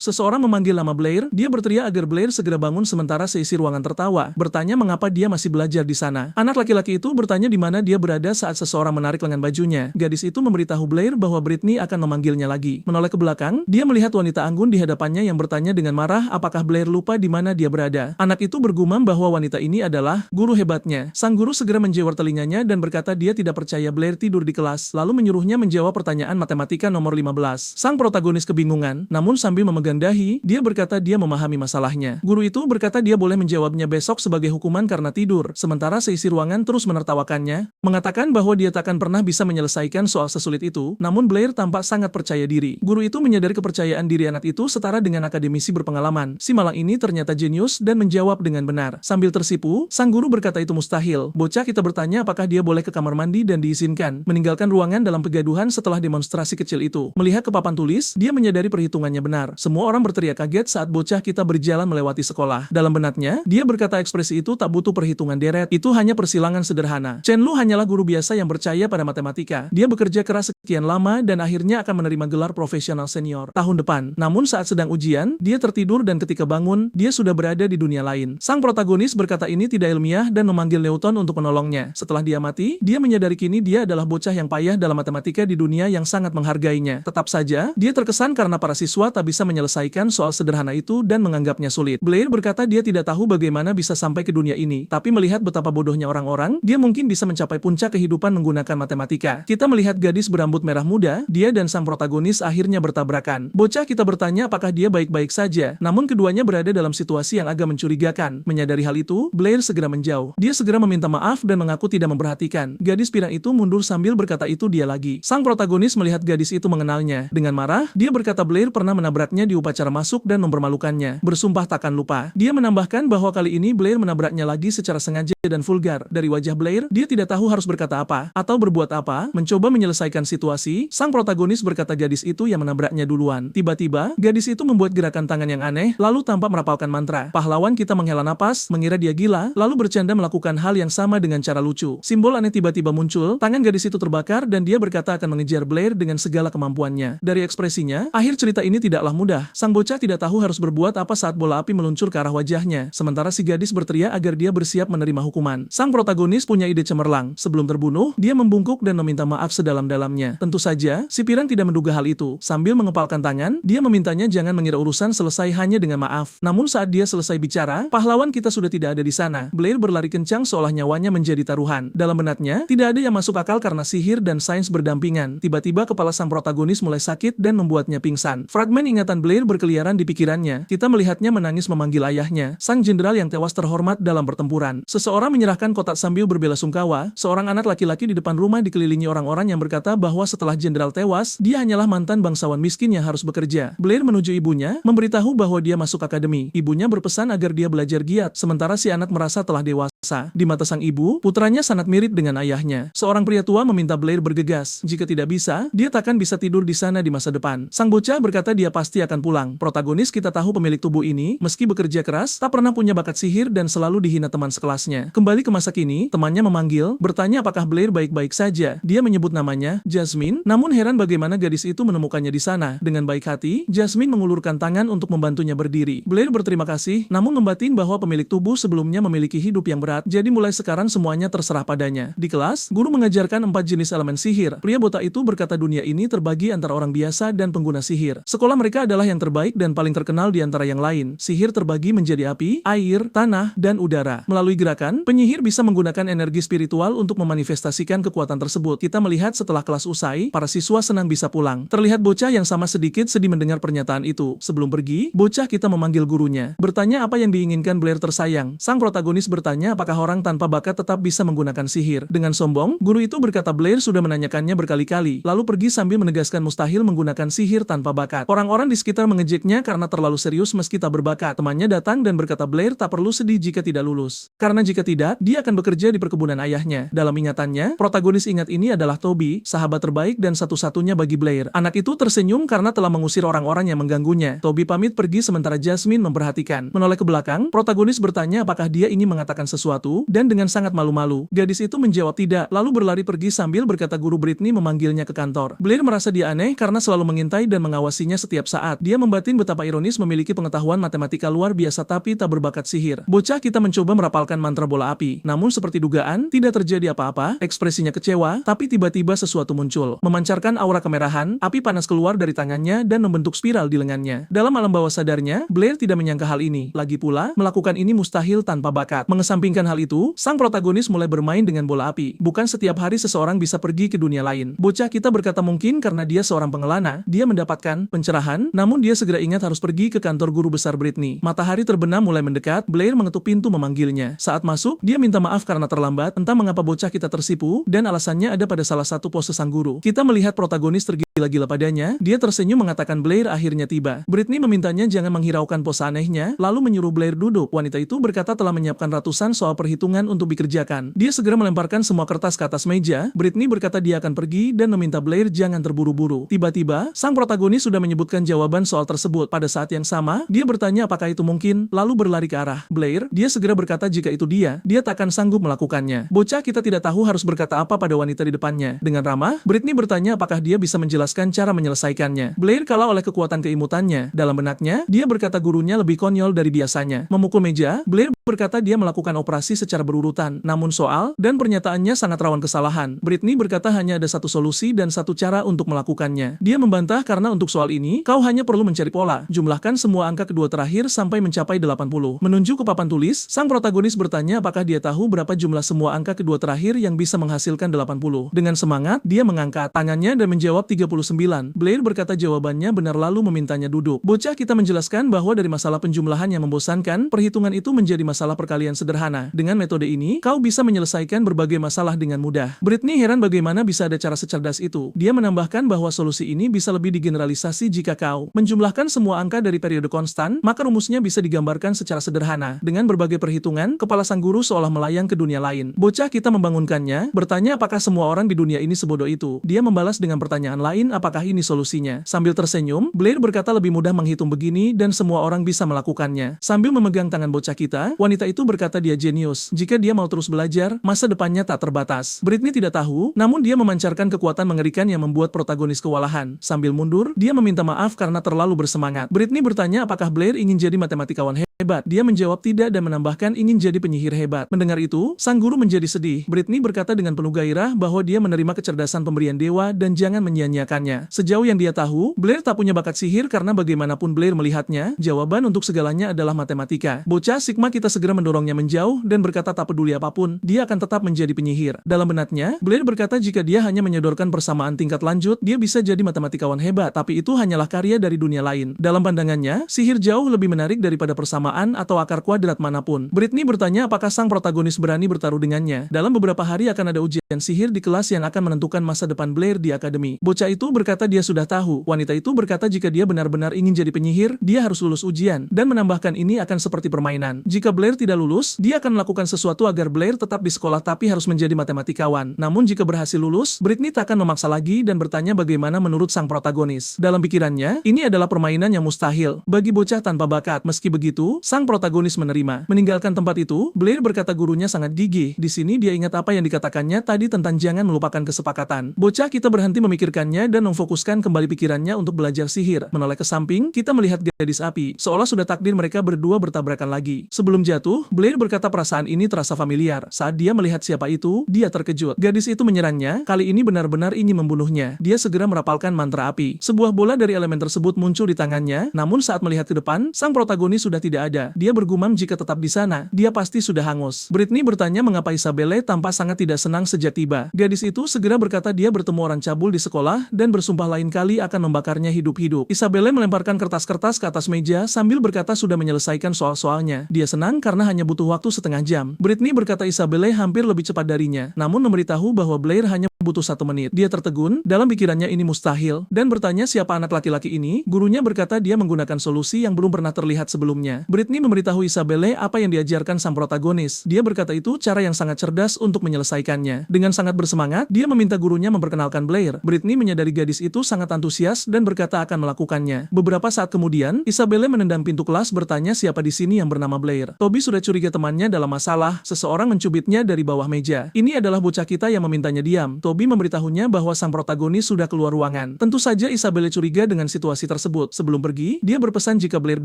Seseorang memanggil nama Blair, dia berteriak agar Blair segera bangun sementara seisi ruangan tertawa, bertanya mengapa dia masih belajar di sana. Anak laki-laki itu bertanya di mana dia berada saat seseorang menarik lengan bajunya. Gadis itu memberitahu Blair bahwa Britney akan memanggilnya lagi. Menoleh ke belakang, dia melihat wanita anggun di hadapannya yang bertanya dengan marah apakah Blair lupa di mana dia berada. Anak itu bergumam bahwa wanita ini adalah guru hebatnya. Sang guru segera menjewar telinganya dan berkata dia tidak percaya Blair tidur di kelas, lalu menyuruhnya menjawab pertanyaan matematika nomor 15. Sang protagonis kebingungan, namun sambil memegang dahi, dia berkata dia memahami masalahnya. Guru itu berkata dia boleh menjawabnya besok sebagai hukuman karena tidur, sementara seisi ruangan terus menertawakannya, mengatakan bahwa dia takkan pernah bisa menyelesaikan soal sesulit itu, namun Blair tampak sangat percaya diri. Guru itu menyadari kepercayaan diri anak itu setara dengan akademisi berpengalaman. Si malang ini ternyata jenius dan menjawab dengan benar. Sambil tersipu, sang guru berkata itu mustahil. Bocah kita bertanya apakah dia boleh ke kamar mandi dan diizinkan meninggalkan ruangan dalam kegaduhan setelah demonstrasi kecil itu. Melihat ke papan tulis, dia menyadari perhitungannya benar. Semua orang berteriak kaget saat bocah kita berjalan melewati sekolah. Dalam benaknya, dia berkata ekspresi itu tak butuh perhitungan deret, itu hanya persilangan sederhana. Chen Lu hanyalah guru biasa yang percaya pada matematika. Dia bekerja keras sekian lama dan akhirnya akan menerima gelar profesional senior tahun depan. Namun saat sedang ujian, dia tertidur dan ketika bangun, dia sudah berada di dunia lain. Sang protagonis berkata ini tidak ilmiah dan memanggil Newton untuk menolongnya. Setelah dia mati, dia menyadari kini dia adalah bocah yang payah dalam matematika di dunia yang sangat menghargainya. Tetap saja, dia terkesan karena para siswa tak bisa menyelesaikan soal sederhana itu dan menganggapnya sulit. Blair berkata dia tidak tahu bagaimana bisa sampai ke dunia ini, tapi melihat betapa bodohnya orang-orang, dia mungkin bisa mencapai puncak kehidupan menggunakan matematika. Kita melihat gadis berambut merah muda, dia dan sang protagonis akhirnya bertabrakan. Bocah kita bertanya apakah dia baik-baik saja, namun keduanya berada dalam situasi yang agak mencurigakan. Menyadari hal itu, Blair segera menjauh. Dia segera meminta maaf dan mengaku tidak memperhatikan. Gadis pirang itu mundur sambil berkata itu dia lagi. Sang protagonis melihat gadis itu mengenalnya. Dengan marah, dia berkata Blair pernah menabraknya di upacara masuk dan mempermalukannya. Bersumpah takkan lupa. Dia menambahkan bahwa kali ini Blair menabraknya lagi secara sengaja dan vulgar. Dari wajah Blair, dia tidak tahu harus berkata apa atau berbuat apa. Mencoba menyelesaikan situasi, sang protagonis berkata gadis itu yang menabraknya duluan. Tiba-tiba, gadis itu membuat gerakan tangan yang aneh, lalu tanpa merapalkan mantra. Pahlawan kita menghela napas, mengira dia gila, lalu bercanda melakukan hal yang sama dengan cara lucu. Simbol aneh tiba-tiba muncul, tangan gadis itu terbakar dan dia berkata akan mengejar Blair dengan segala kemampuannya. Dari ekspresinya, akhir cerita ini tidaklah mudah. Sang bocah tidak tahu harus berbuat apa saat bola api meluncur ke arah wajahnya, sementara si gadis berteriak agar dia bersiap menerima hukuman. Sang protagonis punya ide cemerlang. Sebelum terbunuh, dia membungkuk dan meminta maaf sedalam-dalamnya. Tentu saja, si pirang tidak menduga hal itu. Sambil mengepalkan tangan, dia memintanya jangan mengira urusan selesai hanya dengan maaf. Namun saat dia selesai bicara, pahlawan kita sudah tidak ada di sana. Blair berlari kencang seolah nyawanya menjadi taruhan. Dalam benaknya, tidak ada yang masuk akal karena sihir dan sains berdampingan. Tiba-tiba kepala sang protagonis mulai sakit dan membuatnya pingsan. Fragmen ingatan Blair berkeliaran di pikirannya. Kita melihatnya menangis memanggil ayahnya, sang jenderal yang tewas terhormat dalam pertempuran. Seseorang menyerahkan kotak sambil berbelasungkawa. Seorang anak laki-laki di depan rumah dikelilingi orang-orang yang berkata bahwa setelah jenderal tewas, dia hanyalah mantan bangsawan miskin yang harus bekerja. Blair menuju ibunya, memberitahu bahwa dia masuk akademi. Ibunya berpesan agar dia belajar giat, sementara si anak merasa telah dewasa. Di mata sang ibu, putranya sangat mirip dengan ayahnya. Seorang pria tua meminta Blair bergegas. Jika tidak bisa, dia takkan bisa tidur di sana di masa depan. Sang bocah berkata dia pasti akan pulang. Protagonis kita tahu pemilik tubuh ini, meski bekerja keras, tak pernah punya bakat sihir dan selalu dihina teman sekelasnya. Kembali ke masa kini, temannya memanggil, bertanya apakah Blair baik-baik saja. Dia menyebut namanya, Jasmine, namun heran bagaimana gadis itu menemukannya di sana. Dengan baik hati, Jasmine mengulurkan tangan untuk membantunya berdiri. Blair berterima kasih, namun membatin bahwa pemilik tubuh sebelumnya memiliki hidup yang berat, jadi mulai sekarang semuanya terserah padanya. Di kelas, guru mengajarkan 4 jenis elemen sihir. Pria botak itu berkata dunia ini terbagi antara orang biasa dan pengguna sihir. Sekolah mereka adalah yang terbaik dan paling terkenal di antara yang lain. Sihir terbagi menjadi api, air, tanah, dan udara. Melalui gerakan, penyihir bisa menggunakan energi spiritual untuk memanifestasikan kekuatan tersebut. Kita melihat setelah kelas usai, para siswa senang bisa pulang. Terlihat bocah yang sama sedikit sedih mendengar pernyataan itu. Sebelum pergi, bocah kita memanggil gurunya. Bertanya apa yang diinginkan Blair tersayang. Sang protagonis bertanya apakah orang tanpa bakat tetap bisa menggunakan sihir. Dengan sombong, guru itu berkata Blair sudah menanyakannya berkali-kali, lalu pergi sambil menegaskan mustahil menggunakan sihir tanpa bakat. Orang-orang di sekitar mengejeknya karena terlalu serius meski tak berbakat. Temannya datang dan berkata Blair tak perlu sedih jika tidak lulus. Karena jika tidak, dia akan bekerja di perkebunan ayahnya. Dalam ingatannya, protagonis ingat ini adalah Toby, sahabat terbaik dan satu-satunya bagi Blair. Anak itu tersenyum karena telah mengusir orang-orang yang mengganggunya. Toby pamit pergi sementara Jasmine memperhatikan. Menoleh ke belakang, protagonis bertanya apakah dia ingin mengatakan sesuatu sesuatu, dan dengan sangat malu-malu, gadis itu menjawab tidak, lalu berlari pergi sambil berkata guru Britney memanggilnya ke kantor. Blair merasa dia aneh karena selalu mengintai dan mengawasinya setiap saat. Dia membatin betapa ironis memiliki pengetahuan matematika luar biasa tapi tak berbakat sihir. Bocah kita mencoba merapalkan mantra bola api, namun seperti dugaan, tidak terjadi apa-apa. Ekspresinya kecewa, tapi tiba-tiba sesuatu muncul, memancarkan aura kemerahan, api panas keluar dari tangannya dan membentuk spiral di lengannya. Dalam alam bawah sadarnya, Blair tidak menyangka hal ini. Lagi pula, melakukan ini mustahil tanpa bakat. Mengesampingkan hal itu, sang protagonis mulai bermain dengan bola api. Bukan setiap hari seseorang bisa pergi ke dunia lain. Bocah kita berkata mungkin karena dia seorang pengelana, dia mendapatkan pencerahan, namun dia segera ingat harus pergi ke kantor guru besar Britney. Matahari terbenam mulai mendekat, Blair mengetuk pintu memanggilnya. Saat masuk, dia minta maaf karena terlambat, entah mengapa bocah kita tersipu, dan alasannya ada pada salah satu pose sang guru. Kita melihat protagonis tergila-gila padanya, dia tersenyum mengatakan Blair akhirnya tiba. Britney memintanya jangan menghiraukan pose anehnya, lalu menyuruh Blair duduk. Wanita itu berkata telah menyiapkan ratusan soal perhitungan untuk dikerjakan. Dia segera melemparkan semua kertas ke atas meja. Britney berkata dia akan pergi dan meminta Blair jangan terburu-buru. Tiba-tiba, sang protagonis sudah menyebutkan jawaban soal tersebut. Pada saat yang sama, dia bertanya apakah itu mungkin, lalu berlari ke arah Blair. Dia segera berkata jika itu dia takkan sanggup melakukannya. Bocah kita tidak tahu harus berkata apa pada wanita di depannya. Dengan ramah, Britney bertanya apakah dia bisa menjelaskan cara menyelesaikannya. Blair kalah oleh kekuatan keimutannya. Dalam benaknya, dia berkata gurunya lebih konyol dari biasanya. Memukul meja, Blair berkata dia melakukan operasi secara berurutan. Namun soal dan pernyataannya sangat rawan kesalahan. Britney berkata hanya ada satu solusi dan satu cara untuk melakukannya. Dia membantah karena untuk soal ini, kau hanya perlu mencari pola. Jumlahkan semua angka kedua terakhir sampai mencapai 80. Menunjuk ke papan tulis, sang protagonis bertanya apakah dia tahu berapa jumlah semua angka kedua terakhir yang bisa menghasilkan 80. Dengan semangat, dia mengangkat tangannya dan menjawab 39. Blair berkata jawabannya benar lalu memintanya duduk. Bocah kita menjelaskan bahwa dari masalah penjumlahan yang membosankan, perhitungan itu menjadi masalah perkalian sederhana. Dengan metode ini, kau bisa menyelesaikan berbagai masalah dengan mudah. Britney heran bagaimana bisa ada cara secerdas itu. Dia menambahkan bahwa solusi ini bisa lebih digeneralisasi jika kau menjumlahkan semua angka dari periode konstan, maka rumusnya bisa digambarkan secara sederhana. Dengan berbagai perhitungan, kepala sang guru seolah melayang ke dunia lain. Bocah kita membangunkannya, bertanya apakah semua orang di dunia ini sebodoh itu. Dia membalas dengan pertanyaan lain apakah ini solusinya. Sambil tersenyum, Blair berkata lebih mudah menghitung begini dan semua orang bisa melakukannya. Sambil memegang tangan bocah kita, wanita itu berkata dia jenius. Jika dia mau terus belajar, masa depannya tak terbatas. Britney tidak tahu, namun dia memancarkan kekuatan mengerikan yang membuat protagonis kewalahan. Sambil mundur, dia meminta maaf karena terlalu bersemangat. Britney bertanya apakah Blair ingin jadi matematikawan hebat. Dia menjawab tidak dan menambahkan ingin jadi penyihir hebat. Mendengar itu, sang guru menjadi sedih. Britney berkata dengan penuh gairah bahwa dia menerima kecerdasan pemberian dewa dan jangan menyia-nyiakannya. Sejauh yang dia tahu, Blair tak punya bakat sihir karena bagaimanapun Blair melihatnya, jawaban untuk segalanya adalah matematika. Bocah Sigma kita segera mendorongnya menjauh dan berkata tak peduli apapun, dia akan tetap menjadi penyihir. Dalam benaknya, Blair berkata jika dia hanya menyodorkan persamaan tingkat lanjut, dia bisa jadi matematikawan hebat, tapi itu hanyalah karya dari dunia lain. Dalam pandangannya, sihir jauh lebih menarik daripada persamaan atau akar kuadrat manapun. Britney bertanya apakah sang protagonis berani bertaruh dengannya. Dalam beberapa hari akan ada ujian sihir di kelas yang akan menentukan masa depan Blair di akademi. Bocah itu berkata dia sudah tahu. Wanita itu berkata jika dia benar-benar ingin jadi penyihir, dia harus lulus ujian, dan menambahkan ini akan seperti permainan. Jika Blair tidak lulus, dia akan melakukan sesuatu agar Blair tetap di sekolah tapi harus menjadi matematikawan. Namun jika berhasil lulus, Britney tak akan memaksa lagi dan bertanya bagaimana menurut sang protagonis. Dalam pikirannya, ini adalah permainan yang mustahil bagi bocah tanpa bakat. Meski begitu, sang protagonis menerima. Meninggalkan tempat itu, Blair berkata gurunya sangat gigih. Di sini dia ingat apa yang dikatakannya tadi tentang jangan melupakan kesepakatan. Bocah kita berhenti memikirkannya dan memfokuskan kembali pikirannya untuk belajar sihir. Menoleh ke samping, kita melihat gadis api, seolah sudah takdir mereka berdua bertabrakan lagi. Sebelum jatuh, Blair berkata perasaan ini terasa familiar. Saat dia melihat siapa itu, dia terkejut. Gadis itu menyerangnya, kali ini benar-benar ingin membunuhnya. Dia segera merapalkan mantra api. Sebuah bola dari elemen tersebut muncul di tangannya, namun saat melihat ke depan, sang protagonis sudah tidak ada. Dia bergumam jika tetap di sana, dia pasti sudah hangus. Britney bertanya mengapa Isabelle tampak sangat tidak senang sejak tiba. Gadis itu segera berkata dia bertemu orang cabul di sekolah dan bersumpah lain kali akan membakarnya hidup-hidup. Isabelle melemparkan kertas-kertas ke atas meja sambil berkata sudah menyelesaikan soal-soalnya. Dia senang karena hanya butuh waktu setengah jam. Britney berkata Isabelle hampir lebih cepat darinya, namun memberitahu bahwa Blair hanya butuh 1 menit. Dia tertegun, dalam pikirannya ini mustahil, dan bertanya siapa anak laki-laki ini. Gurunya berkata dia menggunakan solusi yang belum pernah terlihat sebelumnya. Britney memberitahu Isabelle apa yang diajarkan sang protagonis. Dia berkata itu cara yang sangat cerdas untuk menyelesaikannya. Dengan sangat bersemangat, dia meminta gurunya memperkenalkan Blair. Britney menyadari gadis itu sangat antusias dan berkata akan melakukannya. Beberapa saat kemudian, Isabelle menendang pintu kelas bertanya siapa di sini yang bernama Blair. Toby sudah curiga temannya dalam masalah, seseorang mencubitnya dari bawah meja. Ini adalah bocah kita yang memintanya diam. Toby memberitahunya bahwa sang protagonis sudah keluar ruangan. Tentu saja Isabelle curiga dengan situasi tersebut. Sebelum pergi, dia berpesan jika Blair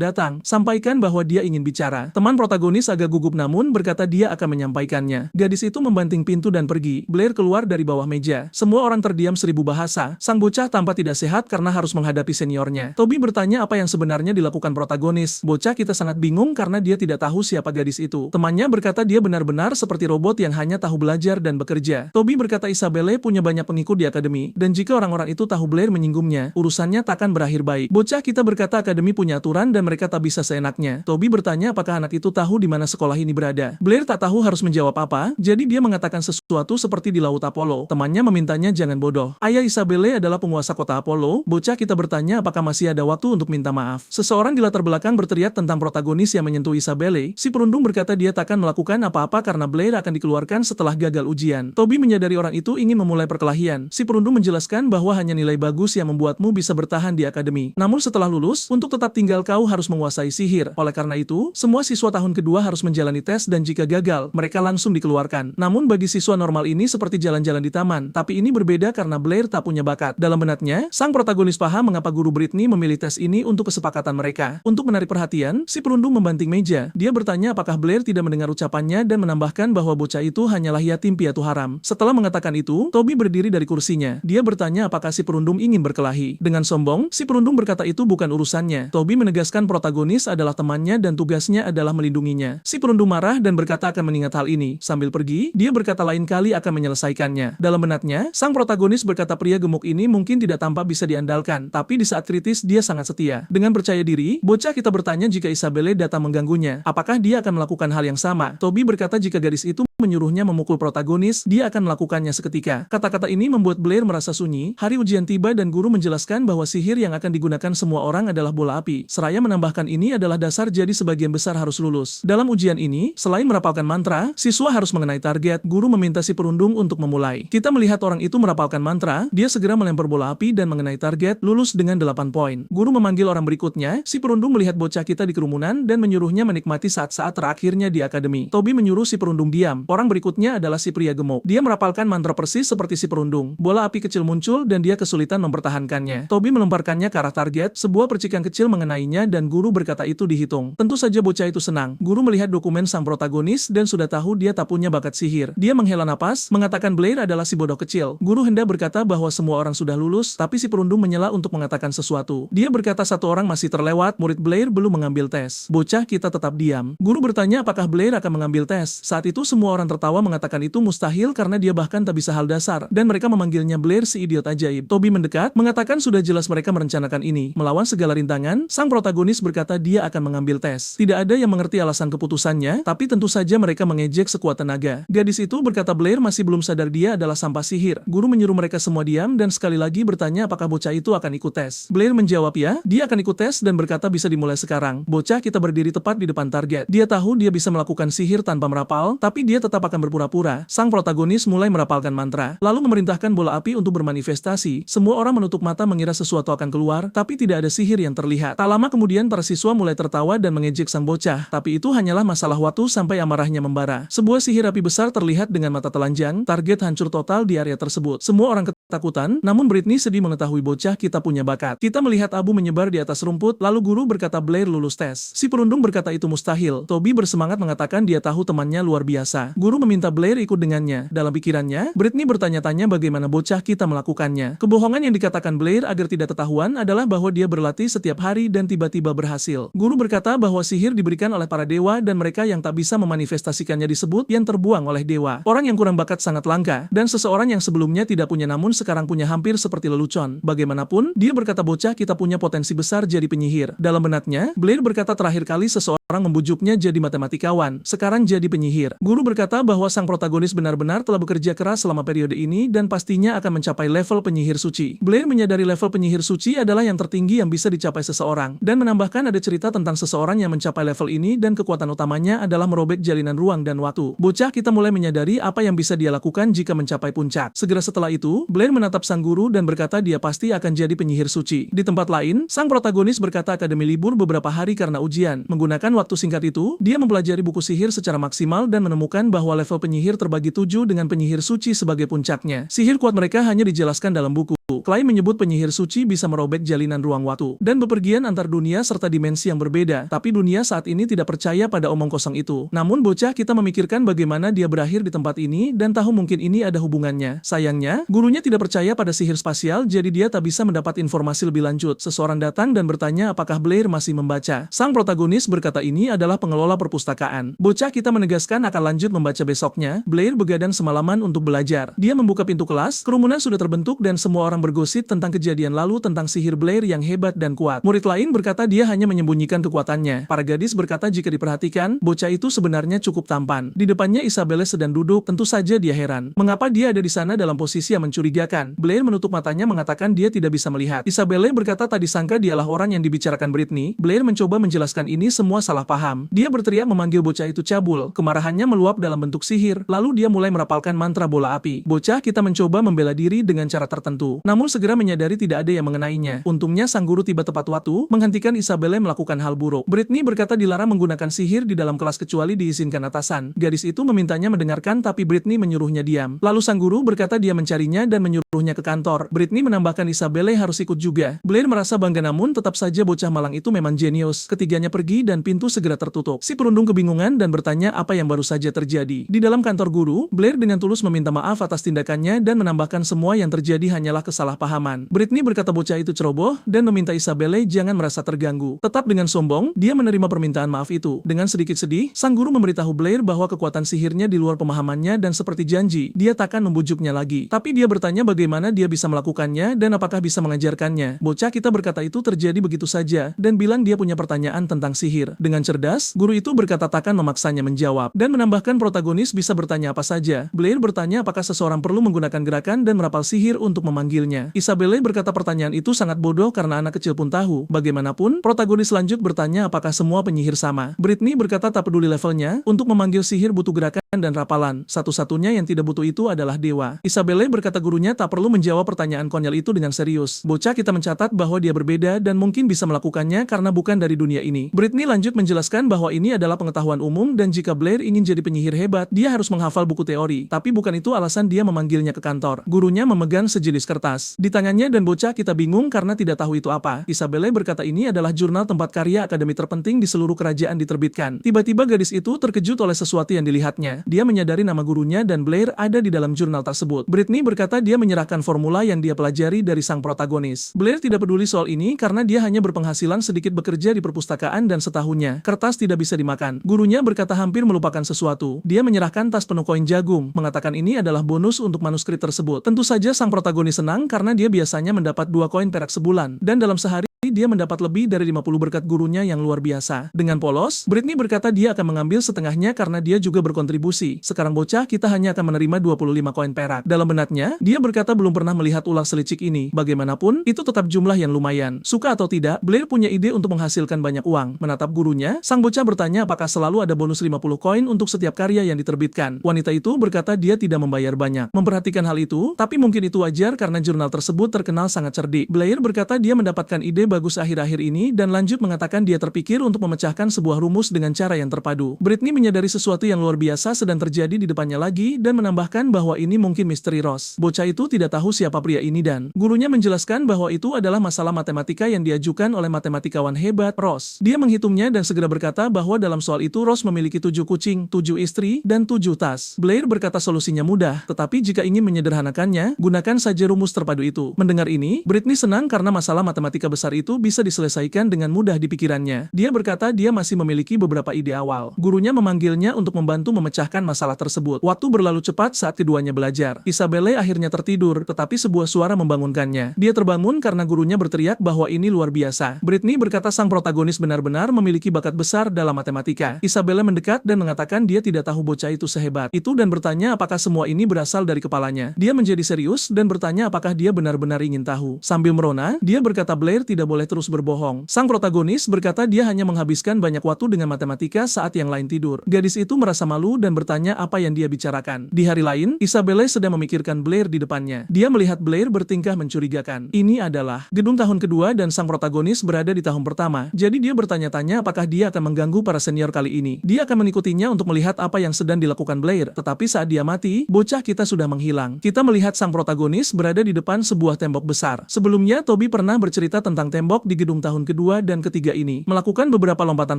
datang, sampaikan bahwa dia ingin bicara. Teman protagonis agak gugup namun berkata dia akan menyampaikannya. Gadis itu membanting pintu dan pergi. Blair keluar dari bawah meja. Semua orang terdiam 1000 bahasa. Sang bocah tampak tidak sehat karena harus menghadapi seniornya. Toby bertanya apa yang sebenarnya dilakukan protagonis. Bocah kita sangat bingung karena dia tidak tahu siapa gadis itu. Temannya berkata dia benar-benar seperti robot yang hanya tahu belajar dan bekerja. Toby berkata Isabelle punya banyak pengikut di akademi, dan jika orang-orang itu tahu Blair menyinggungnya, urusannya takkan berakhir baik. Bocah kita berkata akademi punya aturan dan mereka tak bisa seenaknya. Toby bertanya apakah anak itu tahu di mana sekolah ini berada. Blair tak tahu harus menjawab apa, jadi dia mengatakan sesuatu seperti di Laut Apollo. Temannya memintanya jangan bodoh. Ayah Isabelle adalah penguasa kota Apollo. Bocah kita bertanya apakah masih ada waktu untuk minta maaf. Seseorang di latar belakang berteriak tentang protagonis yang menyentuh Isabelle. Si perundung berkata dia takkan melakukan apa-apa karena Blair akan dikeluarkan setelah gagal ujian. Toby menyadari orang itu ingin memulai perkelahian. Si perundung menjelaskan bahwa hanya nilai bagus yang membuatmu bisa bertahan di akademi. Namun setelah lulus, untuk tetap tinggal kau harus menguasai sihir. Oleh karena itu, semua siswa tahun kedua harus menjalani tes dan jika gagal, mereka langsung dikeluarkan. Namun bagi siswa normal ini seperti jalan-jalan di taman. Tapi ini berbeda karena Blair tak punya bakat. Dalam benaknya, sang protagonis paham mengapa guru Britney memilih tes ini untuk kesepakatan mereka. Untuk menarik perhatian, si perundung membanting meja. Dia bertanya apakah Blair tidak mendengar ucapannya dan menambahkan bahwa bocah itu hanyalah yatim piatu haram. Setelah mengatakan itu, Toby berdiri dari kursinya. Dia bertanya apakah si perundung ingin berkelahi. Dengan sombong, si perundung berkata itu bukan urusannya. Toby menegaskan protagonis adalah temannya dan tugasnya adalah melindunginya. Si perundung marah dan berkata akan mengingat hal ini. Sambil pergi, dia berkata lain kali akan menyelesaikannya. Dalam benaknya, sang protagonis berkata pria gemuk ini mungkin tidak tampak bisa diandalkan, tapi di saat kritis dia sangat setia. Dengan percaya diri, bocah kita bertanya jika Isabelle datang mengganggunya, apakah dia akan melakukan hal yang sama. Toby berkata jika gadis itu menyuruhnya memukul protagonis, dia akan melakukannya seketika. Kata-kata ini membuat Blair merasa sunyi. Hari ujian tiba dan guru menjelaskan bahwa sihir yang akan digunakan semua orang adalah bola api. Seraya menambahkan ini adalah dasar jadi sebagian besar harus lulus. Dalam ujian ini, selain merapalkan mantra, siswa harus mengenai target. Guru meminta si perundung untuk memulai. Kita melihat orang itu merapalkan mantra, dia segera melempar bola api dan mengenai target, lulus dengan 8 poin. Guru memanggil orang berikutnya, si perundung melihat bocah kita di kerumunan dan menyuruhnya menikmati saat-saat terakhirnya di akademi. Toby menyuruh si perundung diam. Orang berikutnya adalah si pria gemuk. Dia merapalkan mantra persis seperti si perundung. Bola api kecil muncul dan dia kesulitan mempertahankannya. Toby melemparkannya ke arah target, sebuah percikan kecil mengenainya dan guru berkata itu dihitung. Tentu saja bocah itu senang. Guru melihat dokumen sang protagonis dan sudah tahu dia tak punya bakat sihir. Dia menghela napas, mengatakan Blair adalah si bodoh kecil. Guru hendak berkata bahwa semua orang sudah lulus, tapi si perundung menyela untuk mengatakan sesuatu. Dia berkata satu orang masih terlewat, murid Blair belum mengambil tes. Bocah kita tetap diam. Guru bertanya apakah Blair akan mengambil tes. Saat itu semua orang tertawa mengatakan itu mustahil karena dia bahkan tak bisa hal dasar, dan mereka memanggilnya Blair si idiot ajaib. Toby mendekat, mengatakan sudah jelas mereka merencanakan ini. Melawan segala rintangan, sang protagonis berkata dia akan mengambil tes. Tidak ada yang mengerti alasan keputusannya, tapi tentu saja mereka mengejek sekuat tenaga. Gadis itu berkata Blair masih belum sadar dia adalah sampah sihir. Guru menyuruh mereka semua diam dan sekali lagi bertanya apakah bocah itu akan ikut tes. Blair menjawab ya, dia akan ikut tes dan berkata bisa dimulai sekarang. Bocah kita berdiri tepat di depan target. Dia tahu dia bisa melakukan sihir tanpa merapal, tapi dia tetap akan berpura-pura. Sang protagonis mulai merapalkan mantra, lalu memerintahkan bola api untuk bermanifestasi. Semua orang menutup mata mengira sesuatu akan keluar, tapi tidak ada sihir yang terlihat. Tak lama kemudian para siswa mulai tertawa dan mengejek sang bocah, tapi itu hanyalah masalah waktu sampai amarahnya membara. Sebuah sihir api besar terlihat dengan mata telanjang, target hancur total di area tersebut. Semua orang ketakutan, namun Britney sedih mengetahui bocah kita punya bakat. Kita melihat abu menyebar di atas rumput, lalu guru berkata Blair lulus tes. Si perundung berkata itu mustahil. Toby bersemangat mengatakan dia tahu temannya luar biasa. Guru meminta Blair ikut dengannya. Dalam pikirannya, Britney bertanya-tanya bagaimana bocah kita melakukannya. Kebohongan yang dikatakan Blair agar tidak ketahuan adalah bahwa dia berlatih setiap hari dan tiba-tiba berhasil. Guru berkata bahwa sihir diberikan oleh para dewa dan mereka yang tak bisa memanifestasikannya disebut yang terbuang oleh dewa. Orang yang kurang bakat sangat langka, dan seseorang yang sebelumnya tidak punya namun sekarang punya hampir seperti lelucon. Bagaimanapun, dia berkata bocah kita punya potensi besar jadi penyihir. Dalam benaknya, Blair berkata terakhir kali seseorang membujuknya jadi matematikawan, sekarang jadi penyihir. Guru berkata berkata bahwa sang protagonis benar-benar telah bekerja keras selama periode ini dan pastinya akan mencapai level penyihir suci. Blair menyadari level penyihir suci adalah yang tertinggi yang bisa dicapai seseorang, dan menambahkan ada cerita tentang seseorang yang mencapai level ini dan kekuatan utamanya adalah merobek jalinan ruang dan waktu. Bocah kita mulai menyadari apa yang bisa dia lakukan jika mencapai puncak. Segera setelah itu, Blair menatap sang guru dan berkata dia pasti akan jadi penyihir suci. Di tempat lain, sang protagonis berkata akademi libur beberapa hari karena ujian. Menggunakan waktu singkat itu, dia mempelajari buku sihir secara maksimal dan menemukan bahwa level penyihir terbagi 7 dengan penyihir suci sebagai puncaknya. Sihir kuat mereka hanya dijelaskan dalam buku. Clay menyebut penyihir suci bisa merobek jalinan ruang waktu dan bepergian antar dunia serta dimensi yang berbeda, tapi dunia saat ini tidak percaya pada omong kosong itu. Namun bocah kita memikirkan bagaimana dia berakhir di tempat ini dan tahu mungkin ini ada hubungannya. Sayangnya, gurunya tidak percaya pada sihir spasial, jadi dia tak bisa mendapat informasi lebih lanjut. Seseorang datang dan bertanya apakah Blair masih membaca. Sang protagonis berkata ini adalah pengelola perpustakaan. Bocah kita menegaskan akan lanjut membaca besoknya. Blair begadang semalaman untuk belajar. Dia membuka pintu kelas, kerumunan sudah terbentuk dan semua orang bergosip tentang kejadian lalu tentang sihir Blair yang hebat dan kuat. Murid lain berkata dia hanya menyembunyikan kekuatannya. Para gadis berkata jika diperhatikan, bocah itu sebenarnya cukup tampan. Di depannya Isabelle sedang duduk, tentu saja dia heran. Mengapa dia ada di sana dalam posisi yang mencurigakan? Blair menutup matanya mengatakan dia tidak bisa melihat. Isabelle berkata tadi sangka dialah orang yang dibicarakan Britney. Blair mencoba menjelaskan ini semua salah paham. Dia berteriak memanggil bocah itu cabul. Kemarahannya meluap dalam bentuk sihir, lalu dia mulai merapalkan mantra bola api. Bocah kita mencoba membela diri dengan cara tertentu, namun segera menyadari tidak ada yang mengenainya. Untungnya sang guru tiba tepat waktu, menghentikan Isabelle melakukan hal buruk. Britney berkata dilarang menggunakan sihir di dalam kelas kecuali diizinkan atasan. Gadis itu memintanya mendengarkan tapi Britney menyuruhnya diam. Lalu sang guru berkata dia mencarinya dan menyuruhnya ke kantor. Britney menambahkan Isabelle harus ikut juga. Blair merasa bangga namun tetap saja bocah malang itu memang jenius. Ketiganya pergi dan pintu segera tertutup. Si perundung kebingungan dan bertanya apa yang baru saja terjadi. Di dalam kantor guru, Blair dengan tulus meminta maaf atas tindakannya dan menambahkan semua yang terjadi hanyalah kesalahpahaman. Britney berkata bocah itu ceroboh dan meminta Isabelle jangan merasa terganggu. Tetap dengan sombong, dia menerima permintaan maaf itu. Dengan sedikit sedih, sang guru memberitahu Blair bahwa kekuatan sihirnya di luar pemahamannya dan seperti janji, dia takkan membujuknya lagi. Tapi dia bertanya bagaimana dia bisa melakukannya dan apakah bisa mengajarkannya. Bocah kita berkata itu terjadi begitu saja dan bilang dia punya pertanyaan tentang sihir. Dengan cerdas, guru itu berkata takkan memaksanya menjawab dan menambahkan protagonis bisa bertanya apa saja. Blair bertanya apakah seseorang perlu menggunakan gerakan dan merapal sihir untuk memanggilnya. Isabelle berkata pertanyaan itu sangat bodoh karena anak kecil pun tahu. Bagaimanapun, protagonis lanjut bertanya apakah semua penyihir sama. Britney berkata tak peduli levelnya, untuk memanggil sihir butuh gerakan dan rapalan. Satu-satunya yang tidak butuh itu adalah dewa. Isabelle berkata gurunya tak perlu menjawab pertanyaan konyol itu dengan serius. Bocah kita mencatat bahwa dia berbeda dan mungkin bisa melakukannya karena bukan dari dunia ini. Britney lanjut menjelaskan bahwa ini adalah pengetahuan umum dan jika Blair ingin jadi penyihir hebat, dia harus menghafal buku teori. Tapi bukan itu alasan dia memanggilnya ke kantor. Gurunya memegang sejenis kertas di tangannya dan bocah kita bingung karena tidak tahu itu apa. Isabelle berkata ini adalah jurnal tempat karya akademi terpenting di seluruh kerajaan diterbitkan. Tiba-tiba gadis itu terkejut oleh sesuatu yang dilihatnya. Dia menyadari nama gurunya dan Blair ada di dalam jurnal tersebut. Britney berkata dia menyerahkan formula yang dia pelajari dari sang protagonis. Blair tidak peduli soal ini karena dia hanya berpenghasilan sedikit bekerja di perpustakaan dan setahunnya kertas tidak bisa dimakan. Gurunya berkata hampir melupakan sesuatu. Dia menyerahkan tas penuh koin jagung, mengatakan ini adalah bonus untuk manuskrip tersebut. Tentu saja sang protagonis senang karena dia biasanya mendapat 2 koin perak sebulan, dan dalam sehari dia mendapat lebih dari 50 berkat gurunya yang luar biasa. Dengan polos, Britney berkata dia akan mengambil setengahnya karena dia juga berkontribusi. Sekarang bocah kita hanya akan menerima 25 koin perak. Dalam benaknya, dia berkata belum pernah melihat ular selicik ini. Bagaimanapun, itu tetap jumlah yang lumayan. Suka atau tidak, Blair punya ide untuk menghasilkan banyak uang. Menatap gurunya, sang bocah bertanya apakah selalu ada bonus 50 koin untuk setiap karya yang diterbitkan. Wanita itu berkata dia tidak membayar banyak. Memperhatikan hal itu, tapi mungkin itu wajar karena jurnal tersebut terkenal sangat cerdik. Blair berkata dia mendapatkan ide bagus akhir-akhir ini dan lanjut mengatakan dia terpikir untuk memecahkan sebuah rumus dengan cara yang terpadu. Britney menyadari sesuatu yang luar biasa sedang terjadi di depannya lagi dan menambahkan bahwa ini mungkin misteri Ross. Bocah itu tidak tahu siapa pria ini dan gurunya menjelaskan bahwa itu adalah masalah matematika yang diajukan oleh matematikawan hebat Ross. Dia menghitungnya dan segera berkata bahwa dalam soal itu Ross memiliki 7 kucing, 7 istri, dan 7 tas. Blair berkata solusinya mudah, tetapi jika ingin menyederhanakannya, gunakan saja rumus terpadu itu. Mendengar ini, Britney senang karena masalah matematika besar itu bisa diselesaikan dengan mudah di pikirannya. Dia berkata dia masih memiliki beberapa ide awal. Gurunya memanggilnya untuk membantu memecahkan masalah tersebut. Waktu berlalu cepat saat keduanya belajar. Isabelle akhirnya tertidur, tetapi sebuah suara membangunkannya. Dia terbangun karena gurunya berteriak bahwa ini luar biasa. Britney berkata sang protagonis benar-benar memiliki bakat besar dalam matematika. Isabelle mendekat dan mengatakan dia tidak tahu bocah itu sehebat itu dan bertanya apakah semua ini berasal dari kepalanya. Dia menjadi serius dan bertanya apakah dia benar-benar ingin tahu. Sambil merona, dia berkata Blair tidak boleh terus berbohong. Sang protagonis berkata dia hanya menghabiskan banyak waktu dengan matematika saat yang lain tidur. Gadis itu merasa malu dan bertanya apa yang dia bicarakan. Di hari lain, Isabelle sedang memikirkan Blair di depannya. Dia melihat Blair bertingkah mencurigakan. Ini adalah gedung tahun kedua dan sang protagonis berada di tahun pertama. Jadi dia bertanya-tanya apakah dia akan mengganggu para senior kali ini. Dia akan mengikutinya untuk melihat apa yang sedang dilakukan Blair. Tetapi saat dia mati, bocah kita sudah menghilang. Kita melihat sang protagonis berada di depan sebuah tembok besar. Sebelumnya, Toby pernah bercerita tentang tembok di gedung tahun kedua dan ketiga ini. Melakukan beberapa lompatan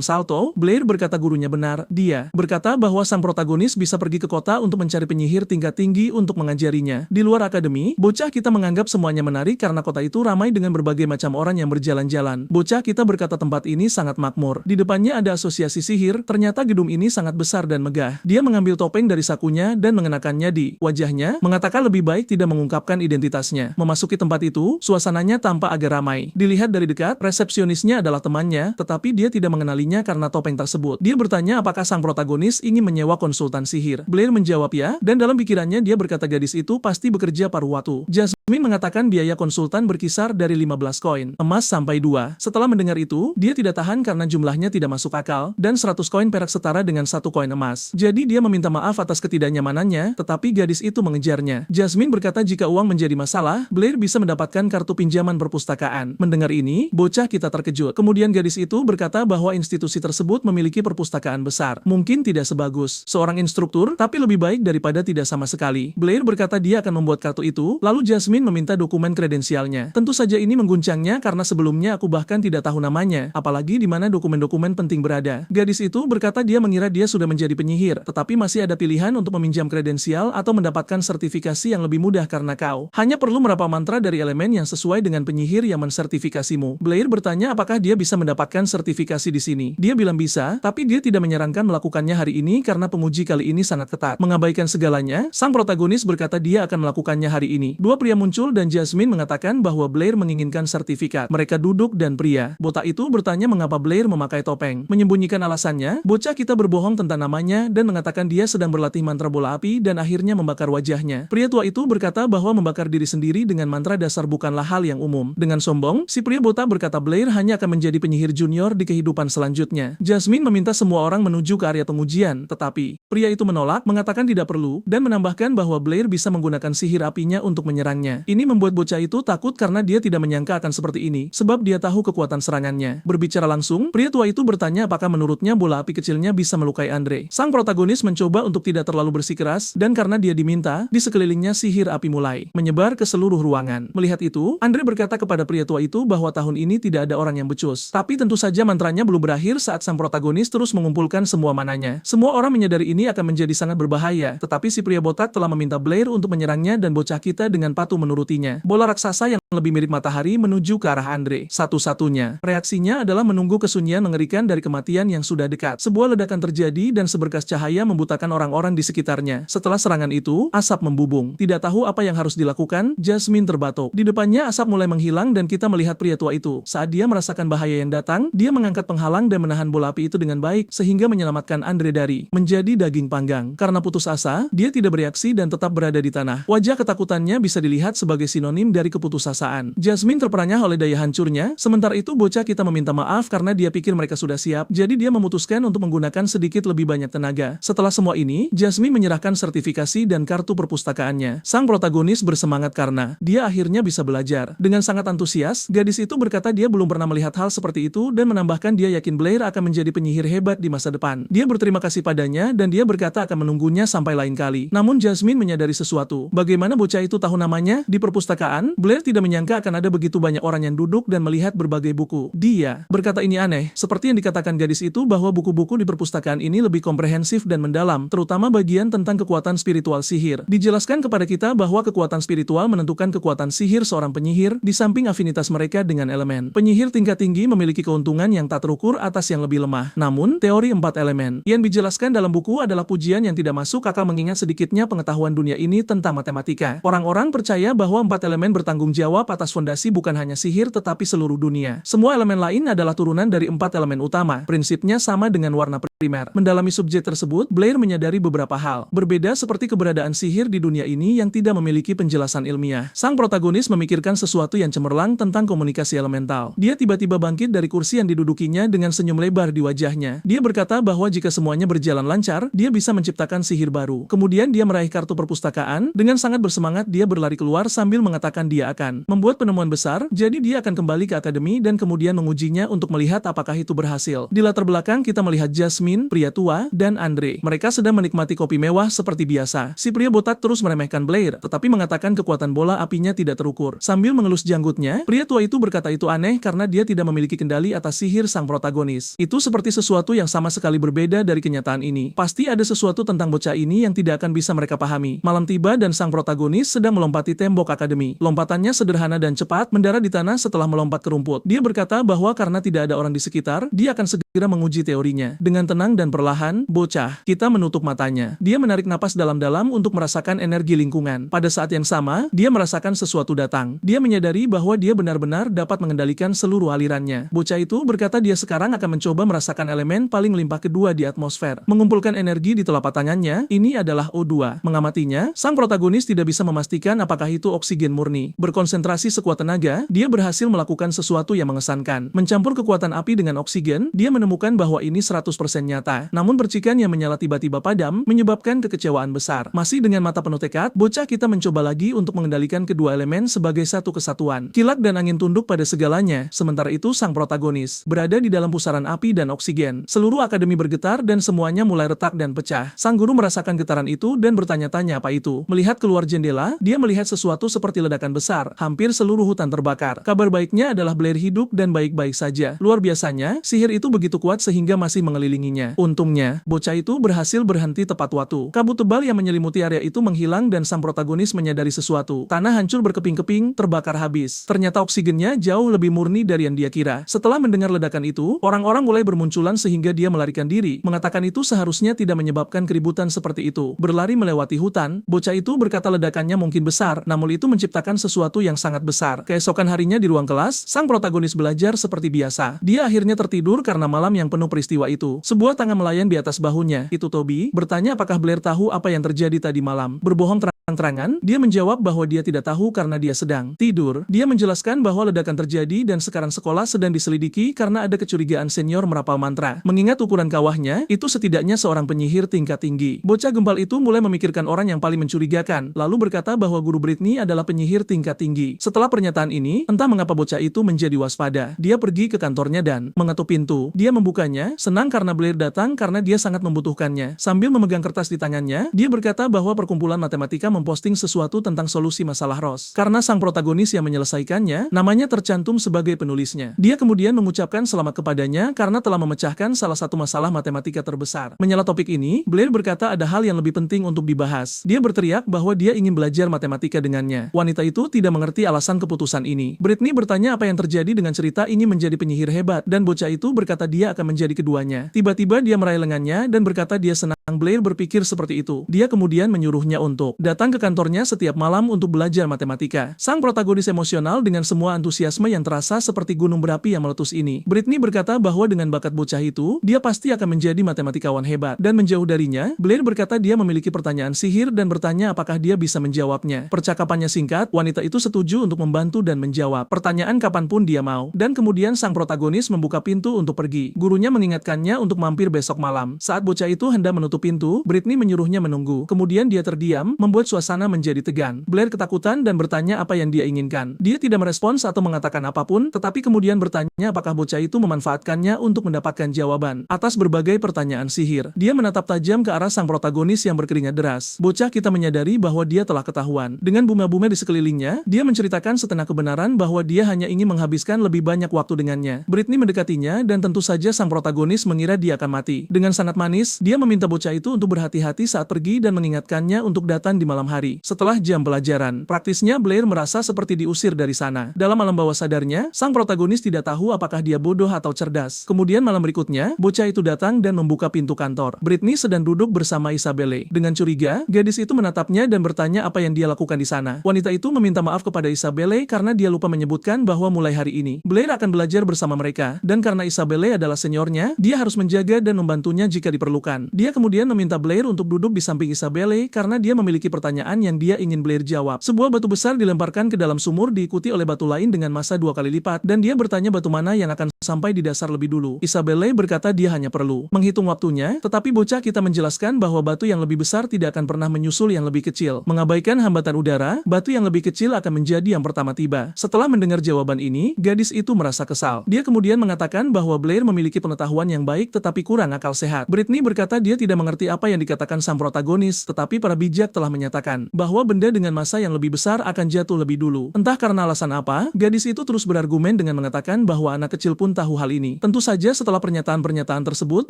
salto, Blair berkata gurunya benar. Dia berkata bahwa sang protagonis bisa pergi ke kota untuk mencari penyihir tingkat tinggi untuk mengajarinya. Di luar akademi, bocah kita menganggap semuanya menarik karena kota itu ramai dengan berbagai macam orang yang berjalan-jalan. Bocah kita berkata tempat ini sangat makmur. Di depannya ada asosiasi sihir, ternyata gedung ini sangat besar dan megah. Dia mengambil topeng dari sakunya dan mengenakannya di wajahnya, mengatakan lebih baik tidak mengungkapkan identitasnya. Memasuki tempat itu, suasananya tampak agak ramai. Dilihat dari dekat, resepsionisnya adalah temannya, tetapi dia tidak mengenalinya karena topeng tersebut. Dia bertanya apakah sang protagonis ingin menyewa konsultan sihir. Blair menjawab ya, dan dalam pikirannya dia berkata gadis itu pasti bekerja paruh waktu. Jasmine mengatakan biaya konsultan berkisar dari 15 koin emas sampai 2. Setelah mendengar itu, dia tidak tahan karena jumlahnya tidak masuk akal, dan 100 koin perak setara dengan 1 koin emas. Jadi dia meminta maaf atas ketidaknyamanannya, tetapi gadis itu mengejarnya. Jasmine berkata jika uang menjadi masalah, Blair bisa mendapatkan kartu pinjaman perpustakaan. Mendengar ini, bocah kita terkejut. Kemudian gadis itu berkata bahwa institusi tersebut memiliki perpustakaan besar. Mungkin tidak sebagus seorang instruktur, tapi lebih baik daripada tidak sama sekali. Blair berkata dia akan membuat kartu itu, lalu Jasmine meminta dokumen kredensialnya. Tentu saja ini mengguncangnya karena sebelumnya aku bahkan tidak tahu namanya, apalagi di mana dokumen-dokumen penting berada. Gadis itu berkata dia mengira dia sudah menjadi penyihir, tetapi masih ada pilihan untuk meminjam kredensial atau mendapatkan sertifikasi yang lebih mudah karena kau hanya perlu merapal mantra dari elemen yang sesuai dengan penyihir yang mensertifikasimu. Blair bertanya apakah dia bisa mendapatkan sertifikasi di sini. Dia bilang bisa, tapi dia tidak menyarankan melakukannya hari ini karena penguji kali ini sangat ketat. Mengabaikan segalanya, sang protagonis berkata dia akan melakukannya hari ini. Dua pria muncul dan Jasmine mengatakan bahwa Blair menginginkan sertifikat. Mereka duduk dan pria botak itu bertanya mengapa Blair memakai topeng. Menyembunyikan alasannya, bocah kita berbohong tentang namanya dan mengatakan dia sedang berlatih mantra bola api dan akhirnya membakar wajahnya. Pria tua itu berkata bahwa membakar diri sendiri dengan mantra dasar bukanlah hal yang umum. Dengan sombong, si pria botak berkata Blair hanya akan menjadi penyihir junior di kehidupan selanjutnya. Jasmine meminta semua orang menuju ke area pengujian, tetapi pria itu menolak, mengatakan tidak perlu, dan menambahkan bahwa Blair bisa menggunakan sihir apinya untuk menyerangnya. Ini membuat bocah itu takut karena dia tidak menyangka akan seperti ini, sebab dia tahu kekuatan serangannya. Berbicara langsung, pria tua itu bertanya apakah menurutnya bola api kecilnya bisa melukai Andre. Sang protagonis mencoba untuk tidak terlalu bersikeras, dan karena dia diminta, di sekelilingnya sihir api mulai menyebar ke seluruh ruangan. Melihat itu, Andre berkata kepada pria tua itu bahwa tahun ini tidak ada orang yang becus. Tapi tentu saja mantranya belum berakhir saat sang protagonis terus mengumpulkan semua mananya. Semua orang menyadari ini akan menjadi sangat berbahaya, tetapi si pria botak telah meminta Blair untuk menyerangnya dan bocah kita dengan patuh menurutinya. Bola raksasa yang lebih mirip matahari menuju ke arah Andre. Satu-satunya reaksinya adalah menunggu kesunyian mengerikan dari kematian yang sudah dekat. Sebuah ledakan terjadi dan seberkas cahaya membutakan orang-orang di sekitarnya. Setelah serangan itu, asap membubung. Tidak tahu apa yang harus dilakukan, Jasmine terbatuk. Di depannya asap mulai menghilang dan kita melihat pria tua itu. Saat dia merasakan bahaya yang datang, dia mengangkat penghalang dan menahan bola api itu dengan baik sehingga menyelamatkan Andre dari menjadi daging panggang. Karena putus asa, dia tidak bereaksi dan tetap berada di tanah. Wajah ketakutannya bisa dilihat sebagai sinonim dari keputusasaan. Jasmine terperangah oleh daya hancurnya, sementara itu bocah kita meminta maaf karena dia pikir mereka sudah siap, jadi dia memutuskan untuk menggunakan sedikit lebih banyak tenaga. Setelah semua ini, Jasmine menyerahkan sertifikasi dan kartu perpustakaannya. Sang protagonis bersemangat karena dia akhirnya bisa belajar. Dengan sangat antusias, gadis itu berkata dia belum pernah melihat hal seperti itu dan menambahkan dia yakin Blair akan menjadi penyihir hebat di masa depan. Dia berterima kasih padanya dan dia berkata akan menunggunya sampai lain kali. Namun Jasmine menyadari sesuatu. Bagaimana bocah itu tahu namanya? Di perpustakaan, Blair tidak menyangka akan ada begitu banyak orang yang duduk dan melihat berbagai buku. Dia berkata ini aneh, seperti yang dikatakan gadis itu bahwa buku-buku di perpustakaan ini lebih komprehensif dan mendalam, terutama bagian tentang kekuatan spiritual sihir. Dijelaskan kepada kita bahwa kekuatan spiritual menentukan kekuatan sihir seorang penyihir, di samping afinitas mereka dengan elemen. Penyihir tingkat tinggi memiliki keuntungan yang tak terukur atas yang lebih lemah. Namun, teori 4 elemen yang dijelaskan dalam buku adalah pujian yang tidak masuk akal mengingat sedikitnya pengetahuan dunia ini tentang matematika. Orang-orang percaya bahwa 4 elemen bertanggung jawab atas fondasi bukan hanya sihir tetapi seluruh dunia. Semua elemen lain adalah turunan dari 4 elemen utama. Prinsipnya sama dengan warna primer. Mendalami subjek tersebut, Blair menyadari beberapa hal. Berbeda seperti keberadaan sihir di dunia ini yang tidak memiliki penjelasan ilmiah. Sang protagonis memikirkan sesuatu yang cemerlang tentang komunikasi elemental. Dia tiba-tiba bangkit dari kursi yang didudukinya dengan senyum lebar di wajahnya. Dia berkata bahwa jika semuanya berjalan lancar, dia bisa menciptakan sihir baru. Kemudian dia meraih kartu perpustakaan, dengan sangat bersemangat dia berlari keluar sambil mengatakan dia akan membuat penemuan besar, jadi dia akan kembali ke akademi dan kemudian mengujinya untuk melihat apakah itu berhasil. Di latar belakang kita melihat Jasmine, pria tua, dan Andre. Mereka sedang menikmati kopi mewah seperti biasa. Si pria botak terus meremehkan Blair, tetapi mengatakan kekuatan bola apinya tidak terukur. Sambil mengelus janggutnya, pria tua itu berkata itu aneh karena dia tidak memiliki kendali atas sihir sang protagonis. Itu seperti sesuatu yang sama sekali berbeda dari kenyataan ini. Pasti ada sesuatu tentang bocah ini yang tidak akan bisa mereka pahami. Malam tiba dan sang protagonis sedang melompati tembok akademi. Lompatannya sederhana dan cepat, mendarat di tanah setelah melompat ke rumput. Dia berkata bahwa karena tidak ada orang di sekitar, dia akan segera menguji teorinya. Dengan tenang dan perlahan, bocah kita menutup matanya. Dia menarik napas dalam-dalam untuk merasakan energi lingkungan. Pada saat yang sama, dia merasakan sesuatu datang. Dia menyadari bahwa dia benar-benar dapat mengendalikan seluruh alirannya. Bocah itu berkata dia sekarang akan mencoba merasakan elemen paling limpah kedua di atmosfer. Mengumpulkan energi di telapak tangannya, ini adalah O2. Mengamatinya, sang protagonis tidak bisa memastikan apakah itu oksigen murni. Berkonsentrasi sekuat tenaga, dia berhasil melakukan sesuatu yang mengesankan. Mencampur kekuatan api dengan oksigen, dia menemukan bahwa ini 100% nyata. Namun percikan yang menyala tiba-tiba padam, menyebabkan kekecewaan besar. Masih dengan mata penuh tekad, bocah kita mencoba lagi untuk mengendalikan kedua elemen sebagai satu kesatuan. Kilat dan angin tunduk pada segalanya, sementara itu sang protagonis berada di dalam pusaran api dan oksigen. Seluruh akademi bergetar dan semuanya mulai retak dan pecah. Sang guru merasakan getaran itu dan bertanya-tanya apa itu. Melihat keluar jendela, dia melihat sesuatu seperti ledakan besar. Hampir seluruh hutan terbakar. Kabar baiknya adalah Blair hidup dan baik-baik saja. Luar biasanya, sihir itu begitu kuat sehingga masih mengelilinginya. Untungnya, bocah itu berhasil berhenti tepat waktu. Kabut tebal yang menyelimuti area itu menghilang dan sang protagonis menyadari sesuatu. Tanah hancur berkeping-keping, terbakar habis. Ternyata oksigennya jauh lebih murni dari yang dia kira. Setelah mendengar ledakan itu, orang-orang mulai bermunculan sehingga dia melarikan diri. Mengatakan itu seharusnya tidak menyebabkan keributan seperti itu. Berlari melewati hutan, bocah itu berkata ledakannya mungkin besar, namun itu menciptakan sesuatu yang sangat besar. Keesokan harinya di ruang kelas, sang protagonis belajar seperti biasa. Dia akhirnya tertidur karena malam yang penuh peristiwa itu. Sebuah tangan melayang di atas bahunya. Itu Toby, bertanya apakah Blair tahu apa yang terjadi tadi malam. Berbohong terang-terangan, dia menjawab bahwa dia tidak tahu karena dia sedang tidur. Dia menjelaskan bahwa ledakan terjadi dan sekarang sekolah sedang diselidiki karena ada kecurigaan senior merapal mantra. Mengingat ukuran kawahnya, itu setidaknya seorang penyihir tingkat tinggi. Bocah gembal itu mulai memikirkan orang yang paling mencurigakan, lalu berkata bahwa guru Britney adalah penyihir tingkat tinggi. Setelah pernyataan ini, entah mengapa bocah itu menjadi waspada. Dia pergi ke kantornya dan mengetuk pintu. Dia membukanya, senang karena Blair datang karena dia sangat membutuhkannya. Sambil memegang kertas di tangannya, dia berkata bahwa perkumpulan matematika memposting sesuatu tentang solusi masalah Ross. Karena sang protagonis yang menyelesaikannya, namanya tercantum sebagai penulisnya. Dia kemudian mengucapkan selamat kepadanya karena telah memecahkan salah satu masalah matematika terbesar. Menyela topik ini, Blair berkata ada hal yang lebih penting untuk dibahas. Dia berteriak bahwa dia ingin belajar matematika dengannya. Wanita itu tidak mengerti alasan keputusan ini. Britney bertanya apa yang terjadi dengan cerita ini menjadi penyihir hebat, dan bocah itu berkata dia akan menjadi keduanya. Tiba-tiba dia meraih lengannya dan berkata dia senang. Blair berpikir seperti itu. Dia kemudian menyuruhnya untuk datang ke kantornya setiap malam untuk belajar matematika. Sang protagonis emosional dengan semua antusiasme yang terasa seperti gunung berapi yang meletus ini. Britney berkata bahwa dengan bakat bocah itu, dia pasti akan menjadi matematikawan hebat. Dan menjauh darinya, Blair berkata dia memiliki pertanyaan sihir dan bertanya apakah dia bisa menjawabnya. Percakapannya singkat, wanita itu setuju untuk membantu dan menjawab pertanyaan kapanpun dia mau. Dan kemudian sang protagonis membuka pintu untuk pergi. nanti. Gurunya mengingatkannya untuk mampir besok malam. Saat bocah itu hendak menutup pintu, Britney menyuruhnya menunggu. Kemudian dia terdiam, membuat suasana menjadi tegang. Blair ketakutan dan bertanya apa yang dia inginkan. Dia tidak merespons atau mengatakan apapun, tetapi kemudian bertanya apakah bocah itu memanfaatkannya untuk mendapatkan jawaban atas berbagai pertanyaan sihir. Dia menatap tajam ke arah sang protagonis yang berkeringat deras. Bocah kita menyadari bahwa dia telah ketahuan. Dengan bunga-bunga di sekelilingnya, dia menceritakan setengah kebenaran bahwa dia hanya ingin menghabiskan lebih banyak waktu dengannya. Britney mendekatinya dan tentu saja sang protagonis mengira dia akan mati. Dengan sangat manis, dia meminta bocah itu untuk berhati-hati saat pergi dan mengingatkannya untuk datang di malam hari. Setelah jam pelajaran, praktisnya Blair merasa seperti diusir dari sana. Dalam alam bawah sadarnya, sang protagonis tidak tahu apakah dia bodoh atau cerdas. Kemudian malam berikutnya, bocah itu datang dan membuka pintu kantor. Britney sedang duduk bersama Isabelle. Dengan curiga, gadis itu menatapnya dan bertanya apa yang dia lakukan di sana. Wanita itu meminta maaf kepada Isabelle karena dia lupa menyebutkan bahwa mulai hari ini, Blair akan belajar bersama mereka, dan karena Isabelle adalah seniornya, dia harus menjaga dan membantunya jika diperlukan. Dia kemudian meminta Blair untuk duduk di samping Isabelle karena dia memiliki pertanyaan yang dia ingin Blair jawab. Sebuah batu besar dilemparkan ke dalam sumur diikuti oleh batu lain dengan massa 2 kali lipat, dan dia bertanya batu mana yang akan sampai di dasar lebih dulu. Isabelle berkata dia hanya perlu menghitung waktunya, tetapi bocah kita menjelaskan bahwa batu yang lebih besar tidak akan pernah menyusul yang lebih kecil. Mengabaikan hambatan udara, batu yang lebih kecil akan menjadi yang pertama tiba. Setelah mendengar jawaban ini, gadis itu merasa kesal. Dia kemudian mengatakan bahwa Blair memiliki pengetahuan yang baik tetapi kurang akal sehat. Britney berkata dia tidak mengerti apa yang dikatakan sang protagonis, tetapi para bijak telah menyatakan bahwa benda dengan massa yang lebih besar akan jatuh lebih dulu. Entah karena alasan apa, gadis itu terus berargumen dengan mengatakan bahwa anak kecil pun tahu hal ini. Tentu saja setelah pernyataan-pernyataan tersebut,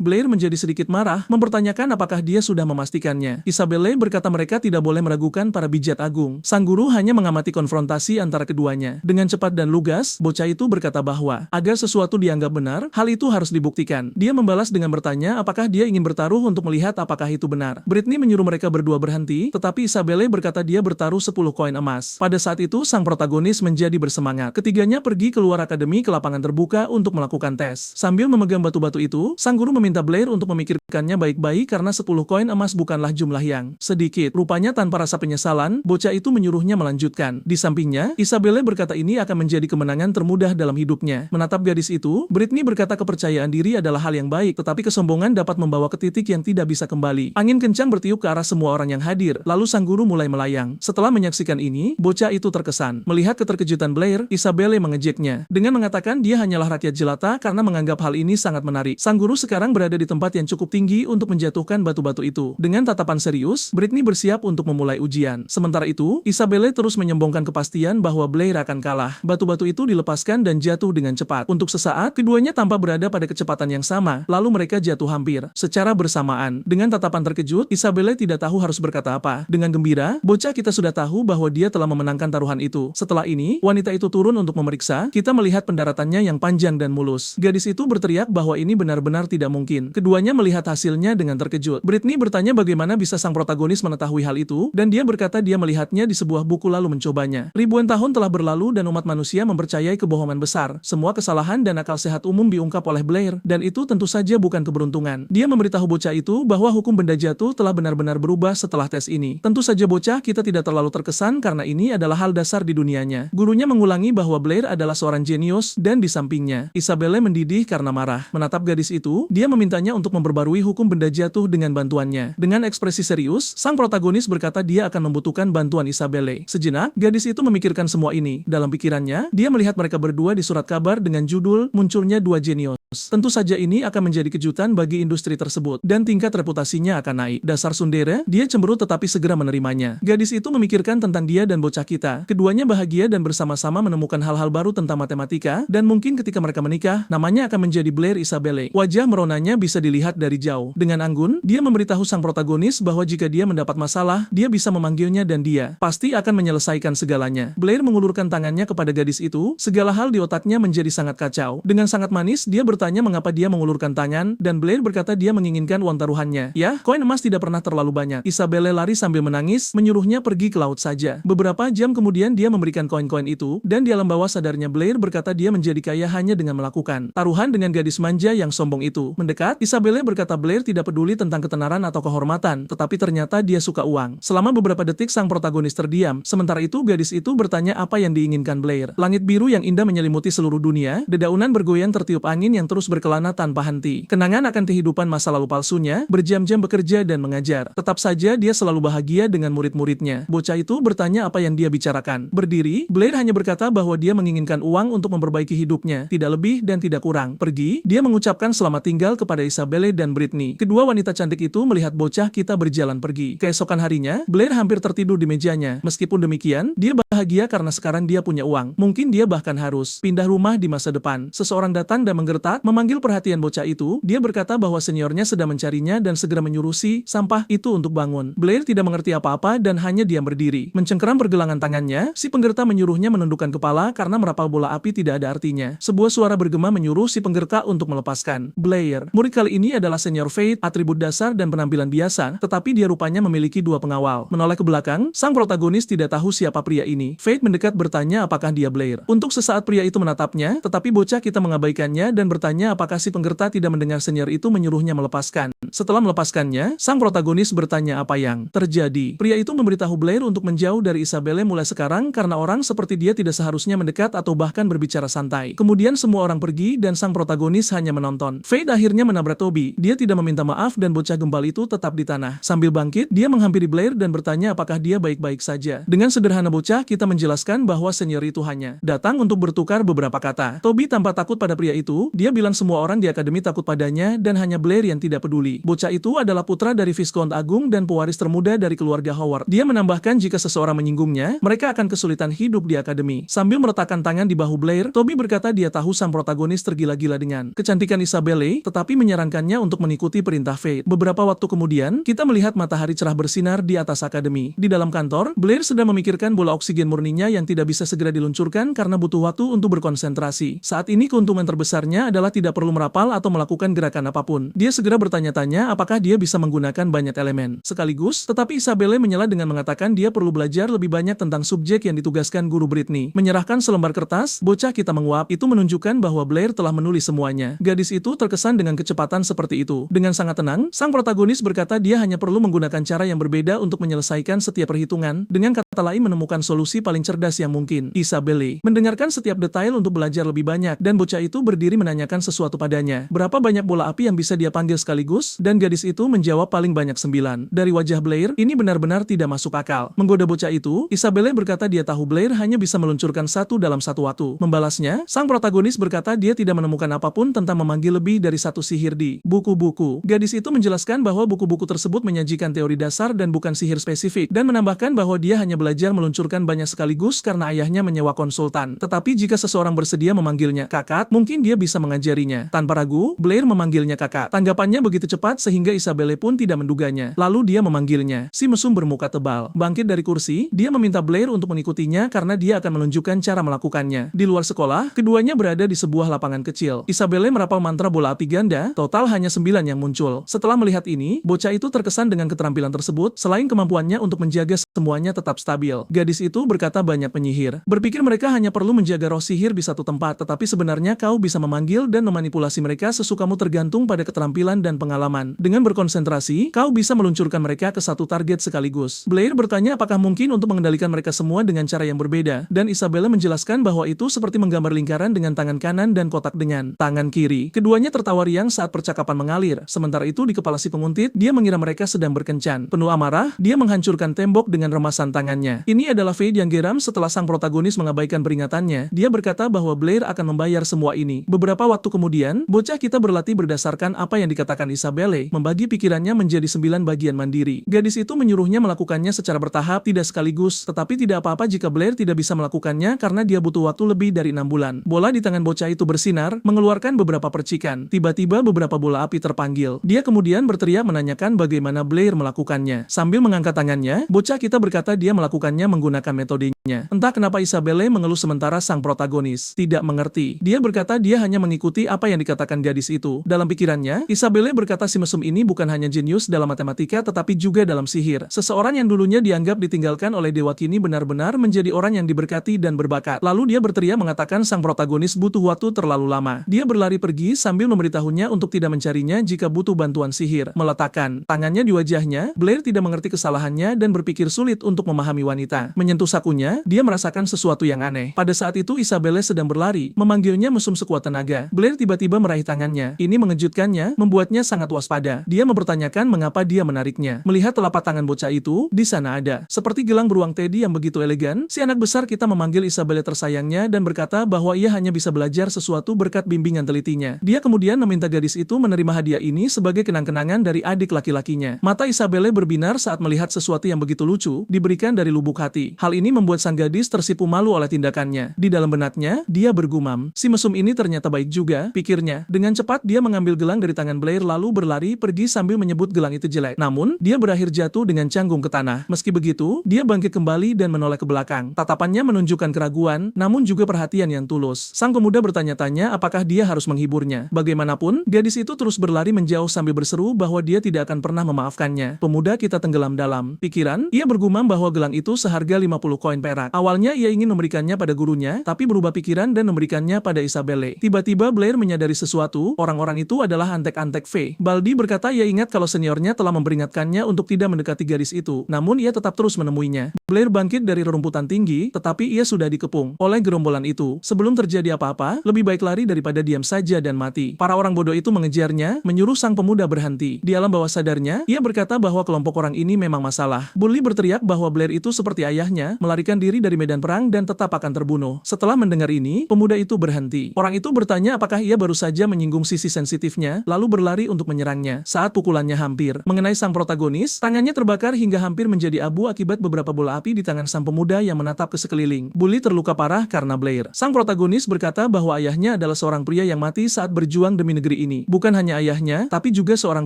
Blair menjadi sedikit marah, mempertanyakan apakah dia sudah memastikannya. Isabelle berkata mereka tidak boleh meragukan para bijak agung. Sang guru hanya mengamati konfrontasi antara keduanya. Dengan cepat dan lugas, bocah itu berkata bahwa agar sesuatu dianggap benar, hal itu harus dibuktikan. Dia membalas dengan bertanya apakah dia ingin bertaruh untuk melihat apakah itu benar. Britney menyuruh mereka berdua berhenti, tetapi Isabelle berkata dia bertaruh 10 koin emas. Pada saat itu sang protagonis menjadi bersemangat. Ketiganya pergi keluar akademi ke lapangan terbuka untuk melakukan tes. Sambil memegang batu-batu itu, sang guru meminta Blair untuk memikirkannya baik-baik karena 10 koin emas bukanlah jumlah yang sedikit. Rupanya tanpa rasa penyesalan, bocah itu menyuruhnya melanjutkan. Di sampingnya, Isabelle berkata ini akan menjadi kemenangan termudah dalam hidupnya. Menatap gadis itu, Britney berkata kepercayaan diri adalah hal yang baik, tetapi kesombongan dapat membawa ke titik yang tidak bisa kembali. Angin kencang bertiup ke arah semua orang yang hadir, lalu sang guru mulai melayang. Setelah menyaksikan ini, bocah itu terkesan. Melihat keterkejutan Blair, Isabelle mengejeknya dengan mengatakan dia hanyalah rakyat jelata karena menganggap hal ini sangat menarik. Sang guru sekarang berada di tempat yang cukup tinggi untuk menjatuhkan batu-batu itu. Dengan tatapan serius, Britney bersiap untuk memulai ujian. Sementara itu, Isabelle terus menyombongkan kepastian bahwa Blair akan kalah. Batu-batu itu dilepaskan dan jatuh dengan cepat. Untuk sesaat, keduanya tampak berada pada kecepatan yang sama, lalu mereka jatuh hampir secara bersamaan. Dengan tatapan terkejut, Isabelle tidak tahu harus berkata apa. Dengan gembira, bocah kita sudah tahu bahwa dia telah memenangkan taruhan itu. Setelah ini, wanita itu turun untuk memeriksa. Kita melihat pendaratannya yang panjang dan mulus. Gadis itu berteriak bahwa ini benar-benar tidak mungkin. Keduanya melihat hasilnya dengan terkejut. Britney bertanya bagaimana bisa sang protagonis mengetahui hal itu, dan dia berkata dia melihatnya di sebuah buku lalu mencobanya. Ribuan tahun telah berlalu dan umat manusia mempercayai kebohongan besar. Semua kesalahan dan akal sehat umum diungkap oleh Blair, dan itu tentu saja bukan keberuntungan. Dia memberitahu bocah itu bahwa hukum benda jatuh telah benar-benar berubah setelah tes ini. Tentu saja bocah kita tidak terlalu terkesan karena ini adalah hal dasar di dunianya. Gurunya mengulangi bahwa Blair adalah seorang jenius, dan di sampingnya, Isabelle mendidih karena marah. Menatap gadis itu, dia memintanya untuk memperbarui hukum benda jatuh dengan bantuannya. Dengan ekspresi serius, sang protagonis berkata dia akan membutuhkan bantuan Isabelle. Sejenak, gadis itu memikirkan semua ini. Dalam pikirannya, dia melihat mereka berdua di surat kabar dengan judul Munculnya Dua Jenius. Tentu saja ini akan menjadi kejutan bagi industri tersebut, dan tingkat reputasinya akan naik. Dasar sundere, dia cemberut tetapi segera menerimanya. Gadis itu memikirkan tentang dia dan bocah kita. Keduanya bahagia dan bersama-sama menemukan hal-hal baru tentang matematika, dan mungkin ketika mereka menikah, namanya akan menjadi Blair Isabelle. Wajah meronanya bisa dilihat dari jauh. Dengan anggun, dia memberitahu sang protagonis bahwa jika dia mendapat masalah, dia bisa memanggilnya dan dia pasti akan menyelesaikan segalanya. Blair mengulurkan tangannya kepada gadis itu, segala hal di otaknya menjadi sangat kacau. Dengan sangat manis, dia bertanya mengapa dia mengulurkan tangan, dan Blair berkata dia menginginkan uang taruhannya. Ya, koin emas tidak pernah terlalu banyak. Isabelle lari sambil menangis, menyuruhnya pergi ke laut saja. Beberapa jam kemudian dia memberikan koin-koin itu, dan di alam bawah sadarnya Blair berkata dia menjadi kaya hanya dengan melakukan taruhan dengan gadis manja yang sombong itu. Mendekat, Isabelle berkata Blair tidak peduli tentang ketenaran atau kehormatan, tetapi ternyata dia suka uang. Selama beberapa detik sang protagonis terdiam, sementara itu gadis itu bertanya apa yang diinginkan Blair. Langit biru yang indah menyelimuti seluruh dunia, dedaunan bergoyang tertiup angin yang terus berkelana tanpa henti. Kenangan akan kehidupan masa lalu palsunya, berjam-jam bekerja dan mengajar. Tetap saja dia selalu bahagia dengan murid-muridnya. Bocah itu bertanya apa yang dia bicarakan. Berdiri, Blair hanya berkata bahwa dia menginginkan uang untuk memperbaiki hidupnya, tidak lebih dan tidak kurang. Pergi, dia mengucapkan selamat tinggal kepada Isabelle dan Britney. Kedua wanita cantik itu melihat bocah kita berjalan pergi. Keesokan harinya, Blair hampir tertidur di mejanya. Meskipun demikian, dia bahagia karena sekarang dia punya uang. Mungkin dia bahkan harus pindah rumah di masa depan. Seseorang datang dan menggertak, memanggil perhatian bocah itu. Dia berkata bahwa seniornya sedang mencarinya dan segera menyuruh si sampah itu untuk bangun. Blair tidak mengerti apa-apa dan hanya diam berdiri. Mencengkeram pergelangan tangannya, si penggerta menyuruhnya menundukkan kepala karena merapal bola api tidak ada artinya. Sebuah suara bergema menyuruh si penggerta untuk melepaskan Blair. Murid kali ini adalah senior Faith, atribut dasar dan penampilan biasa, tetapi dia rupanya memiliki dua pengawal. Menoleh ke belakang, sang protagonis tidak tahu siapa pria ini. Faith mendekat bertanya apakah dia Blair. Untuk sesaat pria itu menatapnya, tetapi bocah kita mengabaikannya dan bertanya apakah si penggerta tidak mendengar senior itu menyuruhnya melepaskan. Setelah melepaskannya, sang protagonis bertanya apa yang terjadi. Pria itu memberitahu Blair untuk menjauh dari Isabelle mulai sekarang karena orang seperti dia tidak seharusnya mendekat atau bahkan berbicara santai. Kemudian semua orang pergi dan sang protagonis hanya menonton. Faith akhirnya menabrak Toby. Dia tidak meminta maaf dan bocah gembal itu tetap di tanah. Sambil bangkit, dia menghampiri Blair dan bertanya apakah dia baik-baik saja. Dengan sederhana bocah kita menjelaskan bahwa senior itu hanya datang untuk bertukar beberapa kata. Toby tampak takut pada pria itu. Dia bilang semua orang di akademi takut padanya dan hanya Blair yang tidak peduli. Bocah itu adalah putra dari Viscount Agung dan pewaris termuda dari keluarga Howard. Dia menambahkan jika seseorang menyinggungnya, mereka akan kesulitan hidup di akademi. Sambil meletakkan tangan di bahu Blair, Toby berkata dia tahu sang protagonis tergila-gila dengan kecantikan Isabelle, tetapi menyarankannya untuk mengikuti perintah Faith. Beberapa waktu kemudian, kita melihat matahari cerah bersinar di atas akademi. Di dalam kantor, Blair sedang memikirkan bola oksigen murninya yang tidak bisa segera diluncurkan karena butuh waktu untuk berkonsentrasi. Saat ini keuntungan terbesarnya adalah tidak perlu merapal atau melakukan gerakan apapun. Dia segera bertanya-tanya apakah dia bisa menggunakan banyak elemen sekaligus, tetapi Isabelle menyela dengan mengatakan dia perlu belajar lebih banyak tentang subjek yang ditugaskan guru Britney. Menyerahkan selembar kertas, bocah kita menguap. Itu menunjukkan bahwa Blair telah menulis semuanya. Gadis itu terkesan dengan kecepatan seperti itu. Dengan sangat tenang, sang protagonis berkata dia hanya perlu menggunakan cara yang berbeda untuk menyelesaikan setiap perhitungan, dengan kata lain menemukan solusi paling cerdas yang mungkin. Isabelle mendengarkan setiap detail untuk belajar lebih banyak, dan bocah itu berdiri menanyakan sesuatu padanya. Berapa banyak bola api yang bisa dia panggil sekaligus? Dan gadis itu menjawab paling banyak 9. Dari wajah Blair, ini benar-benar tidak masuk akal. Menggoda bocah itu, Isabelle berkata dia tahu Blair hanya bisa meluncurkan satu dalam satu waktu. Membalasnya, sang protagonis berkata dia tidak menemukan apapun tentang memanggil lebih dari satu sihir di buku-buku. Gadis itu menjelaskan bahwa buku-buku tersebut menyajikan teori dasar dan bukan sihir spesifik, dan menambahkan bahwa dia hanya belajar meluncurkan banyak sekaligus karena ayahnya menyewa konsultan. Tetapi jika seseorang bersedia memanggilnya kakak, mungkin dia bisa mengajarinya. Tanpa ragu, Blair memanggilnya kakak. Tanggapannya begitu cepat sehingga Isabelle pun tidak menduganya. Lalu dia memanggilnya. Si mesum bermuka tebal. Bangkit dari kursi, dia meminta Blair untuk mengikutinya karena dia akan menunjukkan cara melakukannya. Di luar sekolah, keduanya berada di sebuah lapangan kecil. Isabelle merapal mantra bola api ganda, total hanya 9 yang muncul. Setelah melihat ini, bocah itu terkesan dengan keterampilan tersebut, selain kemampuannya untuk menjaga semuanya tetap stabil. Gadis itu berkata banyak penyihir berpikir mereka hanya perlu menjaga roh sihir di satu tempat, tetapi sebenarnya kau bisa memanggil dan memanipulasi mereka sesukamu tergantung pada keterampilan dan pengalaman. Dengan berkonsentrasi, kau bisa meluncurkan mereka ke satu target sekaligus. Blair bertanya apakah mungkin untuk mengendalikan mereka semua dengan cara yang berbeda, dan Isabelle menjelaskan bahwa itu seperti menggambar lingkaran dengan tangan kanan dan kotak dengan tangan kiri. Keduanya tertawa riang saat percakapan mengalir. Sementara itu di kepala si penguntit, dia mengira mereka sedang berkencan. Penuh amarah, dia menghancurkan tembok dengan remasan tangannya. Ini adalah Faith yang geram setelah sang protagonis mengabaikan peringatannya. Dia berkata bahwa Blair akan membayar semua ini. Beberapa waktu kemudian, bocah kita berlatih berdasarkan apa yang dikatakan Isabelle, membagi pikirannya menjadi 9 bagian mandiri. Gadis itu menyuruhnya melakukannya secara bertahap, tidak sekaligus, tetapi tidak apa-apa jika Blair tidak bisa melakukannya karena dia butuh waktu lebih dari 6 bulan. Bola di tangan bocah itu bersinar, mengeluarkan beberapa percikan. Tiba-tiba beberapa bola api terpanggil. Dia kemudian berteriak menanyakan bagaimana Blair melakukannya. Sambil mengangkat tangannya, bocah kita berkata dia melakukannya menggunakan metodenya. Entah kenapa Isabelle mengeluh sementara sang protagonis tidak mengerti. Dia berkata dia hanya mengikuti apa yang dikatakan gadis itu. Dalam pikirannya, Isabelle berkata si si mesum ini bukan hanya jenius dalam matematika tetapi juga dalam sihir. Seseorang yang dulunya dianggap ditinggalkan oleh dewa kini benar-benar menjadi orang yang diberkati dan berbakat. Lalu dia berteriak mengatakan sang protagonis butuh waktu terlalu lama. Dia berlari pergi sambil memberitahunya untuk tidak mencarinya jika butuh bantuan sihir. Meletakkan tangannya di wajahnya, Blair tidak mengerti kesalahannya dan berpikir sulit untuk memahami wanita. Menyentuh sakunya, dia merasakan sesuatu yang aneh. Pada saat itu Isabelle sedang berlari, memanggilnya mesum sekuat tenaga. Blair tiba-tiba meraih tangannya. Ini mengejutkannya, membuatnya sangat waspada. Dia mempertanyakan mengapa dia menariknya. Melihat telapak tangan bocah itu, di sana ada seperti gelang beruang Teddy yang begitu elegan. Si anak besar kita memanggil Isabelle tersayangnya dan berkata bahwa ia hanya bisa belajar sesuatu berkat bimbingan telitinya. Dia kemudian meminta gadis itu menerima hadiah ini sebagai kenang-kenangan dari adik laki-lakinya. Mata Isabelle berbinar saat melihat sesuatu yang begitu lucu diberikan dari lubuk hati. Hal ini membuat sang gadis tersipu malu oleh tindakannya. Di dalam benaknya, dia bergumam, si mesum ini ternyata baik juga, pikirnya. Dengan cepat dia mengambil gelang dari tangan Blair lalu berlari pergi sambil menyebut gelang itu jelek. Namun, dia berakhir jatuh dengan canggung ke tanah. Meski begitu, dia bangkit kembali dan menoleh ke belakang. Tatapannya menunjukkan keraguan, namun juga perhatian yang tulus. Sang pemuda bertanya-tanya apakah dia harus menghiburnya. Bagaimanapun, gadis itu terus berlari menjauh sambil berseru bahwa dia tidak akan pernah memaafkannya. Pemuda kita tenggelam dalam pikiran, ia bergumam bahwa gelang itu seharga 50 koin perak. Awalnya ia ingin memberikannya pada gurunya, tapi berubah pikiran dan memberikannya pada Isabelle. Tiba-tiba Blair menyadari sesuatu, orang-orang itu adalah antek-antek Fae. Baldi berkata ia ingat kalau seniornya telah memperingatkannya untuk tidak mendekati gadis itu, namun ia tetap terus menemuinya. Blair bangkit dari rerumputan tinggi, tetapi ia sudah dikepung oleh gerombolan itu. Sebelum terjadi apa-apa, lebih baik lari daripada diam saja dan mati. Para orang bodoh itu mengejarnya, menyuruh sang pemuda berhenti. Di alam bawah sadarnya, ia berkata bahwa kelompok orang ini memang masalah. Bully berteriak bahwa Blair itu seperti ayahnya, melarikan diri dari medan perang dan tetap akan terbunuh. Setelah mendengar ini, pemuda itu berhenti. Orang itu bertanya apakah ia baru saja menyinggung sisi sensitifnya, lalu berlari untuk menyerangnya. Saat pukulannya hampir mengenai sang protagonis, tangannya terbakar hingga hampir menjadi abu akibat beberapa bola api di tangan sang pemuda yang menatap ke sekeliling. Bully terluka parah karena Blair. Sang protagonis berkata bahwa ayahnya adalah seorang pria yang mati saat berjuang demi negeri ini. Bukan hanya ayahnya, tapi juga seorang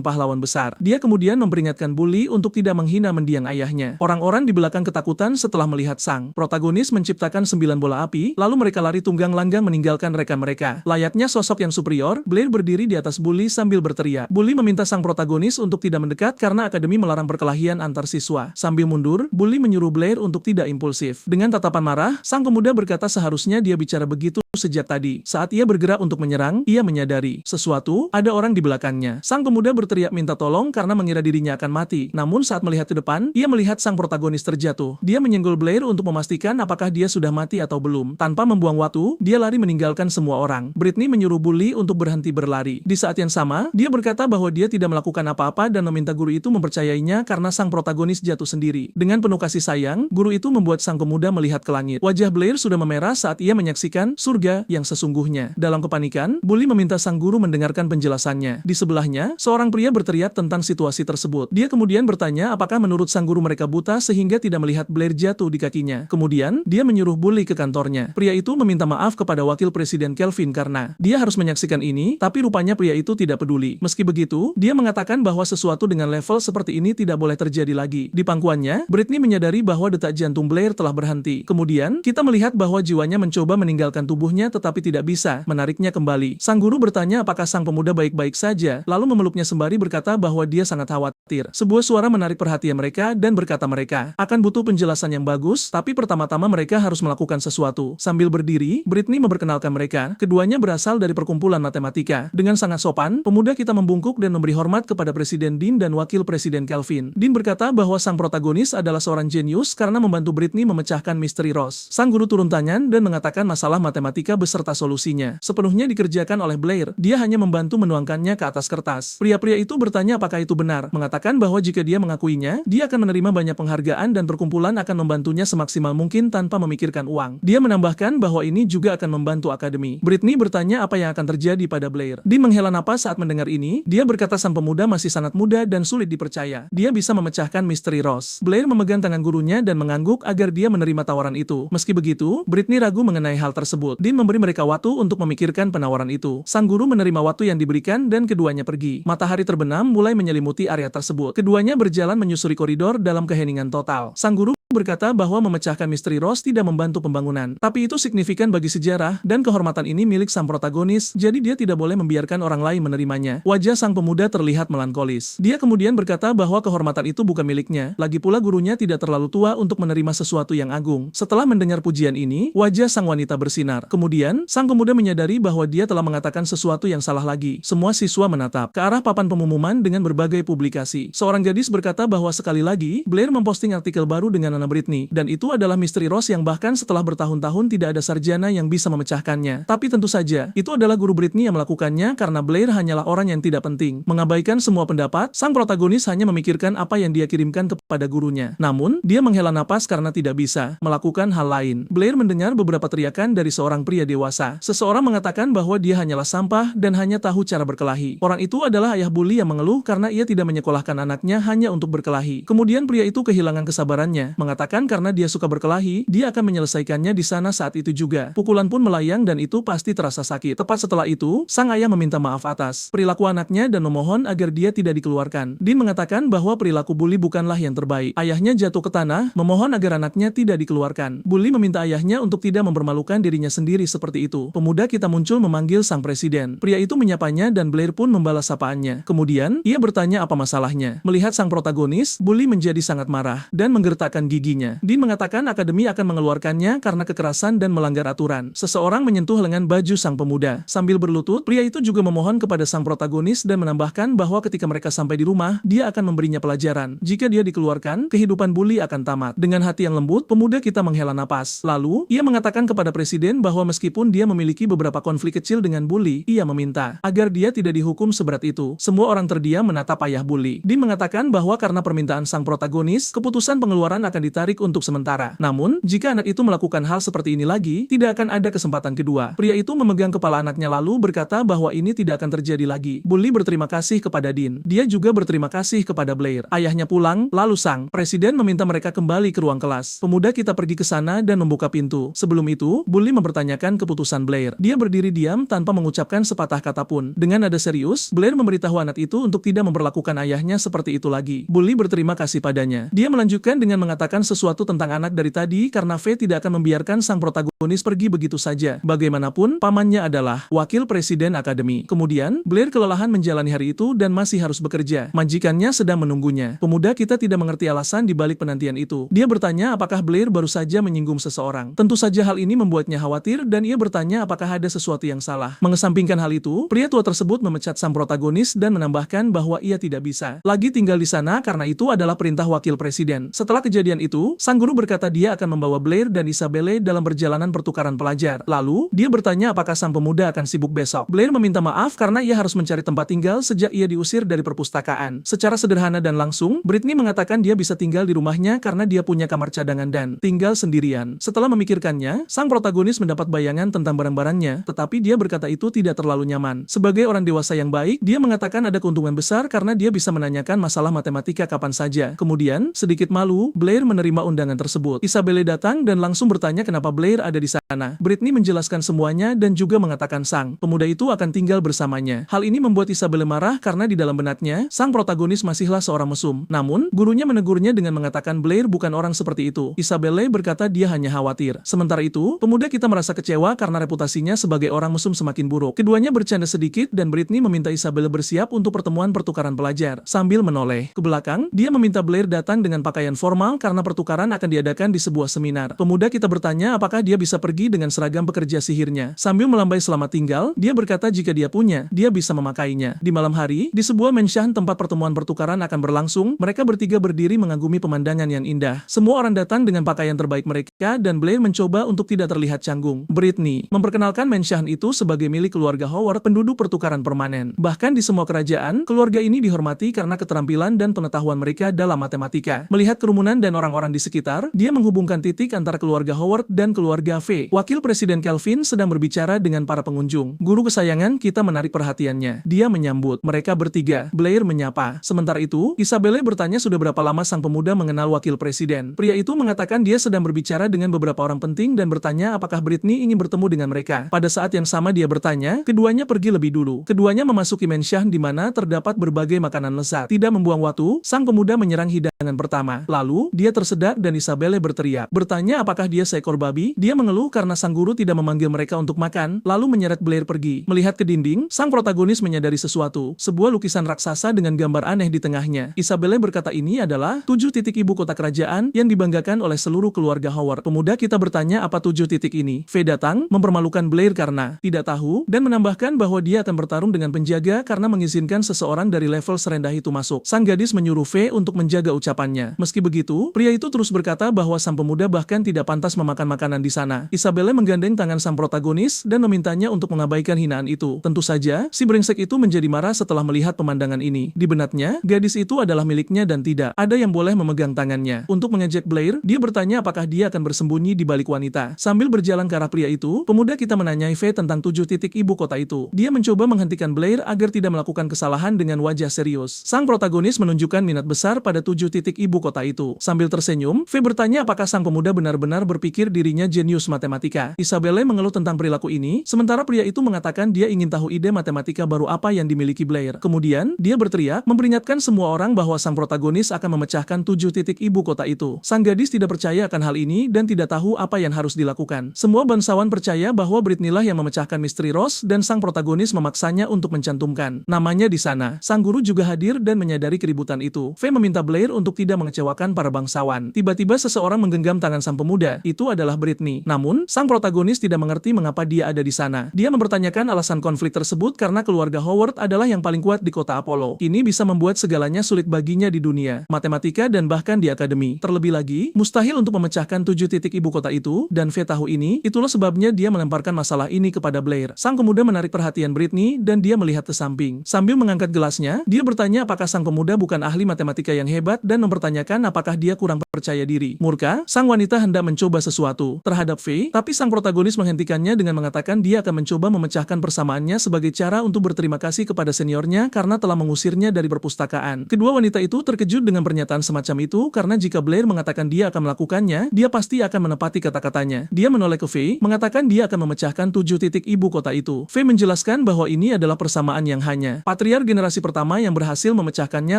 pahlawan besar. Dia kemudian memperingatkan Bully untuk tidak menghina mendiang ayahnya. Orang-orang di belakang ketakutan setelah melihat sang protagonis menciptakan 9 bola api, lalu mereka lari tunggang langgang meninggalkan rekan mereka. Layaknya sosok yang superior, Blair berdiri di atas Bully sambil berteriak. Bully meminta sang protagonis untuk tidak mendekat karena akademi melarang perkelahian antar siswa. Sambil mundur, Bully menyuruh Blair untuk tidak impulsif. Dengan tatapan marah, sang pemuda berkata seharusnya dia bicara begitu sejak tadi. Saat ia bergerak untuk menyerang, ia menyadari sesuatu, ada orang di belakangnya. Sang pemuda berteriak minta tolong karena mengira dirinya akan mati. Namun saat melihat ke depan, ia melihat sang protagonis terjatuh. Dia menyenggol Blair untuk memastikan apakah dia sudah mati atau belum. Tanpa membuang waktu, dia lari meninggalkan semua orang. Britney menyuruh Bully untuk berhenti berlari. Di saat yang sama, dia berkata bahwa dia tidak melakukan apa-apa dan meminta guru itu mempercayainya karena sang protagonis jatuh sendiri. Dengan penuh kasih sayang, guru itu membuat sang pemuda melihat ke langit. Wajah Blair sudah memerah saat ia menyaksikan surga yang sesungguhnya. Dalam kepanikan, Bully meminta sang guru mendengarkan penjelasannya. Di sebelahnya, seorang pria berteriak tentang situasi tersebut. Dia kemudian bertanya apakah menurut sang guru mereka buta sehingga tidak melihat Blair jatuh di kakinya. Kemudian, dia menyuruh Bully ke kantornya. Pria itu meminta maaf kepada wakil presiden Kelvin karena dia harus menyaksikan ini, tapi rupanya pria itu tidak peduli. Meski begitu, dia mengatakan bahwa sesuatu dengan level seperti ini tidak boleh terjadi lagi. Di pangkuannya, Britney menyadari bahwa detak jantung Blair telah berhenti. Kemudian, kita melihat bahwa jiwanya mencoba meninggalkan tubuhnya tetapi tidak bisa menariknya kembali. Sang guru bertanya apakah sang pemuda baik-baik saja, lalu memeluknya sembari berkata bahwa dia sangat khawatir. Sebuah suara menarik perhatian mereka dan berkata mereka akan butuh penjelasan yang bagus, tapi pertama-tama mereka harus melakukan sesuatu. Sambil berdiri, Britney memperkenalkan mereka. Keduanya berasal dari perkumpulan matematika. Dengan sangat sopan, pemuda kita membungkuk dan memberi hormat kepada Presiden Dean dan Wakil Presiden Kelvin. Dean berkata bahwa sang protagonis adalah seorang jenius karena membantu Britney memecahkan misteri Ross. Sang guru turun tangan dan mengatakan masalah matematika beserta solusinya sepenuhnya dikerjakan oleh Blair. Dia hanya membantu menuangkannya ke atas kertas. Pria-pria itu bertanya apakah itu benar, mengatakan bahwa jika dia mengakuinya, dia akan menerima banyak penghargaan dan perkumpulan akan membantunya semaksimal mungkin tanpa memikirkan uang. Dia menambahkan bahwa ini juga akan membantu akademi. Britney bertanya apa yang akan terjadi pada Blair. Dean menghela napas saat mendengar ini. Dia berkata sang pemuda masih sangat muda dan sulit dipercaya. Dia bisa memecahkan misteri Ross. Blair memegang tangan gurunya dan mengangguk agar dia menerima tawaran itu. Meski begitu, Britney ragu mengenai hal tersebut. Dean memberi mereka waktu untuk memikirkan penawaran itu. Sang guru menerima waktu yang diberikan dan keduanya pergi. Matahari terbenam mulai menyelimuti area tersebut. Keduanya berjalan menyusuri koridor dalam keheningan total. Sang guru berkata bahwa memecahkan misteri Rose tidak membantu pembangunan. Tapi itu signifikan bagi sejarah, dan kehormatan ini milik sang protagonis, jadi dia tidak boleh membiarkan orang lain menerimanya. Wajah sang pemuda terlihat melankolis. Dia kemudian berkata bahwa kehormatan itu bukan miliknya, lagi pula gurunya tidak terlalu tua untuk menerima sesuatu yang agung. Setelah mendengar pujian ini, wajah sang wanita bersinar. Kemudian, sang pemuda menyadari bahwa dia telah mengatakan sesuatu yang salah lagi. Semua siswa menatap ke arah papan pengumuman dengan berbagai publikasi. Seorang gadis berkata bahwa sekali lagi, Blair memposting artikel baru dengan Britney, dan itu adalah misteri Rose yang bahkan setelah bertahun-tahun tidak ada sarjana yang bisa memecahkannya. Tapi tentu saja, itu adalah guru Britney yang melakukannya karena Blair hanyalah orang yang tidak penting. Mengabaikan semua pendapat, sang protagonis hanya memikirkan apa yang dia kirimkan kepada gurunya. Namun, dia menghela napas karena tidak bisa melakukan hal lain. Blair mendengar beberapa teriakan dari seorang pria dewasa. Seseorang mengatakan bahwa dia hanyalah sampah dan hanya tahu cara berkelahi. Orang itu adalah ayah bully yang mengeluh karena ia tidak menyekolahkan anaknya hanya untuk berkelahi. Kemudian pria itu kehilangan kesabarannya, mengatakan karena dia suka berkelahi, dia akan menyelesaikannya di sana saat itu juga. Pukulan pun melayang dan itu pasti terasa sakit. Tepat setelah itu, sang ayah meminta maaf atas perilaku anaknya dan memohon agar dia tidak dikeluarkan. Dean mengatakan bahwa perilaku bully bukanlah yang terbaik. Ayahnya jatuh ke tanah, memohon agar anaknya tidak dikeluarkan. Bully meminta ayahnya untuk tidak mempermalukan dirinya sendiri seperti itu. Pemuda kita muncul memanggil sang presiden. Pria itu menyapanya dan Blair pun membalas sapaannya. Kemudian, ia bertanya apa masalahnya. Melihat sang protagonis, Bully menjadi sangat marah dan menggertakkan giginya. Dean mengatakan akademi akan mengeluarkannya karena kekerasan dan melanggar aturan. Seseorang menyentuh lengan baju sang pemuda. Sambil berlutut, pria itu juga memohon kepada sang protagonis dan menambahkan bahwa ketika mereka sampai di rumah, dia akan memberinya pelajaran. Jika dia dikeluarkan, kehidupan Bully akan tamat. Dengan hati yang lembut, pemuda kita menghela napas. Lalu, ia mengatakan kepada presiden bahwa meskipun dia memiliki beberapa konflik kecil dengan Bully, ia meminta agar dia tidak dihukum seberat itu. Semua orang terdiam menatap ayah Bully. Dean mengatakan bahwa karena permintaan sang protagonis, keputusan pengeluaran akan ditarik untuk sementara. Namun, jika anak itu melakukan hal seperti ini lagi, tidak akan ada kesempatan kedua. Pria itu memegang kepala anaknya lalu berkata bahwa ini tidak akan terjadi lagi. Bully berterima kasih kepada Dean. Dia juga berterima kasih kepada Blair. Ayahnya pulang, lalu sang presiden meminta mereka kembali ke ruang kelas. Pemuda kita pergi ke sana dan membuka pintu. Sebelum itu, Bully mempertanyakan keputusan Blair. Dia berdiri diam tanpa mengucapkan sepatah kata pun. Dengan nada serius, Blair memberitahu anak itu untuk tidak memperlakukan ayahnya seperti itu lagi. Bully berterima kasih padanya. Dia melanjutkan dengan mengatakan sesuatu tentang anak dari tadi karena V tidak akan membiarkan sang protagonis pergi begitu saja. Bagaimanapun, pamannya adalah wakil presiden akademi. Kemudian, Blair kelelahan menjalani hari itu dan masih harus bekerja. Majikannya sedang menunggunya. Pemuda kita tidak mengerti alasan di balik penantian itu. Dia bertanya apakah Blair baru saja menyinggung seseorang. Tentu saja hal ini membuatnya khawatir dan ia bertanya apakah ada sesuatu yang salah. Mengesampingkan hal itu, pria tua tersebut memecat sang protagonis dan menambahkan bahwa ia tidak bisa lagi tinggal di sana karena itu adalah perintah wakil presiden. Setelah kejadian itu, sang guru berkata dia akan membawa Blair dan Isabelle dalam perjalanan pertukaran pelajar. Lalu, dia bertanya apakah sang pemuda akan sibuk besok. Blair meminta maaf karena ia harus mencari tempat tinggal sejak ia diusir dari perpustakaan. Secara sederhana dan langsung, Britney mengatakan dia bisa tinggal di rumahnya karena dia punya kamar cadangan dan tinggal sendirian. Setelah memikirkannya, sang protagonis mendapat bayangan tentang barang-barangnya, tetapi dia berkata itu tidak terlalu nyaman. Sebagai orang dewasa yang baik, dia mengatakan ada keuntungan besar karena dia bisa menanyakan masalah matematika kapan saja. Kemudian, sedikit malu, Blair menerima undangan tersebut. Isabelle datang dan langsung bertanya kenapa Blair ada di sana. Britney menjelaskan semuanya dan juga mengatakan sang pemuda itu akan tinggal bersamanya. Hal ini membuat Isabelle marah karena di dalam benaknya, sang protagonis masihlah seorang mesum. Namun, gurunya menegurnya dengan mengatakan Blair bukan orang seperti itu. Isabelle berkata dia hanya khawatir. Sementara itu, pemuda kita merasa kecewa karena reputasinya sebagai orang mesum semakin buruk. Keduanya bercanda sedikit dan Britney meminta Isabelle bersiap untuk pertemuan pertukaran pelajar. Sambil menoleh ke belakang, dia meminta Blair datang dengan pakaian formal karena pertukaran akan diadakan di sebuah seminar. Pemuda kita bertanya apakah dia bisa pergi dengan seragam pekerja sihirnya. Sambil melambai selamat tinggal, dia berkata jika dia punya, dia bisa memakainya. Di malam hari, di sebuah mansion tempat pertemuan pertukaran akan berlangsung, mereka bertiga berdiri mengagumi pemandangan yang indah. Semua orang datang dengan pakaian terbaik mereka dan Blair mencoba untuk tidak terlihat canggung. Britney memperkenalkan mansion itu sebagai milik keluarga Howard, penduduk pertukaran permanen. Bahkan di semua kerajaan, keluarga ini dihormati karena keterampilan dan pengetahuan mereka dalam matematika. Melihat kerumunan dan orang-orang di sekitar, dia menghubungkan titik antara keluarga Howard dan keluarga V. Wakil Presiden Kelvin sedang berbicara dengan para pengunjung. Guru kesayangan kita menarik perhatiannya. Dia menyambut mereka bertiga. Blair menyapa. Sementara itu, Isabelle bertanya sudah berapa lama sang pemuda mengenal wakil presiden. Pria itu mengatakan dia sedang berbicara dengan beberapa orang penting dan bertanya apakah Britney ingin bertemu dengan mereka. Pada saat yang sama dia bertanya, keduanya pergi lebih dulu. Keduanya memasuki mansion di mana terdapat berbagai makanan lezat. Tidak membuang waktu, sang pemuda menyerang hidangan pertama. Lalu, dia tersedak dan Isabelle berteriak. Bertanya apakah dia seekor babi? Dia mengeluh karena sang guru tidak memanggil mereka untuk makan, lalu menyeret Blair pergi. Melihat ke dinding, sang protagonis menyadari sesuatu. Sebuah lukisan raksasa dengan gambar aneh di tengahnya. Isabelle berkata ini adalah 7 titik ibu kota kerajaan yang dibanggakan oleh seluruh keluarga Howard. Pemuda kita bertanya apa 7 titik ini. Faye datang, mempermalukan Blair karena tidak tahu, dan menambahkan bahwa dia akan bertarung dengan penjaga karena mengizinkan seseorang dari level serendah itu masuk. Sang gadis menyuruh Faye untuk menjaga ucapannya. Meski begitu, pria itu terus berkata bahwa sang pemuda bahkan tidak pantas memakan makanan di sana. Isabelle menggandeng tangan sang protagonis dan memintanya untuk mengabaikan hinaan itu. Tentu saja, si brengsek itu menjadi marah setelah melihat pemandangan ini. Di benaknya, gadis itu adalah miliknya dan tidak ada yang boleh memegang tangannya. Untuk mengejek Blair, dia bertanya apakah dia akan bersembunyi di balik wanita. Sambil berjalan ke arah pria itu, pemuda kita menanyai Faye tentang 7 titik ibu kota itu. Dia mencoba menghentikan Blair agar tidak melakukan kesalahan dengan wajah serius. Sang protagonis menunjukkan minat besar pada 7 titik ibu kota itu. Sambil tersenyum, Faye bertanya apakah sang pemuda benar-benar berpikir dirinya jenius matematika. Isabelle mengeluh tentang perilaku ini, sementara pria itu mengatakan dia ingin tahu ide matematika baru apa yang dimiliki Blair. Kemudian, dia berteriak, memperingatkan semua orang bahwa sang protagonis akan memecahkan 7 titik ibu kota itu. Sang gadis tidak percaya akan hal ini dan tidak tahu apa yang harus dilakukan. Semua bangsawan percaya bahwa Britney lah yang memecahkan misteri Rose dan sang protagonis memaksanya untuk mencantumkan namanya di sana. Sang guru juga hadir dan menyadari keributan itu. Faye meminta Blair untuk tidak mengecewakan para bangsawan. Tiba-tiba seseorang menggenggam tangan sang pemuda. Itu adalah Britney. Namun, sang protagonis tidak mengerti mengapa dia ada di sana. Dia mempertanyakan alasan konflik tersebut karena keluarga Howard adalah yang paling kuat di kota Apollo. Ini bisa membuat segalanya sulit baginya di dunia matematika dan bahkan di akademi. Terlebih lagi, mustahil untuk memecahkan 7 titik ibu kota itu, dan Faye tahu ini, itulah sebabnya dia melemparkan masalah ini kepada Blair. Sang pemuda menarik perhatian Britney dan dia melihat ke samping. Sambil mengangkat gelasnya, dia bertanya apakah sang pemuda bukan ahli matematika yang hebat dan mempertanyakan apakah dia kurang percaya diri. Murka, sang wanita hendak mencoba sesuatu terhadap Faye, tapi sang protagonis menghentikannya dengan mengatakan dia akan mencoba memecahkan persamaannya sebagai cara untuk berterima kasih kepada seniornya karena telah mengusirnya dari perpustakaan. Kedua wanita itu terkejut dengan pernyataan semacam itu karena jika Blair mengatakan dia akan melakukannya, dia pasti akan menepati kata-katanya. Dia menoleh ke Faye, mengatakan dia akan memecahkan 7 titik ibu kota itu. Faye menjelaskan bahwa ini adalah persamaan yang hanya patriark generasi pertama yang berhasil memecahkannya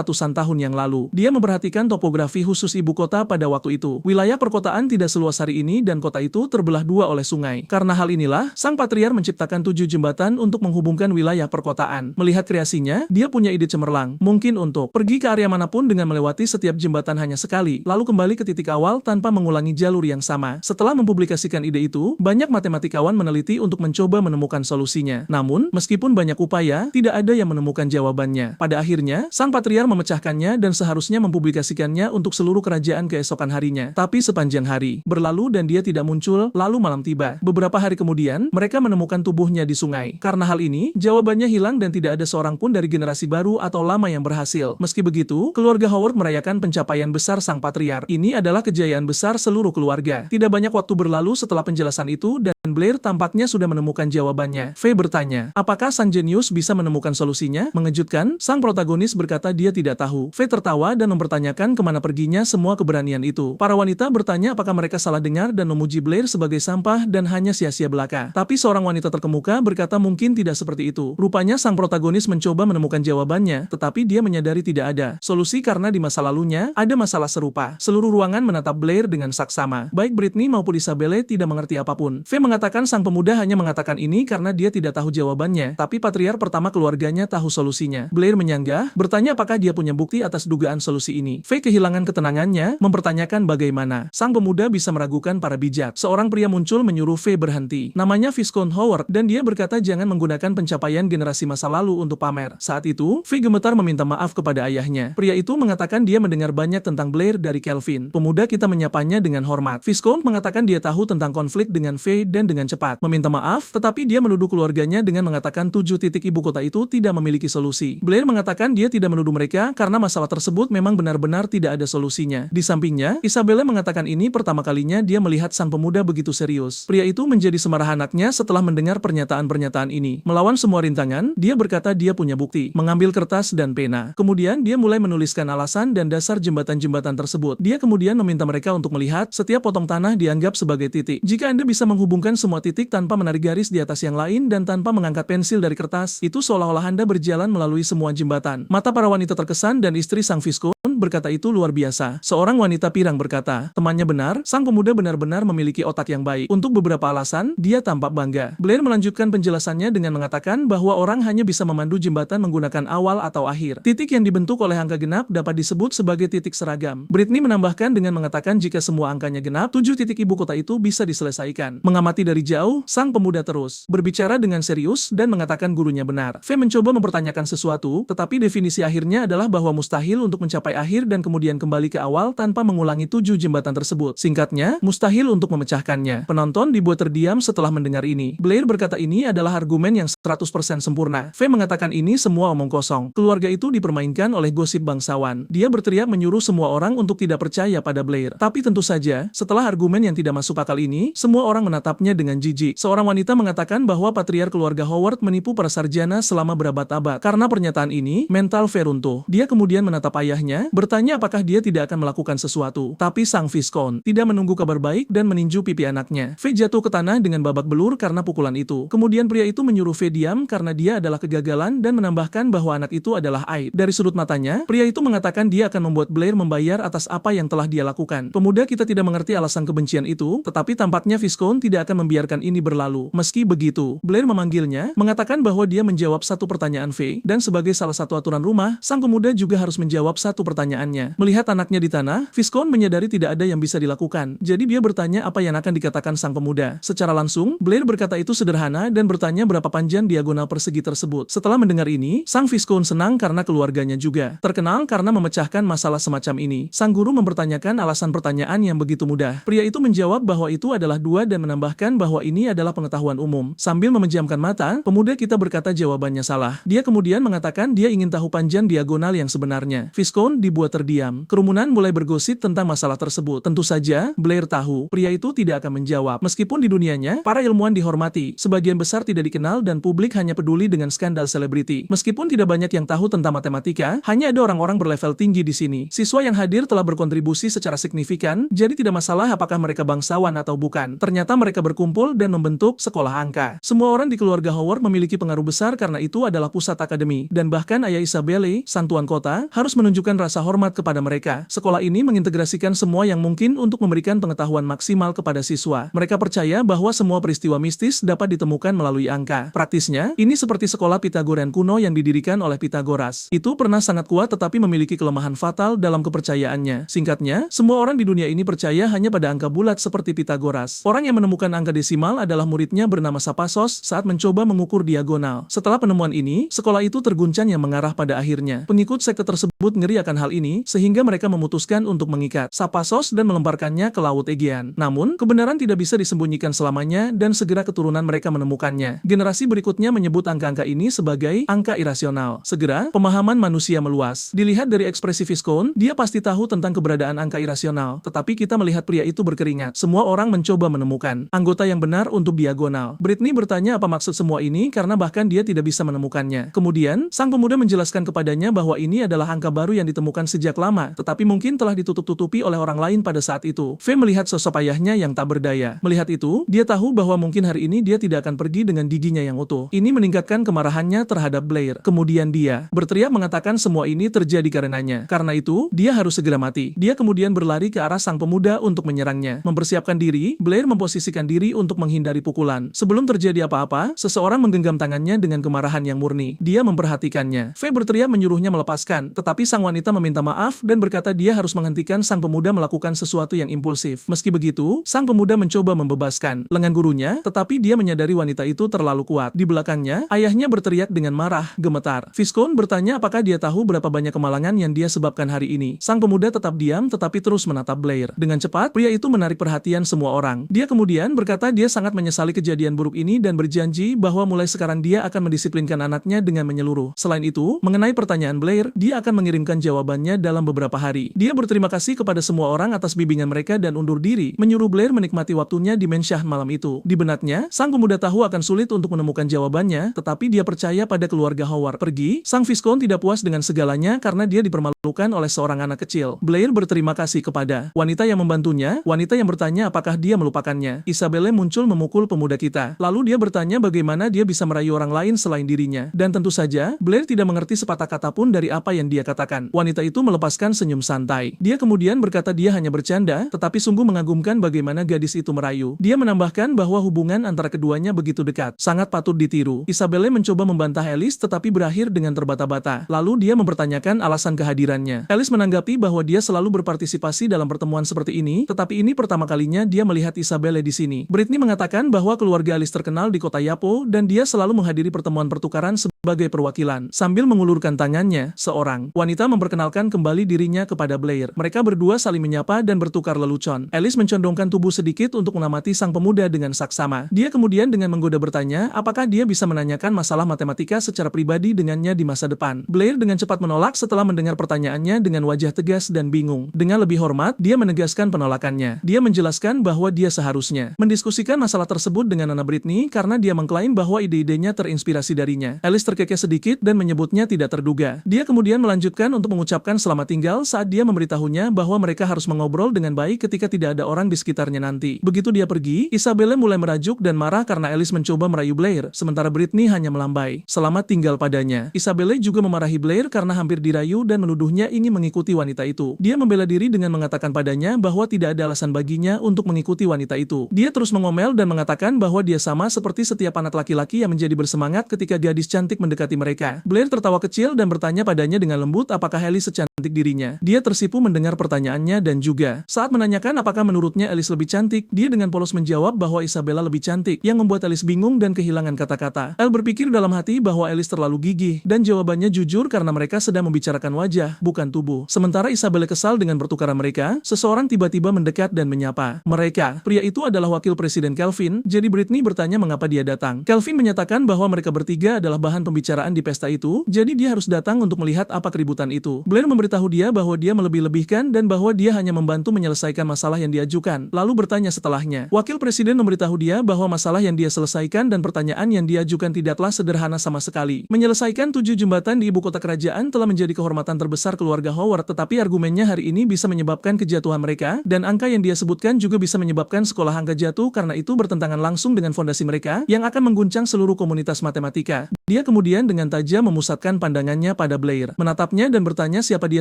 ratusan tahun yang lalu. Dia memperhatikan topografi khusus ibu kota pada waktu itu. Wilayah perkotaan tidak seluas hari ini dan kota itu terbelah dua oleh sungai. Karena hal inilah, sang patriark menciptakan 7 jembatan untuk menghubungkan wilayah perkotaan. Melihat kreasinya, dia punya ide cemerlang. Mungkin untuk pergi ke area manapun dengan melewati setiap jembatan hanya sekali, lalu kembali ke titik awal tanpa mengulangi jalur yang sama. Setelah mempublikasikan ide itu, banyak matematikawan meneliti untuk mencoba menemukan solusinya. Namun, meskipun banyak upaya, tidak ada yang menemukan jawabannya. Pada akhirnya, sang patriark memecahkannya dan seharusnya mempublikasikannya untuk seluruh kerajaan keesokan harinya. Tapi sepanjang hari berlalu dan dia tidak muncul, lalu malam tiba. Beberapa hari kemudian, mereka menemukan tubuhnya di sungai. Karena hal ini, jawabannya hilang dan tidak ada seorang pun dari generasi baru atau lama yang berhasil. Meski begitu, keluarga Howard merayakan pencapaian besar sang patriark. Ini adalah kejayaan besar seluruh keluarga. Tidak banyak waktu berlalu setelah penjelasan itu dan Blair tampaknya sudah menemukan jawabannya. Faye bertanya, apakah sang jenius bisa menemukan solusinya? Mengejutkan, sang protagonis berkata dia tidak tahu. Faye tertawa dan mempertanyakan kemana perginya semua keberanian itu. Para wanita bertanya apakah mereka salah dengar dan memuji Blair sebagai sampah dan hanya sia-sia belaka. Tapi seorang wanita terkemuka berkata mungkin tidak seperti itu. Rupanya sang protagonis mencoba menemukan jawabannya, tetapi dia menyadari tidak ada solusi karena di masa lalunya ada masalah serupa. Seluruh ruangan menatap Blair dengan saksama. Baik Britney maupun Isabelle tidak mengerti apapun. Faye mengatakan sang pemuda hanya mengatakan ini karena dia tidak tahu jawabannya, tapi patriark pertama keluarganya tahu solusinya. Blair menyanggah, bertanya apakah dia punya bukti atas dugaan solusi ini. Faye kehilangan ketenangannya, mempertanyakan bagaimana sang pemuda bisa meragukan para bijak. Seorang pria muncul menyuruh Faye berhenti. Namanya Viscount Howard, dan dia berkata jangan menggunakan pencapaian generasi masa lalu untuk pamer. Saat itu, Faye gemetar meminta maaf kepada ayahnya. Pria itu mengatakan dia mendengar banyak tentang Blair dari Kelvin. Pemuda kita menyapanya dengan hormat. Viscount mengatakan dia tahu tentang konflik dengan Faye dan dengan cepat meminta maaf, tetapi dia menuduh keluarganya dengan mengatakan 7 titik ibu kota itu tidak memiliki solusi. Blair mengatakan dia tidak menuduh mereka karena masalah tersebut memang benar-benar tidak ada solusinya. Di sampingnya, Isabelle mengatakan ini pertama kalinya dia melihat sang pemuda begitu serius. Pria itu menjadi semarah anaknya setelah mendengar pernyataan-pernyataan ini. Melawan semua rintangan, dia berkata dia punya bukti. Mengambil kertas dan pena. Kemudian dia mulai menuliskan alasan dan dasar jembatan-jembatan tersebut. Dia kemudian meminta mereka untuk melihat setiap potong tanah dianggap sebagai titik. Jika Anda bisa menghubungkan semua titik tanpa menarik garis di atas yang lain dan tanpa mengangkat pensil dari kertas, itu seolah-olah Anda berjalan melalui semua jembatan. Mata para wanita terkesan dan istri sang Viscount berkata itu luar biasa. Seorang wanita pirang berkata, temannya benar, sang pemuda benar-benar memiliki otak yang baik. Untuk beberapa alasan, dia tampak bangga. Blair melanjutkan penjelasannya dengan mengatakan bahwa orang hanya bisa memandu jembatan menggunakan awal atau akhir. Titik yang dibentuk oleh angka genap dapat disebut sebagai titik seragam. Britney menambahkan dengan mengatakan jika semua angkanya genap, 7 titik ibu kota itu bisa diselesaikan. Mengamati dari jauh, sang pemuda terus berbicara dengan serius dan mengatakan gurunya benar. Faye mencoba mempertanyakan sesuatu, tetapi definisi akhirnya adalah bahwa mustahil untuk mencapai akhir dan kemudian kembali ke awal tanpa mengulangi 7 jembatan tersebut. Singkatnya, mustahil untuk memecahkannya. Penonton dibuat terdiam setelah mendengar ini. Blair berkata ini adalah argumen yang 100% sempurna. Faye mengatakan ini semua omong kosong. Keluarga itu dipermainkan oleh gosip bangsawan. Dia berteriak menyuruh semua orang untuk tidak percaya pada Blair. Tapi tentu saja, setelah argumen yang tidak masuk akal ini, semua orang menatapnya dengan jijik. Seorang wanita mengatakan bahwa patriark keluarga Howard menipu para sarjana selama berabad-abad. Karena pernyataan ini, mental Faye runtuh. Dia kemudian menatap ayahnya, bertanya apakah dia tidak akan melakukan sesuatu. Tapi sang Viscount tidak menunggu kabar baik dan meninju pipi anaknya. Faye jatuh ke tanah dengan babak belur karena pukulan itu. Kemudian pria itu menyuruh Faye diam karena dia adalah kegagalan dan menambahkan bahwa anak itu adalah aib. Dari sudut matanya, pria itu mengatakan dia akan membuat Blair membayar atas apa yang telah dia lakukan. Pemuda kita tidak mengerti alasan kebencian itu, tetapi tampaknya Viscount tidak akan membiarkan ini berlalu. Meski begitu, Blair memanggilnya, mengatakan bahwa dia menjawab satu pertanyaan Faye, dan sebagai salah satu aturan rumah, sang pemuda juga harus menjawab satu pertanyaannya. Melihat anaknya di tanah, Viscount menyadari tidak ada yang bisa dilakukan. Jadi dia bertanya apa yang akan dikatakan sang pemuda. Secara langsung, Blair berkata itu sederhana dan bertanya berapa panjang diagonal persegi tersebut. Setelah mendengar ini, sang Viscount senang karena keluarganya juga terkenal karena memecahkan masalah semacam ini. Sang guru mempertanyakan alasan pertanyaan yang begitu mudah. Pria itu menjawab bahwa itu adalah 2 dan menambahkan bahwa ini adalah pengetahuan umum. Sambil memejamkan mata, pemuda kita berkata jawabannya salah. Dia kemudian mengatakan dia ingin tahu panjang diagonal yang sebenarnya. Viscount dibuat terdiam. Kerumunan mulai bergosip tentang masalah tersebut. Tentu saja, Blair tahu pria itu tidak akan menjawab. Meskipun di dunianya, para ilmuwan dihormati, sebagian besar tidak dikenal dan publik hanya peduli dengan skandal selebriti. Meskipun tidak banyak yang tahu tentang matematika, hanya ada orang-orang berlevel tinggi di sini. Siswa yang hadir telah berkontribusi secara signifikan, jadi tidak masalah apakah mereka bangsawan atau bukan. Ternyata mereka berkumpul dan membentuk sekolah angka. Semua orang di keluarga Howard memiliki pengaruh besar karena itu adalah pusat akademi, dan bahkan ayah Isabelle, sang tuan kota, harus menunjukkan rasa hormat kepada mereka. Sekolah ini mengintegrasikan semua yang mungkin untuk memberikan pengetahuan maksimal kepada siswa. Mereka percaya bahwa semua peristiwa mistis dapat ditemukan melalui angka. Praktisnya, ini seperti sekolah Pythagorean kuno yang didirikan oleh Pythagoras. Itu pernah sangat kuat tetapi memiliki kelemahan fatal dalam kepercayaannya. Singkatnya, semua orang di dunia ini percaya hanya pada angka bulat seperti Pythagoras. Orang yang menemukan angka desimal adalah muridnya bernama Sapasos saat mencoba mengukur diagonal. Setelah penemuan ini, sekolah itu terguncang yang mengarah pada akhirnya. Pengikut sekte tersebut ngeri akan hal ini, sehingga mereka memutuskan untuk mengikat Sapasos dan melemparkannya ke Laut Aegean. Namun, kebenaran tidak bisa disembunyikan selamanya dan segera keturunan mereka menemukannya. Generasi berikutnya menyebut angka-angka ini sebagai angka irasional. Segera, pemahaman manusia meluas. Dilihat dari ekspresi Viscount, dia pasti tahu tentang keberadaan angka irasional. Tetapi kita melihat pria itu berkeringat. Semua orang mencoba menemukan anggota yang benar untuk diagonal. Britney bertanya apa maksud semua ini karena bahkan dia tidak bisa menemukannya. Kemudian, sang pemuda menjelaskan kepadanya bahwa ini adalah angka baru yang ditemukan sejak lama, tetapi mungkin telah ditutup-tutupi oleh orang lain pada saat itu. Faye melihat sosok ayahnya yang tak berdaya. Melihat itu, dia tahu bahwa mungkin hari ini dia tidak akan pergi dengan giginya yang utuh. Ini meningkatkan kemarahannya terhadap Blair. Kemudian dia berteriak mengatakan semua ini terjadi karenanya. Karena itu, dia harus segera mati. Dia kemudian berlari ke arah sang pemuda untuk menyerangnya. Mempersiapkan diri, Blair memposisikan diri untuk menghindari pukulan. Sebelum terjadi apa-apa, seseorang menggenggam tangannya dengan kemarahan yang murni. Dia memperhatikannya. Faye berteriak menyuruhnya melepaskan, tetapi sang wanita meminta maaf dan berkata dia harus menghentikan sang pemuda melakukan sesuatu yang impulsif. Meski begitu, sang pemuda mencoba membebaskan lengan gurunya, tetapi dia menyadari wanita itu terlalu kuat. Di belakangnya, ayahnya berteriak dengan marah, gemetar. Viscount bertanya apakah dia tahu berapa banyak kemalangan yang dia sebabkan hari ini. Sang pemuda tetap diam tetapi terus menatap Blair. Dengan cepat, pria itu menarik perhatian semua orang. Dia kemudian berkata dia sangat menyesali kejadian buruk ini dan berjanji bahwa mulai sekarang dia akan mendisiplinkan anaknya dengan menyeluruh. Selain itu, mengenai pertanyaan Blair, dia akan mengirimkan jawabannya dalam beberapa hari. Dia berterima kasih kepada semua orang atas bimbingan mereka dan undur diri, menyuruh Blair menikmati waktunya di Mensyah malam itu. Di benaknya, sang pemuda tahu akan sulit untuk menemukan jawabannya, tetapi dia percaya pada keluarga Howard. Pergi, sang Viscount tidak puas dengan segalanya karena dia dipermalukan oleh seorang anak kecil. Blair berterima kasih kepada wanita yang membantunya, wanita yang bertanya apakah dia melupakannya. Isabelle muncul memukul pemuda kita. Lalu dia bertanya bagaimana dia bisa merayu orang lain selain dirinya. Dan tentu saja, Blair tidak mengerti sepatah kata pun dari apa yang dia katakan. Wanita itu melepaskan senyum santai. Dia kemudian berkata dia hanya bercanda, tetapi sungguh mengagumkan bagaimana gadis itu merayu. Dia menambahkan bahwa hubungan antara keduanya begitu dekat, sangat patut ditiru. Isabelle mencoba membantah Alice tetapi berakhir dengan terbata-bata. Lalu dia mempertanyakan alasan kehadirannya. Alice menanggapi bahwa dia selalu berpartisipasi dalam pertemuan seperti ini, tetapi ini pertama kalinya dia melihat Isabelle di sini. Britney mengatakan bahwa keluarga Alice terkenal di kota Yapo dan dia selalu menghadiri pertemuan pertukaran sebagai perwakilan. Sambil mengulurkan tangannya, seorang wanita memperkenalkan kembali dirinya kepada Blair. Mereka berdua saling menyapa dan bertukar lelucon. Alice mencondongkan tubuh sedikit untuk mengamati sang pemuda dengan saksama. Dia kemudian dengan menggoda bertanya apakah dia bisa menanyakan masalah matematika secara pribadi dengannya di masa depan. Blair dengan cepat menolak setelah mendengar pertanyaannya dengan wajah tegas dan bingung. Dengan lebih hormat, dia menegaskan penolakannya. Dia menjelaskan bahwa dia seharusnya mendiskusikan masalah tersebut dengan Nana Britney karena dia mengklaim bahwa ide-idenya terinspirasi darinya. Alice terkekeh sedikit dan menyebutnya tidak terduga. Dia kemudian melanjutkan untuk mengucapkan selamat tinggal saat dia memberitahunya bahwa mereka harus mengobrol dengan baik ketika tidak ada orang di sekitarnya nanti. Begitu dia pergi, Isabelle mulai merajuk dan marah karena Alice mencoba merayu Blair, sementara Britney hanya melambai. Selamat tinggal padanya. Isabelle juga memarahi Blair karena hampir dirayu dan menuduhnya ingin mengikuti wanita itu. Dia membela diri dengan mengatakan padanya bahwa tidak ada alasan baginya untuk mengikuti wanita itu. Dia terus mengomel dan mengatakan bahwa dia sama seperti setiap anak laki-laki yang menjadi bersemangat ketika gadis cantik mendekati mereka. Blair tertawa kecil dan bertanya padanya dengan lembut apakah Alice secantik dirinya. Dia tersipu mendengar pertanyaannya dan juga saat menanyakan apakah menurutnya Alice lebih cantik, dia dengan polos menjawab bahwa Isabella lebih cantik, yang membuat Alice bingung dan kehilangan kata-kata. Elle berpikir dalam hati bahwa Alice terlalu gigih dan jawabannya jujur karena mereka sedang membicarakan wajah, bukan tubuh. Sementara Isabella kesal dengan pertukaran mereka, seseorang tiba-tiba mendekat dan menyapa mereka. Pria itu adalah wakil presiden Kelvin, jadi Britney bertanya mengapa dia datang. Kelvin menyatakan bahwa mereka bertiga adalah bahan pembicaraan di pesta itu, jadi dia harus datang untuk melihat apa keributan itu. Blair memberitahu dia bahwa dia melebih-lebihkan dan bahwa dia hanya membantu menyelesaikan masalah yang diajukan, lalu bertanya setelahnya. Wakil presiden memberitahu dia bahwa masalah yang dia selesaikan dan pertanyaan yang diajukan tidaklah sederhana sama sekali. Menyelesaikan 7 jembatan di ibu kota kerajaan telah menjadi kehormatan terbesar keluarga Howard, tetapi argumennya hari ini bisa menyebabkan kejatuhan mereka, dan angka yang dia sebutkan juga bisa menyebabkan sekolah angka jatuh karena itu bertentangan langsung dengan fondasi mereka yang akan mengguncang seluruh komunitas matematika. Dia kemudian dengan tajam memusatkan pandangannya pada Blair, menatapnya dan bertanya siapa dia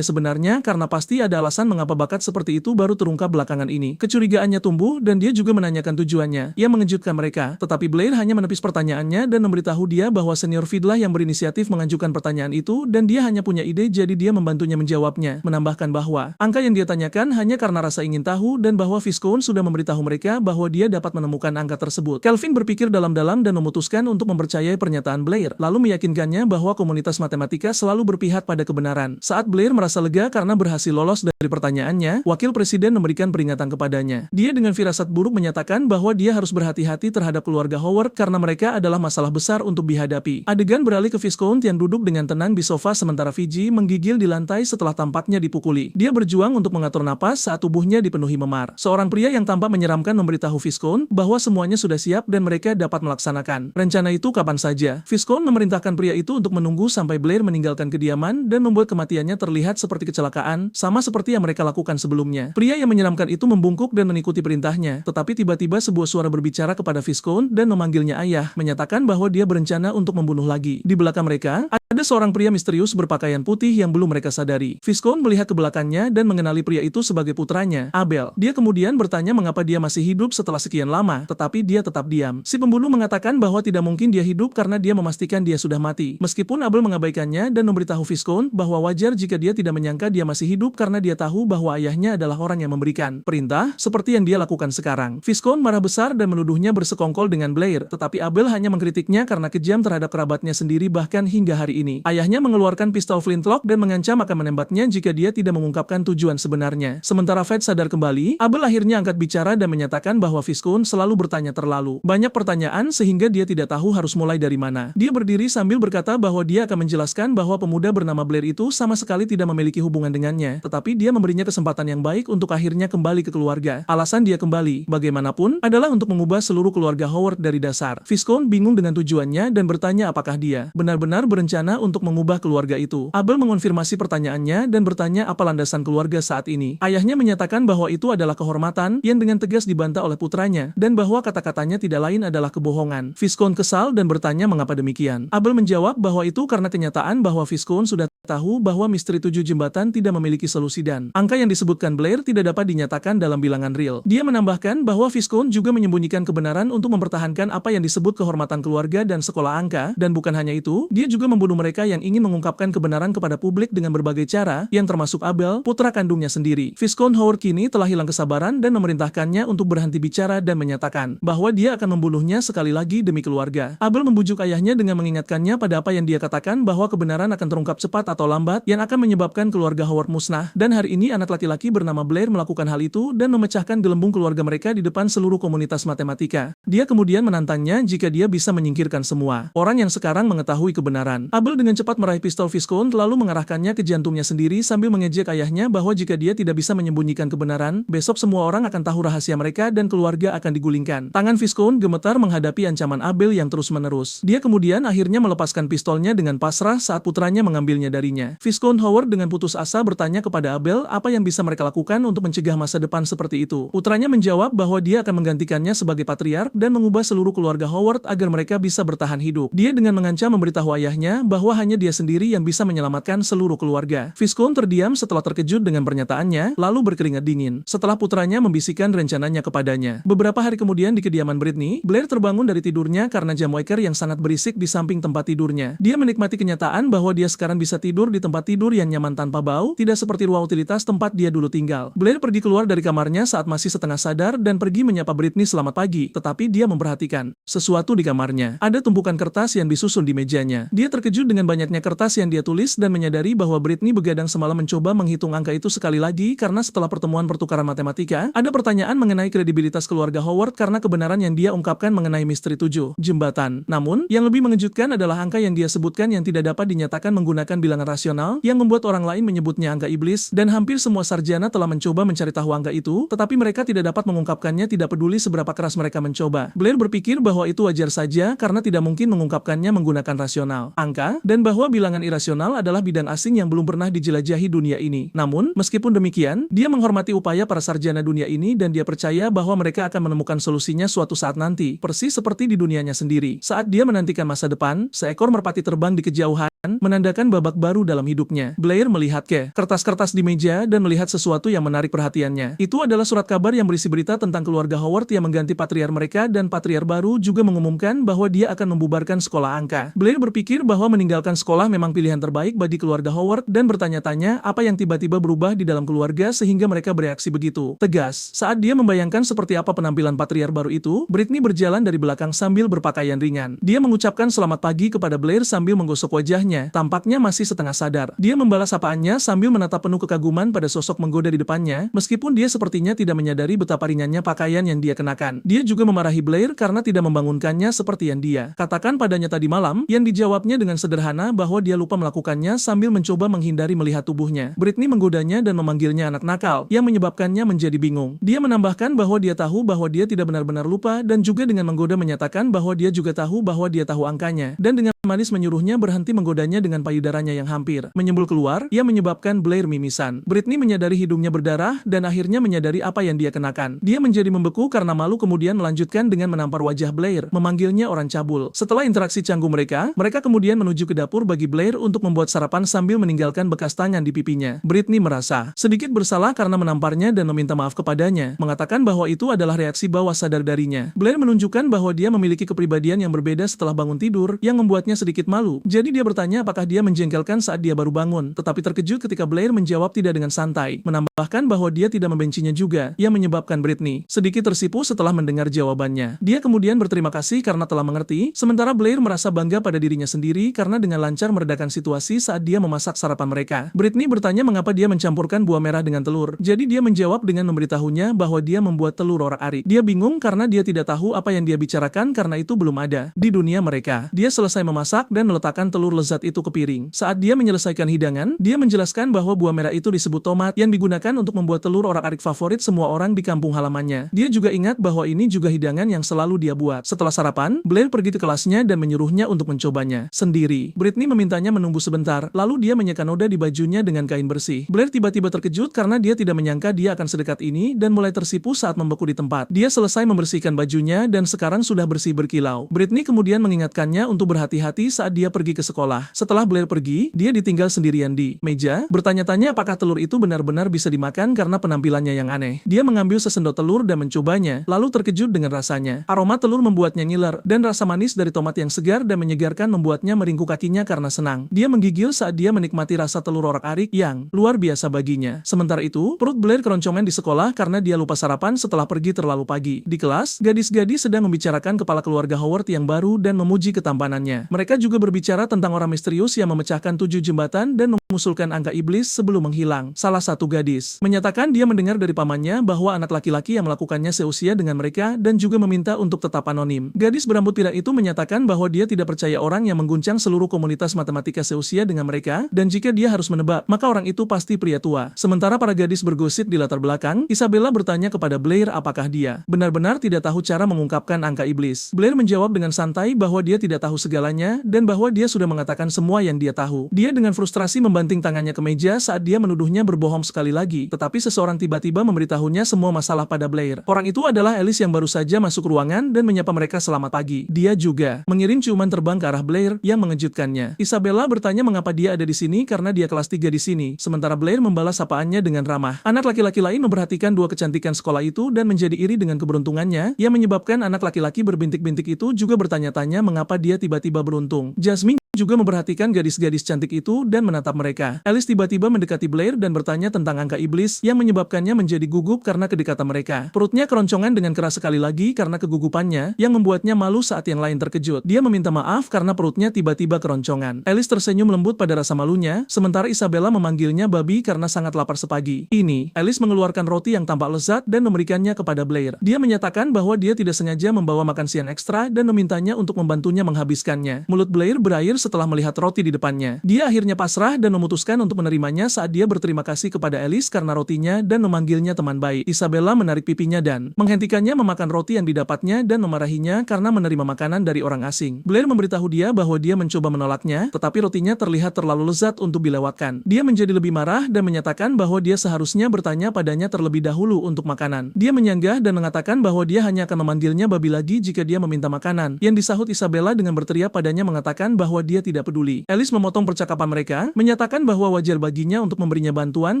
sebenarnya karena pasti ada alasan mengapa bakat seperti itu baru terungkap belakangan ini. Kecurigaannya tumbuh dan dia juga menanyakan tujuannya yang mengejutkan mereka, tetapi Blair hanya menepis pertanyaannya dan memberitahu dia bahwa senior Fidlah yang berinisiatif mengajukan pertanyaan itu dan dia hanya punya ide jadi dia membantunya menjawabnya, menambahkan bahwa angka yang dia tanyakan hanya karena rasa ingin tahu dan bahwa Viscount sudah memberitahu mereka bahwa dia dapat menemukan angka tersebut. Kelvin berpikir dalam-dalam dan memutuskan untuk mempercayai pernyataan Blair, lalu meyakinkannya bahwa komunitas matematika selalu berpihak pada kebenaran. Saat Blair merasa lega karena berhasil lolos dari pertanyaannya, wakil presiden memberikan peringatan kepadanya. Dia dengan firasat buruk menyatakan bahwa dia harus berhati-hati terhadap keluarga Howard karena mereka adalah masalah besar untuk dihadapi. Adegan beralih ke Viscount yang duduk dengan tenang di sofa sementara Fiji menggigil di lantai setelah tampaknya dipukuli. Dia berjuang untuk mengatur napas saat tubuhnya dipenuhi memar. Seorang pria yang tampak menyeramkan memberitahu Viscount bahwa semuanya sudah siap dan mereka dapat melaksanakan rencana itu kapan saja. Viscount memerintahkan pria itu untuk menunggu sampai Blair meninggalkan kediaman dan membuat kematiannya terlihat seperti kecelakaan, sama seperti yang mereka lakukan sebelumnya. Pria yang menyeramkan itu membungkuk dan mengikuti perintahnya, tetapi tiba-tiba sebuah suara berbicara kepada Viscount dan memanggilnya ayah, menyatakan bahwa dia berencana untuk membunuh lagi. Di belakang mereka, ada seorang pria misterius berpakaian putih yang belum mereka sadari. Viscount melihat ke belakangnya dan mengenali pria itu sebagai putranya, Abel. Dia kemudian bertanya mengapa dia masih hidup setelah sekian lama, tetapi dia tetap diam. Si pembunuh mengatakan bahwa tidak mungkin dia hidup karena dia memastikan dia sudah mati. Meskipun Abel mengabaikannya dan memberitahu Viscount bahwa wajar jika dia tidak menyangka dia masih hidup karena dia tahu bahwa ayahnya adalah orang yang memberikan perintah seperti yang dia lakukan sekarang. Viscount marah besar dan menuduhnya bersekongkol dengan Blair, tetapi Abel hanya mengkritiknya karena kejam terhadap kerabatnya sendiri bahkan hingga hari ini. Ayahnya mengeluarkan pistol flintlock dan mengancam akan menembaknya jika dia tidak mengungkapkan tujuan sebenarnya. Sementara Fed sadar kembali, Abel akhirnya angkat bicara dan menyatakan bahwa Viscount selalu bertanya terlalu banyak pertanyaan sehingga dia tidak tahu harus mulai dari mana. Dia berdiri sambil berkata bahwa dia akan menjelaskan bahwa pemuda bernama Blair itu sama sekali tidak memiliki hubungan dengannya, tetapi dia memberinya kesempatan yang baik untuk akhirnya kembali ke keluarga. Alasan dia kembali, bagaimanapun, adalah untuk mengubah seluruh keluarga Howard dari dasar. Viscount bingung dengan tujuannya dan bertanya apakah dia benar-benar berencana berencana untuk mengubah keluarga itu. Abel mengonfirmasi pertanyaannya dan bertanya apa landasan keluarga saat ini. Ayahnya menyatakan bahwa itu adalah kehormatan yang dengan tegas dibantah oleh putranya, dan bahwa kata-katanya tidak lain adalah kebohongan. Viscount kesal dan bertanya mengapa demikian. Abel menjawab bahwa itu karena kenyataan bahwa Viscount sudah tahu bahwa misteri 7 jembatan tidak memiliki solusi dan angka yang disebutkan Blair tidak dapat dinyatakan dalam bilangan real. Dia menambahkan bahwa Viscount juga menyembunyikan kebenaran untuk mempertahankan apa yang disebut kehormatan keluarga dan sekolah angka, dan bukan hanya itu, dia juga membunuh mereka yang ingin mengungkapkan kebenaran kepada publik dengan berbagai cara, yang termasuk Abel, putra kandungnya sendiri. Viscount Howard kini telah hilang kesabaran dan memerintahkannya untuk berhenti bicara dan menyatakan bahwa dia akan membunuhnya sekali lagi demi keluarga. Abel membujuk ayahnya dengan mengingatkannya pada apa yang dia katakan bahwa kebenaran akan terungkap cepat atau lambat yang akan menyebabkan keluarga Howard musnah, dan hari ini anak laki-laki bernama Blair melakukan hal itu dan memecahkan gelembung keluarga mereka di depan seluruh komunitas matematika. Dia kemudian menantangnya jika dia bisa menyingkirkan semua orang yang sekarang mengetahui kebenaran. Abel dengan cepat meraih pistol Viscount lalu mengarahkannya ke jantungnya sendiri sambil mengejek ayahnya bahwa jika dia tidak bisa menyembunyikan kebenaran, besok semua orang akan tahu rahasia mereka dan keluarga akan digulingkan. Tangan Viscount gemetar menghadapi ancaman Abel yang terus-menerus. Dia kemudian akhirnya melepaskan pistolnya dengan pasrah saat putranya mengambilnya darinya. Viscount Howard dengan putus asa bertanya kepada Abel apa yang bisa mereka lakukan untuk mencegah masa depan seperti itu. Putranya menjawab bahwa dia akan menggantikannya sebagai patriark dan mengubah seluruh keluarga Howard agar mereka bisa bertahan hidup. Dia dengan mengancam memberitahu ayahnya bahwa hanya dia sendiri yang bisa menyelamatkan seluruh keluarga. Viscount terdiam setelah terkejut dengan pernyataannya, lalu berkeringat dingin setelah putranya membisikkan rencananya kepadanya. Beberapa hari kemudian di kediaman Britney, Blair terbangun dari tidurnya karena jam waker yang sangat berisik di samping tempat tidurnya. Dia menikmati kenyataan bahwa dia sekarang bisa tidur di tempat tidur yang nyaman tanpa bau, tidak seperti ruang utilitas tempat dia dulu tinggal. Blair pergi keluar dari kamarnya saat masih setengah sadar dan pergi menyapa Britney selamat pagi, tetapi dia memperhatikan sesuatu di kamarnya. Ada tumpukan kertas yang disusun di mejanya. Dia terkejut dengan banyaknya kertas yang dia tulis dan menyadari bahwa Britney begadang semalam mencoba menghitung angka itu sekali lagi karena setelah pertemuan pertukaran matematika, ada pertanyaan mengenai kredibilitas keluarga Howard karena kebenaran yang dia ungkapkan mengenai misteri 7 jembatan. Namun, yang lebih mengejutkan adalah angka yang dia sebutkan yang tidak dapat dinyatakan menggunakan bilangan rasional yang membuat orang lain menyebutnya angka iblis, dan hampir semua sarjana telah mencoba mencari tahu angka itu, tetapi mereka tidak dapat mengungkapkannya tidak peduli seberapa keras mereka mencoba. Blair berpikir bahwa itu wajar saja karena tidak mungkin mengungkapkannya menggunakan rasional angka, dan bahwa bilangan irasional adalah bidang asing yang belum pernah dijelajahi dunia ini. Namun, meskipun demikian, dia menghormati upaya para sarjana dunia ini dan dia percaya bahwa mereka akan menemukan solusinya suatu saat nanti, persis seperti di dunianya sendiri. Saat dia menantikan masa depan, seekor merpati terbang di kejauhan, menandakan babak baru dalam hidupnya. Blair melihat ke kertas-kertas di meja dan melihat sesuatu yang menarik perhatiannya. Itu adalah surat kabar yang berisi berita tentang keluarga Howard yang mengganti patriark mereka, dan patriark baru juga mengumumkan bahwa dia akan membubarkan sekolah angka. Blair berpikir bahwa meninggalkan sekolah memang pilihan terbaik bagi keluarga Howard dan bertanya-tanya apa yang tiba-tiba berubah di dalam keluarga sehingga mereka bereaksi begitu tegas. Saat dia membayangkan seperti apa penampilan patriark baru itu, Britney berjalan dari belakang sambil berpakaian ringan. Dia mengucapkan selamat pagi kepada Blair sambil menggosok wajahnya, tampaknya masih setengah sadar. Dia membalas sapaannya sambil menatap penuh kekaguman pada sosok menggoda di depannya, meskipun dia sepertinya tidak menyadari betapa ringannya pakaian yang dia kenakan. Dia juga memarahi Blair karena tidak membangunkannya seperti yang dia katakan padanya tadi malam, yang dijawabnya dengan sederhana bahwa dia lupa melakukannya sambil mencoba menghindari melihat tubuhnya. Britney menggodanya dan memanggilnya anak nakal, yang menyebabkannya menjadi bingung. Dia menambahkan bahwa dia tahu bahwa dia tidak benar-benar lupa, dan juga dengan menggoda menyatakan bahwa dia juga tahu bahwa dia tahu angkanya, dan dengan manis menyuruhnya berhenti menggodanya dengan payudaranya yang hampir menyembul keluar, yang menyebabkan Blair mimisan. Britney menyadari hidungnya berdarah dan akhirnya menyadari apa yang dia kenakan. Dia menjadi membeku karena malu, kemudian melanjutkan dengan menampar wajah Blair, memanggilnya orang cabul. Setelah interaksi canggung mereka kemudian menuju ke dapur bagi Blair untuk membuat sarapan sambil meninggalkan bekas tangan di pipinya. Britney merasa sedikit bersalah karena menamparnya dan meminta maaf kepadanya, mengatakan bahwa itu adalah reaksi bawah sadar darinya. Blair menunjukkan bahwa dia memiliki kepribadian yang berbeda setelah bangun tidur, yang membuatnya sedikit malu. Jadi dia bertanya apakah dia menjengkelkan saat dia baru bangun, tetapi terkejut ketika Blair menjawab tidak dengan santai, menambahkan bahwa dia tidak membencinya juga, yang menyebabkan Britney sedikit tersipu setelah mendengar jawabannya. Dia kemudian berterima kasih karena telah mengerti, sementara Blair merasa bangga pada dirinya sendiri karena dengan lancar meredakan situasi saat dia memasak sarapan mereka. Britney bertanya mengapa dia mencampurkan buah merah dengan telur, jadi dia menjawab dengan memberitahunya bahwa dia membuat telur orak-arik. Dia bingung karena dia tidak tahu apa yang dia bicarakan karena itu belum ada di dunia mereka. Dia selesai memasak memasak dan meletakkan telur lezat itu ke piring. Saat dia menyelesaikan hidangan, dia menjelaskan bahwa buah merah itu disebut tomat yang digunakan untuk membuat telur orak-arik favorit semua orang di kampung halamannya. Dia juga ingat bahwa ini juga hidangan yang selalu dia buat. Setelah sarapan, Blair pergi ke kelasnya dan menyuruhnya untuk mencobanya sendiri. Britney memintanya menunggu sebentar, lalu dia menyeka noda di bajunya dengan kain bersih. Blair tiba-tiba terkejut karena dia tidak menyangka dia akan sedekat ini dan mulai tersipu saat membeku di tempat. Dia selesai membersihkan bajunya dan sekarang sudah bersih berkilau. Britney kemudian mengingatkannya untuk berhati-hati saat dia pergi ke sekolah. Setelah Blair pergi, dia ditinggal sendirian di meja, bertanya-tanya apakah telur itu benar-benar bisa dimakan karena penampilannya yang aneh. Dia mengambil sesendok telur dan mencobanya, lalu terkejut dengan rasanya. Aroma telur membuatnya ngiler, dan rasa manis dari tomat yang segar dan menyegarkan membuatnya meringkuk kakinya karena senang. Dia menggigil saat dia menikmati rasa telur orak-arik yang luar biasa baginya. Sementara itu, perut Blair keroncongan di sekolah karena dia lupa sarapan setelah pergi terlalu pagi. Di kelas, gadis-gadis sedang membicarakan kepala keluarga Howard yang baru dan memuji ketampanannya. Mereka juga berbicara tentang orang misterius yang memecahkan 7 jembatan dan mengusulkan angka iblis sebelum menghilang. Salah satu gadis menyatakan dia mendengar dari pamannya bahwa anak laki-laki yang melakukannya seusia dengan mereka dan juga meminta untuk tetap anonim. Gadis berambut pirang itu menyatakan bahwa dia tidak percaya orang yang mengguncang seluruh komunitas matematika seusia dengan mereka, dan jika dia harus menebak, maka orang itu pasti pria tua. Sementara para gadis bergosip di latar belakang, Isabella bertanya kepada Blair apakah dia benar-benar tidak tahu cara mengungkapkan angka iblis. Blair menjawab dengan santai bahwa dia tidak tahu segalanya dan bahwa dia sudah mengatakan semua yang dia tahu. Dia dengan frustrasi membanting tangannya ke meja saat dia menuduhnya berbohong sekali lagi, tetapi seseorang tiba-tiba memberitahunya semua masalah pada Blair. Orang itu adalah Alice yang baru saja masuk ruangan dan menyapa mereka selamat pagi. Dia juga mengirim ciuman terbang ke arah Blair yang mengejutkannya. Isabella bertanya mengapa dia ada di sini karena dia kelas 3 di sini, sementara Blair membalas sapaannya dengan ramah. Anak laki-laki lain memperhatikan dua kecantikan sekolah itu dan menjadi iri dengan keberuntungannya, yang menyebabkan anak laki-laki berbintik-bintik itu juga bertanya-tanya mengapa dia tiba-tiba beruntung. Jasmine juga memperhatikan gadis-gadis cantik itu dan menatap mereka. Alice tiba-tiba mendekati Blair dan bertanya tentang angka iblis yang menyebabkannya menjadi gugup karena kedekatan mereka. Perutnya keroncongan dengan keras sekali lagi karena kegugupannya yang membuatnya malu saat yang lain terkejut. Dia meminta maaf karena perutnya tiba-tiba keroncongan. Alice tersenyum lembut pada rasa malunya, sementara Isabella memanggilnya babi karena sangat lapar sepagi. Ini, Alice mengeluarkan roti yang tampak lezat dan memberikannya kepada Blair. Dia menyatakan bahwa dia tidak sengaja membawa makan siang ekstra dan memintanya untuk membantunya menghabiskannya. Mulut Blair berair setelah melihat roti di depannya. Dia akhirnya pasrah dan memutuskan untuk menerimanya saat dia berterima kasih kepada Alice karena rotinya dan memanggilnya teman baik. Isabella menarik pipinya dan menghentikannya memakan roti yang didapatnya dan memarahinya karena menerima makanan dari orang asing. Blair memberitahu dia bahwa dia mencoba menolaknya, tetapi rotinya terlihat terlalu lezat untuk dilewatkan. Dia menjadi lebih marah dan menyatakan bahwa dia seharusnya bertanya padanya terlebih dahulu untuk makanan. Dia menyanggah dan mengatakan bahwa dia hanya akan memanggilnya babi lagi jika dia meminta makanan. Yang disahut Isabella dengan berteriak padanya mengatakan bahwa dia tidak peduli. Alice memotong percakapan mereka, menyatakan bahwa wajar baginya untuk memberinya bantuan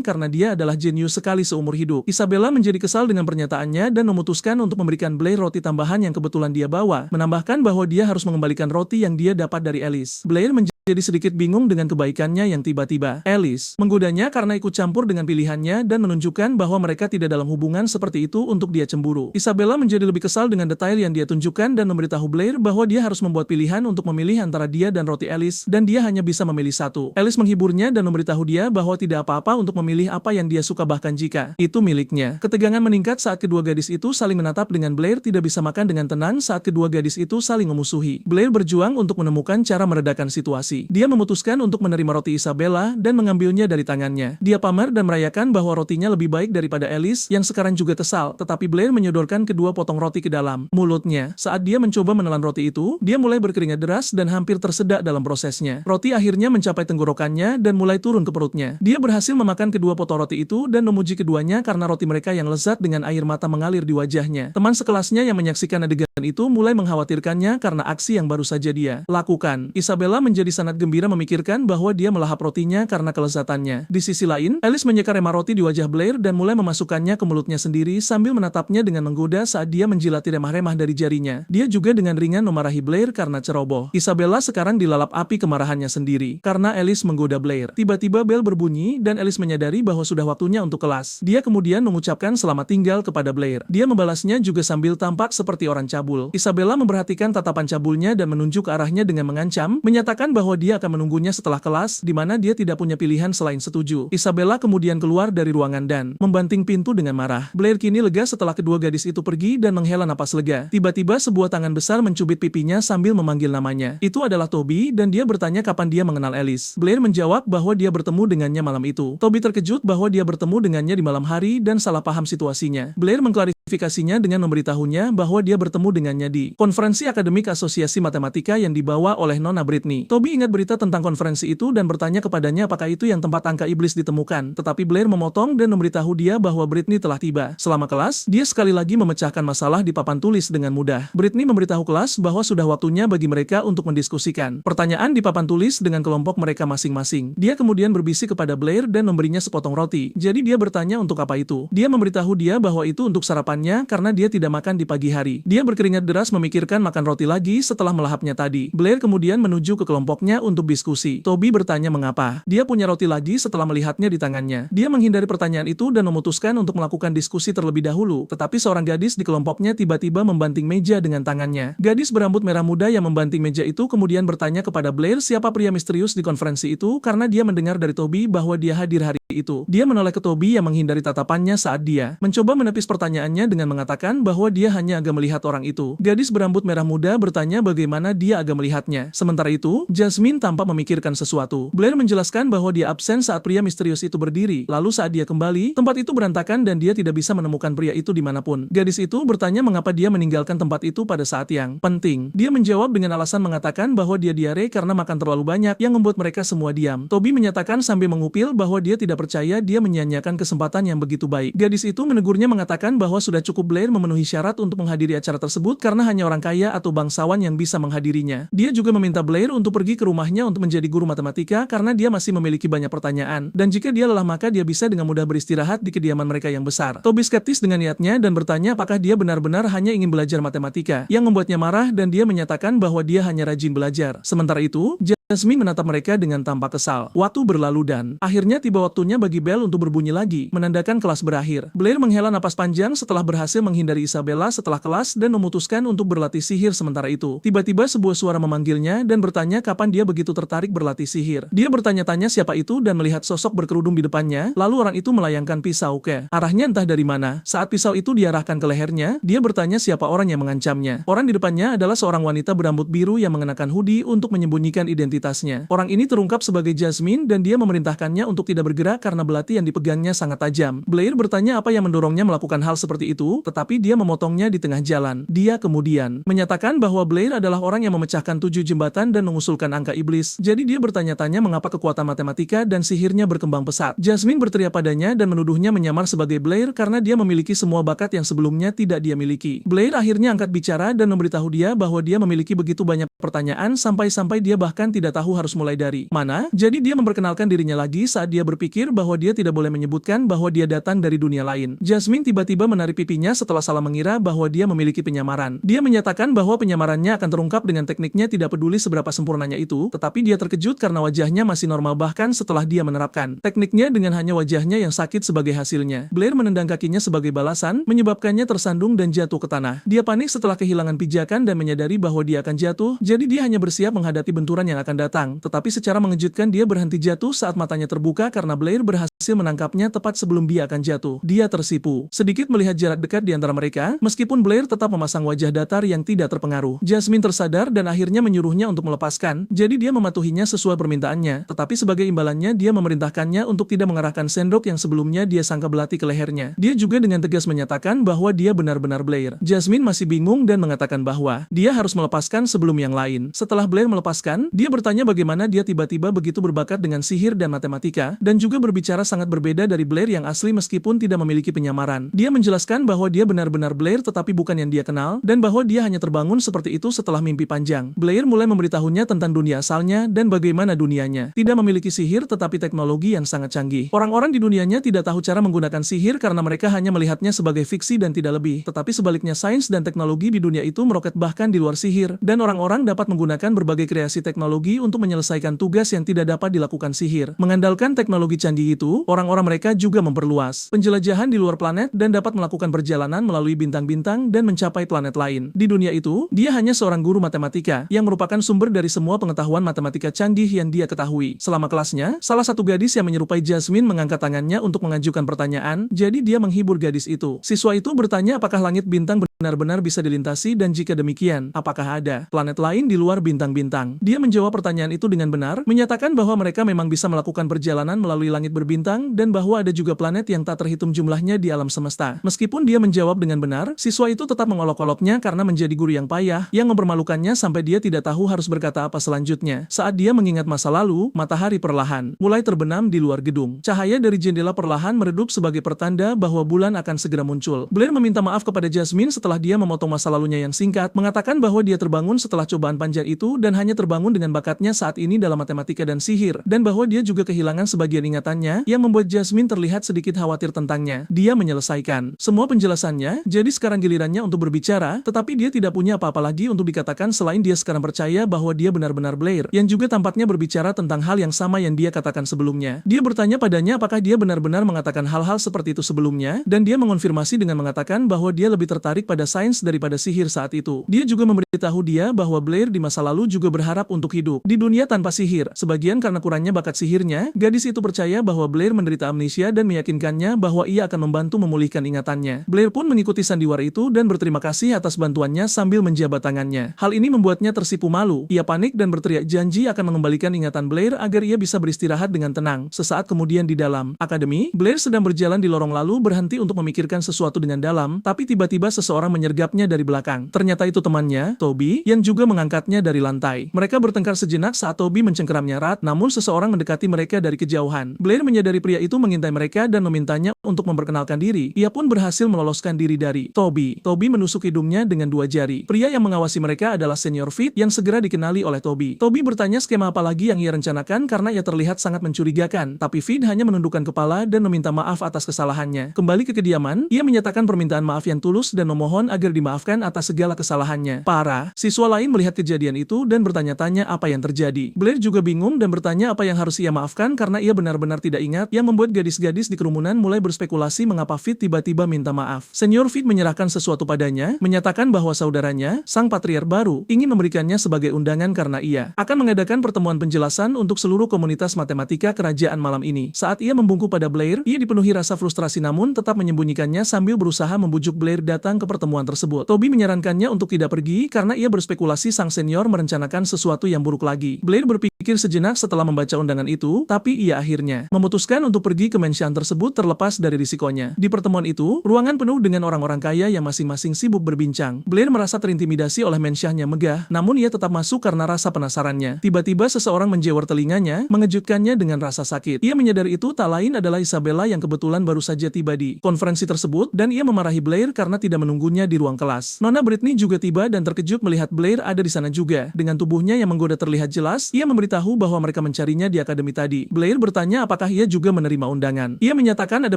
karena dia adalah jenius sekali seumur hidup. Isabella menjadi kesal dengan pernyataannya dan memutuskan untuk memberikan Blair roti tambahan yang kebetulan dia bawa, menambahkan bahwa dia harus mengembalikan roti yang dia dapat dari Alice. Blair jadi sedikit bingung dengan kebaikannya yang tiba-tiba. Alice menggodanya karena ikut campur dengan pilihannya dan menunjukkan bahwa mereka tidak dalam hubungan seperti itu untuk dia cemburu. Isabella menjadi lebih kesal dengan detail yang dia tunjukkan dan memberitahu Blair bahwa dia harus membuat pilihan untuk memilih antara dia dan roti Alice dan dia hanya bisa memilih satu. Alice menghiburnya dan memberitahu dia bahwa tidak apa-apa untuk memilih apa yang dia suka bahkan jika itu miliknya. Ketegangan meningkat saat kedua gadis itu saling menatap dengan Blair tidak bisa makan dengan tenang saat kedua gadis itu saling memusuhi. Blair berjuang untuk menemukan cara meredakan situasi. Dia memutuskan untuk menerima roti Isabella dan mengambilnya dari tangannya. Dia pamer dan merayakan bahwa rotinya lebih baik daripada Alice yang sekarang juga kesal, tetapi Blair menyodorkan kedua potong roti ke dalam mulutnya. Saat dia mencoba menelan roti itu, dia mulai berkeringat deras dan hampir tersedak dalam prosesnya. Roti akhirnya mencapai tenggorokannya dan mulai turun ke perutnya. Dia berhasil memakan kedua potong roti itu dan memuji keduanya karena roti mereka yang lezat dengan air mata mengalir di wajahnya. Teman sekelasnya yang menyaksikan adegan itu mulai mengkhawatirkannya karena aksi yang baru saja dia lakukan. Isabella menjadi sangat gembira memikirkan bahwa dia melahap rotinya karena kelezatannya. Di sisi lain, Alice menyeka remah roti di wajah Blair dan mulai memasukkannya ke mulutnya sendiri sambil menatapnya dengan menggoda saat dia menjilati remah-remah dari jarinya. Dia juga dengan ringan memarahi Blair karena ceroboh. Isabella sekarang dilalap api kemarahannya sendiri karena Alice menggoda Blair. Tiba-tiba bel berbunyi dan Alice menyadari bahwa sudah waktunya untuk kelas. Dia kemudian mengucapkan selamat tinggal kepada Blair. Dia membalasnya juga sambil tampak seperti orang cabul. Isabella memperhatikan tatapan cabulnya dan menunjuk ke arahnya dengan mengancam, menyatakan bahwa bahwa dia akan menunggunya setelah kelas, di mana dia tidak punya pilihan selain setuju. Isabella kemudian keluar dari ruangan dan membanting pintu dengan marah. Blair kini lega setelah kedua gadis itu pergi dan menghela napas lega. Tiba-tiba sebuah tangan besar mencubit pipinya sambil memanggil namanya. Itu adalah Toby dan dia bertanya kapan dia mengenal Alice. Blair menjawab bahwa dia bertemu dengannya malam itu. Toby terkejut bahwa dia bertemu dengannya di malam hari dan salah paham situasinya. Blair mengklarifikasinya dengan memberitahunya bahwa dia bertemu dengannya di konferensi akademik asosiasi matematika yang dibawa oleh Nona Britney. Toby ingat berita tentang konferensi itu dan bertanya kepadanya apakah itu yang tempat angka iblis ditemukan. Tetapi Blair memotong dan memberitahu dia bahwa Britney telah tiba. Selama kelas, dia sekali lagi memecahkan masalah di papan tulis dengan mudah. Britney memberitahu kelas bahwa sudah waktunya bagi mereka untuk mendiskusikan pertanyaan di papan tulis dengan kelompok mereka masing-masing. Dia kemudian berbisik kepada Blair dan memberinya sepotong roti. Jadi dia bertanya untuk apa itu. Dia memberitahu dia bahwa itu untuk sarapannya karena dia tidak makan di pagi hari. Dia berkeringat deras memikirkan makan roti lagi setelah melahapnya tadi. Blair kemudian menuju ke kelompoknya untuk diskusi. Toby bertanya mengapa dia punya roti lagi setelah melihatnya di tangannya. Dia menghindari pertanyaan itu dan memutuskan untuk melakukan diskusi terlebih dahulu. Tetapi seorang gadis di kelompoknya tiba-tiba membanting meja dengan tangannya. Gadis berambut merah muda yang membanting meja itu kemudian bertanya kepada Blair siapa pria misterius di konferensi itu karena dia mendengar dari Toby bahwa dia hadir hari itu. Dia menoleh ke Toby yang menghindari tatapannya saat dia mencoba menepis pertanyaannya dengan mengatakan bahwa dia hanya agak melihat orang itu. Gadis berambut merah muda bertanya bagaimana dia agak melihatnya. Sementara itu, Jasmine tampak memikirkan sesuatu. Blair menjelaskan bahwa dia absen saat pria misterius itu berdiri. Lalu saat dia kembali, tempat itu berantakan dan dia tidak bisa menemukan pria itu dimanapun. Gadis itu bertanya mengapa dia meninggalkan tempat itu pada saat yang penting. Dia menjawab dengan alasan mengatakan bahwa dia diare karena makan terlalu banyak yang membuat mereka semua diam. Toby menyatakan sambil mengupil bahwa dia tidak percaya dia menyia-nyiakan kesempatan yang begitu baik. Gadis itu menegurnya mengatakan bahwa sudah cukup Blair memenuhi syarat untuk menghadiri acara tersebut karena hanya orang kaya atau bangsawan yang bisa menghadirinya. Dia juga meminta Blair untuk pergi ke rumahnya untuk menjadi guru matematika karena dia masih memiliki banyak pertanyaan. Dan jika dia lelah maka dia bisa dengan mudah beristirahat di kediaman mereka yang besar. Toby skeptis dengan niatnya dan bertanya apakah dia benar-benar hanya ingin belajar matematika. Yang membuatnya marah dan dia menyatakan bahwa dia hanya rajin belajar. Sementara itu, Jasmine menatap mereka dengan tampak kesal. Waktu berlalu dan akhirnya tiba waktunya bagi bel untuk berbunyi lagi, menandakan kelas berakhir. Blair menghela napas panjang setelah berhasil menghindari Isabella setelah kelas dan memutuskan untuk berlatih sihir sementara itu. Tiba-tiba sebuah suara memanggilnya dan bertanya kapan dia begitu tertarik berlatih sihir. Dia bertanya-tanya siapa itu dan melihat sosok berkerudung di depannya, lalu orang itu melayangkan pisau ke arahnya entah dari mana. Saat pisau itu diarahkan ke lehernya, dia bertanya siapa orang yang mengancamnya. Orang di depannya adalah seorang wanita berambut biru yang mengenakan hoodie untuk menyembunyikan identitasnya. Orang ini terungkap sebagai Jasmine dan dia memerintahkannya untuk tidak bergerak karena belati yang dipegangnya sangat tajam. Blair bertanya apa yang mendorongnya melakukan hal seperti itu, tetapi dia memotongnya di tengah jalan. Dia kemudian menyatakan bahwa Blair adalah orang yang memecahkan 7 jembatan dan mengusulkan angka iblis. Jadi dia bertanya-tanya mengapa kekuatan matematika dan sihirnya berkembang pesat. Jasmine berteriak padanya dan menuduhnya menyamar sebagai Blair karena dia memiliki semua bakat yang sebelumnya tidak dia miliki. Blair akhirnya angkat bicara dan memberitahu dia bahwa dia memiliki begitu banyak pertanyaan sampai-sampai dia bahkan tidak tahu harus mulai dari mana. Jadi dia memperkenalkan dirinya lagi saat dia berpikir bahwa dia tidak boleh menyebutkan bahwa dia datang dari dunia lain. Jasmine tiba-tiba menarik pipinya setelah salah mengira bahwa dia memiliki penyamaran. Dia menyatakan bahwa penyamarannya akan terungkap dengan tekniknya tidak peduli seberapa sempurnanya itu, tetapi dia terkejut karena wajahnya masih normal bahkan setelah dia menerapkan tekniknya dengan hanya wajahnya yang sakit sebagai hasilnya. Blair menendang kakinya sebagai balasan, menyebabkannya tersandung dan jatuh ke tanah. Dia panik setelah kehilangan pijakan dan menyadari bahwa dia akan jatuh, jadi dia hanya bersiap menghadapi benturan yang akan datang. Tetapi secara mengejutkan dia berhenti jatuh saat matanya terbuka karena Blair berhasil menangkapnya tepat sebelum dia akan jatuh. Dia tersipu sedikit melihat jarak dekat di antara mereka, meskipun Blair tetap memasang wajah datar yang tidak terpengaruh. Jasmine tersadar dan akhirnya menyuruhnya untuk melepaskan, jadi dia mematuhinya sesuai permintaannya, tetapi sebagai imbalannya dia memerintahkannya untuk tidak mengarahkan sendok yang sebelumnya dia sangka belati ke lehernya. Dia juga dengan tegas menyatakan bahwa dia benar-benar Blair. Jasmine masih bingung dan mengatakan bahwa dia harus melepaskan sebelum yang lain. Setelah Blair melepaskan, dia bertanya bagaimana dia tiba-tiba begitu berbakat dengan sihir dan matematika, dan juga berbicara sangat berbeda dari Blair yang asli meskipun tidak memiliki penyamaran. Dia menjelaskan bahwa dia benar-benar Blair tetapi bukan yang dia kenal, dan bahwa dia hanya terbangun seperti itu setelah mimpi panjang. Blair mulai memberitahunya tentang dunia asalnya dan bagaimana dunianya tidak memiliki sihir tetapi teknologi yang sangat canggih. Orang-orang di dunianya tidak tahu cara menggunakan sihir karena mereka hanya melihatnya sebagai fiksi dan tidak lebih. Tetapi sebaliknya sains dan teknologi di dunia itu meroket bahkan di luar sihir, dan orang-orang dapat menggunakan berbagai kreasi teknologi untuk menyelesaikan tugas yang tidak dapat dilakukan sihir. Mengandalkan teknologi canggih itu, itu, orang-orang mereka juga memperluas penjelajahan di luar planet dan dapat melakukan perjalanan melalui bintang-bintang dan mencapai planet lain. Di dunia itu, dia hanya seorang guru matematika yang merupakan sumber dari semua pengetahuan matematika canggih yang dia ketahui. Selama kelasnya, salah satu gadis yang menyerupai Jasmine mengangkat tangannya untuk mengajukan pertanyaan, jadi dia menghibur gadis itu. Siswa itu bertanya apakah langit bintang benar-benar bisa dilintasi dan jika demikian, apakah ada planet lain di luar bintang-bintang? Dia menjawab pertanyaan itu dengan benar, menyatakan bahwa mereka memang bisa melakukan perjalanan melalui langit berbintang dan bahwa ada juga planet yang tak terhitung jumlahnya di alam semesta. Meskipun dia menjawab dengan benar, siswa itu tetap mengolok-oloknya karena menjadi guru yang payah, yang mempermalukannya sampai dia tidak tahu harus berkata apa selanjutnya. Saat dia mengingat masa lalu, matahari perlahan mulai terbenam di luar gedung. Cahaya dari jendela perlahan meredup sebagai pertanda bahwa bulan akan segera muncul. Blair meminta maaf kepada Jasmine setelah dia memotong masa lalunya yang singkat, mengatakan bahwa dia terbangun setelah cobaan panjang itu dan hanya terbangun dengan bakatnya saat ini dalam matematika dan sihir, dan bahwa dia juga kehilangan sebagian ingatannya yang membuat Jasmine terlihat sedikit khawatir tentangnya. Dia menyelesaikan semua penjelasannya, jadi sekarang gilirannya untuk berbicara, tetapi dia tidak punya apa-apa lagi untuk dikatakan selain dia sekarang percaya bahwa dia benar-benar Blair, yang juga tampaknya berbicara tentang hal yang sama yang dia katakan sebelumnya. Dia bertanya padanya apakah dia benar-benar mengatakan hal-hal seperti itu sebelumnya, dan dia mengonfirmasi dengan mengatakan bahwa dia lebih tertarik pada sains daripada sihir saat itu. Dia juga memberitahu dia bahwa Blair di masa lalu juga berharap untuk hidup di dunia tanpa sihir. Sebagian karena kurangnya bakat sihirnya, gadis itu percaya bahwa Blair menderita amnesia dan meyakinkannya bahwa ia akan membantu memulihkan ingatannya. Blair pun mengikuti sandiwara itu dan berterima kasih atas bantuannya sambil menjabat tangannya. Hal ini membuatnya tersipu malu. Ia panik dan berteriak janji akan mengembalikan ingatan Blair agar ia bisa beristirahat dengan tenang. Sesaat kemudian di dalam akademi, Blair sedang berjalan di lorong lalu berhenti untuk memikirkan sesuatu dengan dalam, tapi tiba-tiba seseorang menyergapnya dari belakang. Ternyata itu temannya, Toby, yang juga mengangkatnya dari lantai. Mereka bertengkar sejenak saat Toby mencengkeramnya erat, namun seseorang mendekati mereka dari kejauhan. Blair menyadari pria itu mengintai mereka dan memintanya untuk memperkenalkan diri. Ia pun berhasil meloloskan diri dari Toby. Toby menusuk hidungnya dengan dua jari. Pria yang mengawasi mereka adalah Senior Fit yang segera dikenali oleh Toby. Toby bertanya skema apa lagi yang ia rencanakan karena ia terlihat sangat mencurigakan, tapi Fit hanya menundukkan kepala dan meminta maaf atas kesalahannya. Kembali ke kediaman, ia menyatakan permintaan maaf yang tulus dan memohon agar dimaafkan atas segala kesalahannya. Para siswa lain melihat kejadian itu dan bertanya-tanya apa yang terjadi. Blair juga bingung dan bertanya apa yang harus ia maafkan karena ia benar-benar tidak ingat, yang membuat gadis-gadis di kerumunan mulai berspekulasi mengapa Fit tiba-tiba minta maaf. Senior Fit menyerahkan sesuatu padanya, menyatakan bahwa saudaranya, sang patriark baru, ingin memberikannya sebagai undangan karena ia akan mengadakan pertemuan penjelasan untuk seluruh komunitas matematika kerajaan malam ini. Saat ia membungkuk pada Blair, ia dipenuhi rasa frustrasi namun tetap menyembunyikannya sambil berusaha membujuk Blair datang ke pertemuan tersebut. Toby menyarankannya untuk tidak pergi karena ia berspekulasi sang senior merencanakan sesuatu yang buruk lagi. Blair berpikir sejenak setelah membaca undangan itu, tapi ia akhirnya memutuskan untuk pergi ke mansion tersebut terlepas dari risikonya. Di pertemuan itu, ruangan penuh dengan orang-orang kaya yang masing-masing sibuk berbincang. Blair merasa terintimidasi oleh mansionnya megah, namun ia tetap masuk karena rasa penasarannya. Tiba-tiba seseorang menjewer telinganya, mengejutkannya dengan rasa sakit. Ia menyadari itu tak lain adalah Isabella yang kebetulan baru saja tiba di konferensi tersebut, dan ia memarahi Blair karena tidak menunggunya di ruang kelas. Nona Brittany juga tiba dan terkejut melihat Blair ada di sana juga. Dengan tubuhnya yang menggoda terlihat jelas, ia memberitahu bahwa mereka mencarinya di akademi tadi. Blair bertanya apakah ia juga menerima undangan. Ia menyatakan ada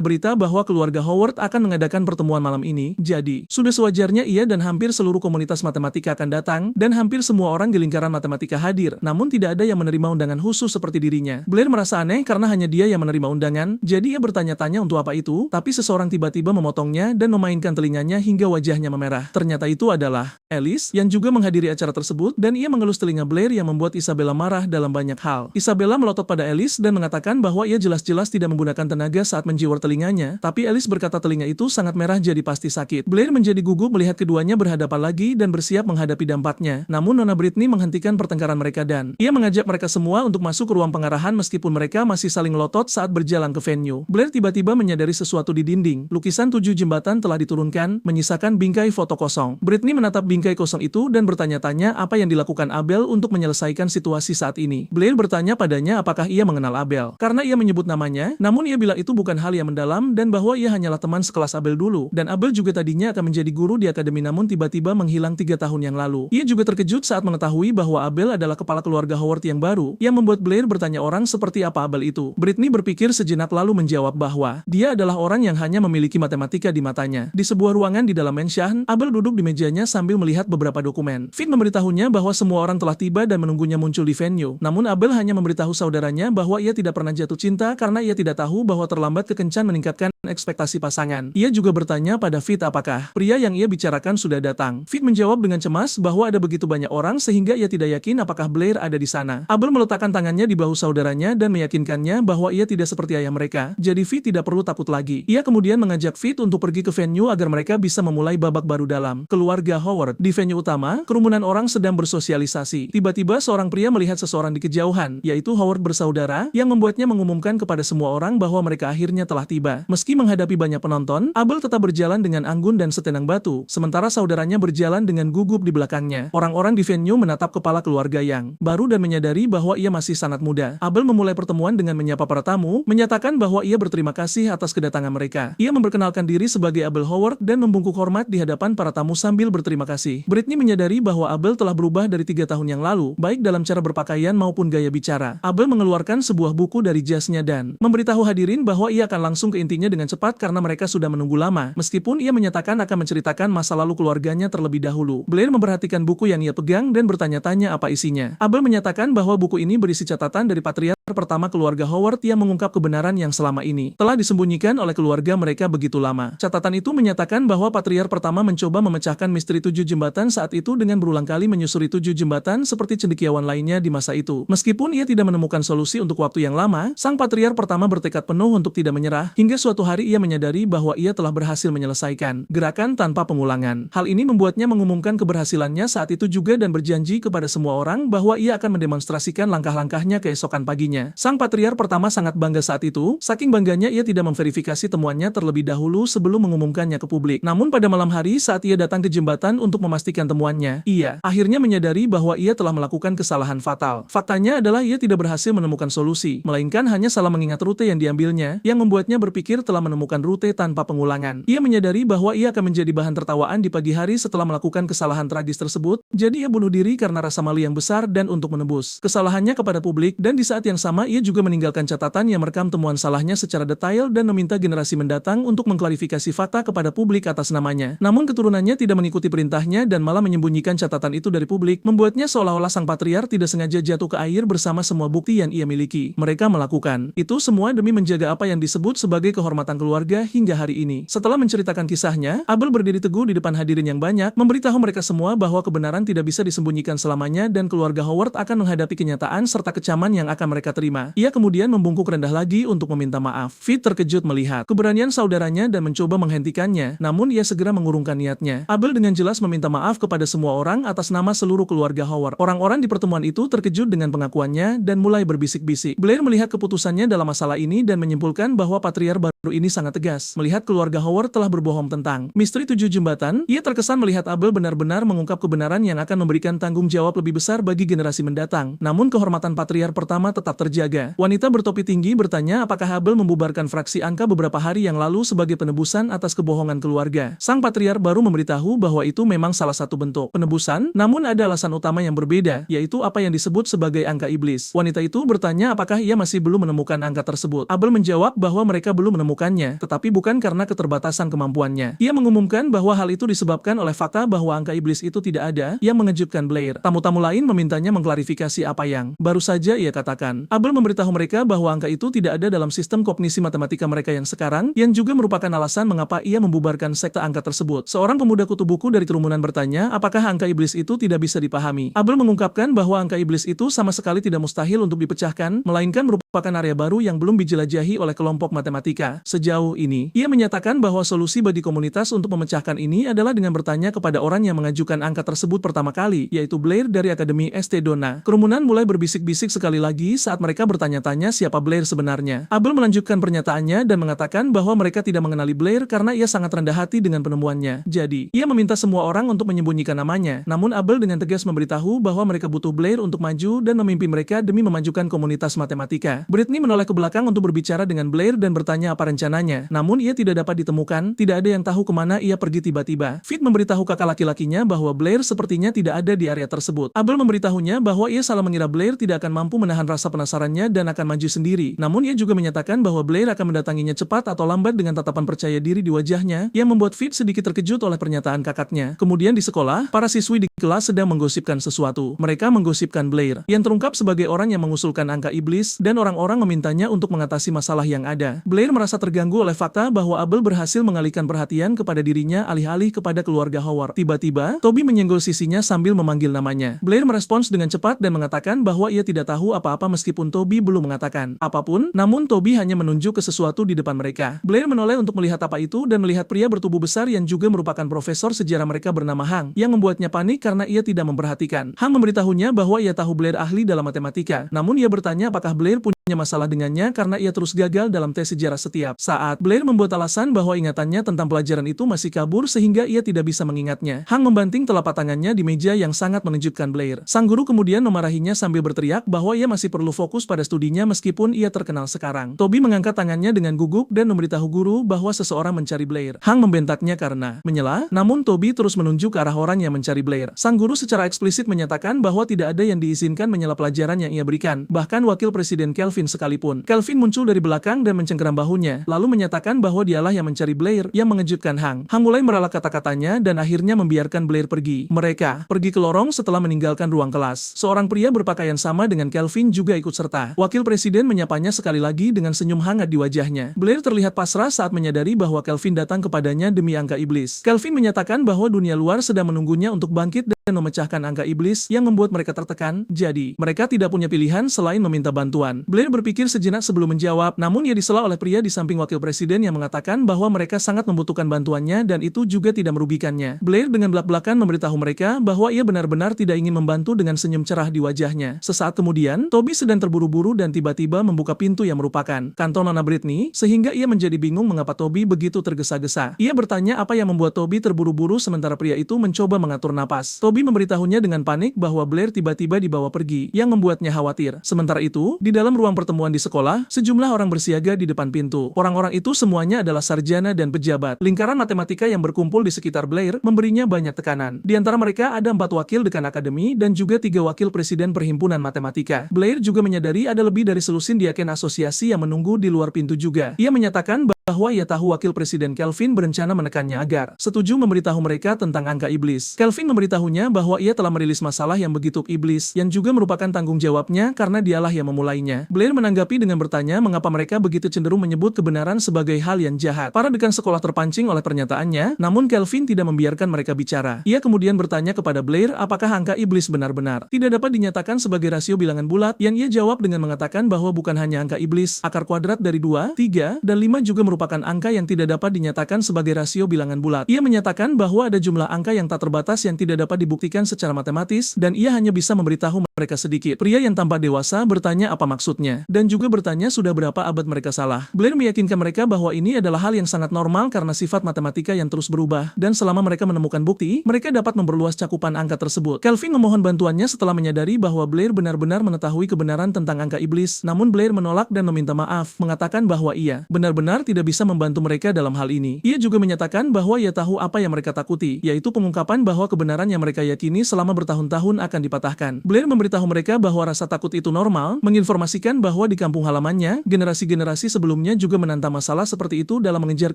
berita bahwa keluarga Howard akan mengadakan pertemuan malam ini, jadi sudah sewajarnya ia dan hampir seluruh komunitas matematika akan datang, dan hampir semua orang di lingkaran matematika hadir, namun tidak ada yang menerima undangan khusus seperti dirinya. Blair merasa aneh karena hanya dia yang menerima undangan, jadi ia bertanya-tanya untuk apa itu, tapi seseorang tiba-tiba memotongnya dan memainkan telinganya hingga wajahnya memerah. Ternyata itu adalah Alice, yang juga menghadiri acara tersebut, dan ia mengelus telinga Blair yang membuat Isabella marah dalam banyak hal. Isabella melotot pada Alice dan mengatakan bahwa ia jelas-jelas tidak menggunakan tenaga saat menjiwar telinganya, tapi Alice berkata telinga itu sangat merah jadi pasti sakit. Blair menjadi gugup melihat keduanya berhadapan lagi dan bersiap menghadapi dampaknya. Namun Nona Brittany menghentikan pertengkaran mereka dan ia mengajak mereka semua untuk masuk ke ruang pengarahan meskipun mereka masih saling melotot saat berjalan ke venue. Blair tiba-tiba menyadari sesuatu di dinding. Lukisan 7 jembatan telah diturunkan, menyisakan bingkai foto kosong. Brittany menatap bingkai kosong itu dan bertanya-tanya apa yang dilakukan Abel untuk menyelesaikan situasi saat ini. Blair bertanya padanya apakah ia mengenal Abel, karena ia menyebut namanya, namun ia bilang itu bukan hal yang mendalam dan bahwa ia hanyalah teman sekelas Abel dulu, dan Abel juga tadinya akan menjadi guru di akademi namun tiba-tiba menghilang 3 tahun yang lalu. Ia juga terkejut saat mengetahui bahwa Abel adalah kepala keluarga Howard yang baru, yang membuat Blair bertanya orang seperti apa Abel itu. Brittany berpikir sejenak lalu menjawab bahwa dia adalah orang yang hanya memiliki matematika di matanya. Di sebuah ruangan di dalam Mansion, Abel duduk di mejanya sambil melihat beberapa dokumen. Fit memberitahunya bahwa semua orang telah tiba dan menunggunya muncul di venue. Namun Abel hanya memberitahu saudaranya bahwa ia tidak pernah jatuh cinta karena ia tidak tahu bahwa terlambat kekencan meningkatkan ekspektasi pasangan. Ia juga bertanya pada Fit apakah pria yang ia bicarakan sudah datang. Fit menjawab dengan cemas bahwa ada begitu banyak orang sehingga ia tidak yakin apakah Blair ada di sana. Abel meletakkan tangannya di bahu saudaranya dan meyakinkannya bahwa ia tidak seperti ayah mereka, jadi Fit tidak perlu takut lagi. Ia kemudian mengajak Fit untuk pergi ke venue agar mereka bisa memulai babak baru dalam keluarga Howard. Di venue utama, kerumunan orang sedang bersosialisasi. Tiba-tiba seorang pria melihat seseorang di kejauhan, yaitu Howard bersaudara, yang membuatnya mengumumkan kepada semua orang bahwa mereka akhirnya telah tiba. Meski menghadapi banyak penonton, Abel tetap berjalan dengan anggun dan setenang batu, sementara saudaranya berjalan dengan gugup di belakangnya. Orang-orang di venue menatap kepala keluarga yang baru dan menyadari bahwa ia masih sangat muda. Abel memulai pertemuan dengan menyapa para tamu, menyatakan bahwa ia berterima kasih atas kedatangan mereka. Ia memperkenalkan diri sebagai Abel Howard dan membungkuk hormat di hadapan para tamu sambil berterima kasih. Britney menyadari bahwa Abel telah berubah dari 3 tahun yang lalu, baik dalam cara berpakaian maupun gaya bicara. Abel mengeluarkan sebuah buku dari jasnya dan memberitahu hadirin bahwa ia akan langsung ke intinya dengan cepat karena mereka sudah menunggu lama. Meskipun ia menyatakan akan menceritakan masa lalu keluarganya terlebih dahulu. Blair memperhatikan buku yang ia pegang dan bertanya-tanya apa isinya. Abel menyatakan bahwa buku ini berisi catatan dari patriark pertama keluarga Howard yang mengungkap kebenaran yang selama ini telah disembunyikan oleh keluarga mereka begitu lama. Catatan itu menyatakan bahwa patriark pertama mencoba memecahkan misteri 7 jembatan saat itu dengan berulang kali menyusuri 7 jembatan seperti cendekiawan lainnya di masa itu. Meskipun ia tidak menemukan solusi untuk waktu yang lama, sang patriark pertama bertekad penuh untuk tidak menyerah, hingga suatu hari ia menyadari bahwa ia telah berhasil menyelesaikan gerakan tanpa pengulangan. Hal ini membuatnya mengumumkan keberhasilannya saat itu juga dan berjanji kepada semua orang bahwa ia akan mendemonstrasikan langkah-langkahnya keesokan paginya. Sang patriark pertama sangat bangga saat itu, saking bangganya ia tidak memverifikasi temuannya terlebih dahulu sebelum mengumumkannya ke publik. Namun pada malam hari saat ia datang ke jembatan untuk memastikan temuannya, ia akhirnya menyadari bahwa ia telah melakukan kesalahan fatal. Faktanya adalah ia tidak berhasil menemukan solusi, melainkan hanya salah mengingat rute yang diambilnya, yang membuatnya berpikir telah menemukan rute tanpa pengulangan. Ia menyadari bahwa ia akan menjadi bahan tertawaan di pagi hari setelah melakukan kesalahan tragis tersebut, jadi ia bunuh diri karena rasa malu yang besar dan untuk menebus kesalahannya kepada publik, dan di saat yang sama ia juga meninggalkan catatan yang merekam temuan salahnya secara detail dan meminta generasi mendatang untuk mengklarifikasi fakta kepada publik atas namanya. Namun keturunannya tidak mengikuti perintahnya dan malah menyembunyikan catatan itu dari publik, membuatnya seolah-olah sang patriark tidak sengaja jatuh ke air bersama semua bukti yang ia miliki. Mereka melakukan itu semua demi menjaga apa yang disebut sebagai kehormatan keluarga hingga hari ini. Setelah menceritakan kisahnya, Abel berdiri teguh di depan hadirin yang banyak, memberitahu mereka semua bahwa kebenaran tidak bisa disembunyikan selamanya dan keluarga Howard akan menghadapi kenyataan serta kecaman yang akan mereka terima. Ia kemudian membungkuk rendah lagi untuk meminta maaf. Fit terkejut melihat keberanian saudaranya dan mencoba menghentikannya, namun ia segera mengurungkan niatnya. Abel dengan jelas meminta maaf kepada semua orang atas nama seluruh keluarga Howard. Orang-orang di pertemuan itu terkejut dengan pengakuannya dan mulai berbisik-bisik. Blair melihat keputusannya dalam masalah ini dan menyimpulkan bahwa patriark baru ini sangat tegas. Melihat keluarga Howard telah berbohong tentang misteri 7 jembatan, ia terkesan melihat Abel benar-benar mengungkap kebenaran yang akan memberikan tanggung jawab lebih besar bagi generasi mendatang. Namun kehormatan patriark pertama tetap terjaga. Wanita bertopi tinggi bertanya apakah Abel membubarkan fraksi angka beberapa hari yang lalu sebagai penebusan atas kebohongan keluarga. Sang patriark baru memberitahu bahwa itu memang salah satu bentuk penebusan, namun ada alasan utama yang berbeda, yaitu apa yang disebut sebagai angka iblis. Wanita itu bertanya apakah ia masih belum menemukan angka tersebut. Abel menjawab bahwa mereka belum menemukannya, tetapi bukan karena keterbatasan kemampuannya. Ia mengumumkan bahwa hal itu disebabkan oleh fakta bahwa angka iblis itu tidak ada, yang mengejutkan Blair. Tamu-tamu lain memintanya mengklarifikasi apa yang baru saja ia katakan. Abel memberitahu mereka bahwa angka itu tidak ada dalam sistem kognisi matematika mereka yang sekarang, yang juga merupakan alasan mengapa ia membubarkan sekte angka tersebut. Seorang pemuda kutu buku dari kerumunan bertanya apakah angka iblis itu tidak bisa dipahami. Abel mengungkapkan bahwa angka iblis itu sama sekali tidak mustahil untuk dipecahkan, melainkan merupakan area baru yang belum dijelajahi oleh kelompok matematika. Sejauh ini, ia menyatakan bahwa solusi bagi komunitas untuk memecahkan ini adalah dengan bertanya kepada orang yang mengajukan angka tersebut pertama kali, yaitu Blair dari Akademi St. Donna. Kerumunan mulai berbisik-bisik sekali lagi saat mereka bertanya-tanya siapa Blair sebenarnya. Abel melanjutkan pernyataannya dan mengatakan bahwa mereka tidak mengenali Blair karena ia sangat rendah hati dengan penemuannya. Jadi, ia meminta semua orang untuk menyembunyikan namanya. Namun Abel dengan tegas memberitahu bahwa mereka butuh Blair untuk maju dan memimpin mereka demi memajukan komunitas matematika. Britney menoleh ke belakang untuk berbicara dengan Blair dan bertanya apa rencananya. Namun ia tidak dapat ditemukan, tidak ada yang tahu kemana ia pergi tiba-tiba. Fit memberitahu kakak laki-lakinya bahwa Blair sepertinya tidak ada di area tersebut. Abel memberitahunya bahwa ia salah mengira Blair tidak akan mampu menahan rasa penasaran sasarannya dan akan maju sendiri. Namun ia juga menyatakan bahwa Blair akan mendatanginya cepat atau lambat dengan tatapan percaya diri di wajahnya, yang membuat Fit sedikit terkejut oleh pernyataan kakaknya. Kemudian di sekolah, para siswi di kelas sedang menggosipkan sesuatu. Mereka menggosipkan Blair, yang terungkap sebagai orang yang mengusulkan angka iblis, dan orang-orang memintanya untuk mengatasi masalah yang ada. Blair merasa terganggu oleh fakta bahwa Abel berhasil mengalihkan perhatian kepada dirinya alih-alih kepada keluarga Howard. Tiba-tiba, Toby menyenggol sisinya sambil memanggil namanya. Blair merespons dengan cepat dan mengatakan bahwa ia tidak tahu apa-apa meskipun Toby belum mengatakan apapun, namun Toby hanya menunjuk ke sesuatu di depan mereka. Blair menoleh untuk melihat apa itu dan melihat pria bertubuh besar yang juga merupakan profesor sejarah mereka bernama Hang, yang membuatnya panik karena ia tidak memperhatikan. Hang memberitahunya bahwa ia tahu Blair ahli dalam matematika, namun ia bertanya apakah Blair punya masalah dengannya karena ia terus gagal dalam tes sejarah setiap saat. Blair membuat alasan bahwa ingatannya tentang pelajaran itu masih kabur sehingga ia tidak bisa mengingatnya. Hang membanting telapak tangannya di meja yang sangat menunjukkan Blair. Sang guru kemudian memarahinya sambil berteriak bahwa ia masih perlu fokus pada studinya meskipun ia terkenal sekarang. Toby mengangkat tangannya dengan gugup dan memberitahu guru bahwa seseorang mencari Blair. Hang membentaknya karena menyela, namun Toby terus menunjuk ke arah orang yang mencari Blair. Sang guru secara eksplisit menyatakan bahwa tidak ada yang diizinkan menyela pelajaran yang ia berikan, bahkan wakil presiden Kelvin sekalipun. Kelvin muncul dari belakang dan mencengkeram bahunya, lalu menyatakan bahwa dialah yang mencari Blair, yang mengejutkan Hang. Hang mulai meralat kata-katanya dan akhirnya membiarkan Blair pergi. Mereka pergi ke lorong setelah meninggalkan ruang kelas. Seorang pria berpakaian sama dengan Kelvin juga ikut serta. Wakil presiden menyapanya sekali lagi dengan senyum hangat di wajahnya. Blair terlihat pasrah saat menyadari bahwa Kelvin datang kepadanya demi angka iblis. Kelvin menyatakan bahwa dunia luar sedang menunggunya untuk bangkit dan memecahkan angka iblis yang membuat mereka tertekan, jadi mereka tidak punya pilihan selain meminta bantuan. Blair berpikir sejenak sebelum menjawab, namun ia disela oleh pria di samping wakil presiden yang mengatakan bahwa mereka sangat membutuhkan bantuannya dan itu juga tidak merugikannya. Blair dengan belak-belakan memberitahu mereka bahwa ia benar-benar tidak ingin membantu dengan senyum cerah di wajahnya. Sesaat kemudian, Toby sedang terburu-buru dan tiba-tiba membuka pintu yang merupakan kantor Nona Britney, sehingga ia menjadi bingung mengapa Toby begitu tergesa-gesa. Ia bertanya apa yang membuat Toby terburu-buru sementara pria itu mencoba mengatur napas. Toby memberitahunya dengan panik bahwa Blair tiba-tiba dibawa pergi, yang membuatnya khawatir. Sementara itu, di dalam ruang pertemuan di sekolah, sejumlah orang bersiaga di depan pintu. Orang-orang itu semuanya adalah sarjana dan pejabat. Lingkaran matematika yang berkumpul di sekitar Blair memberinya banyak tekanan. Di antara mereka ada 4 wakil dekan akademi dan juga 3 wakil presiden perhimpunan matematika. Blair juga menyadari ada lebih dari selusin diaken asosiasi yang menunggu di luar pintu juga. Ia menyatakan bahwa ia tahu wakil presiden Kelvin berencana menekannya agar setuju memberitahu mereka tentang angka iblis. Kelvin memberitahunya bahwa ia telah merilis masalah yang begitu iblis, yang juga merupakan tanggung jawabnya karena dialah yang memulainya. Blair menanggapi dengan bertanya mengapa mereka begitu cenderung menyebut kebenaran sebagai hal yang jahat. Para dekan sekolah terpancing oleh pernyataannya, namun Kelvin tidak membiarkan mereka bicara. Ia kemudian bertanya kepada Blair apakah angka iblis benar-benar tidak dapat dinyatakan sebagai rasio bilangan bulat, yang ia jawab dengan mengatakan bahwa bukan hanya angka iblis, akar kuadrat dari 2, 3, dan 5 juga merupakan angka yang tidak dapat dinyatakan sebagai rasio bilangan bulat. Ia menyatakan bahwa ada jumlah angka yang tak terbatas yang tidak dapat dibuktikan secara matematis, dan ia hanya bisa memberitahu mereka sedikit. Pria yang tampak dewasa bertanya apa maksudnya, dan juga bertanya sudah berapa abad mereka salah. Blair meyakinkan mereka bahwa ini adalah hal yang sangat normal karena sifat matematika yang terus berubah, dan selama mereka menemukan bukti, mereka dapat memperluas cakupan angka tersebut. Kelvin memohon bantuannya setelah menyadari bahwa Blair benar-benar mengetahui kebenaran tentang angka iblis, namun Blair menolak dan meminta maaf, mengatakan bahwa ia benar-benar tidak bisa membantu mereka dalam hal ini. Ia juga menyatakan bahwa ia tahu apa yang mereka takuti, yaitu pengungkapan bahwa kebenaran yang mereka yakini selama bertahun-tahun akan dipatahkan. Blair memberitahu mereka bahwa rasa takut itu normal, menginformasikan bahwa di kampung halamannya, generasi-generasi sebelumnya juga menantang masalah seperti itu dalam mengejar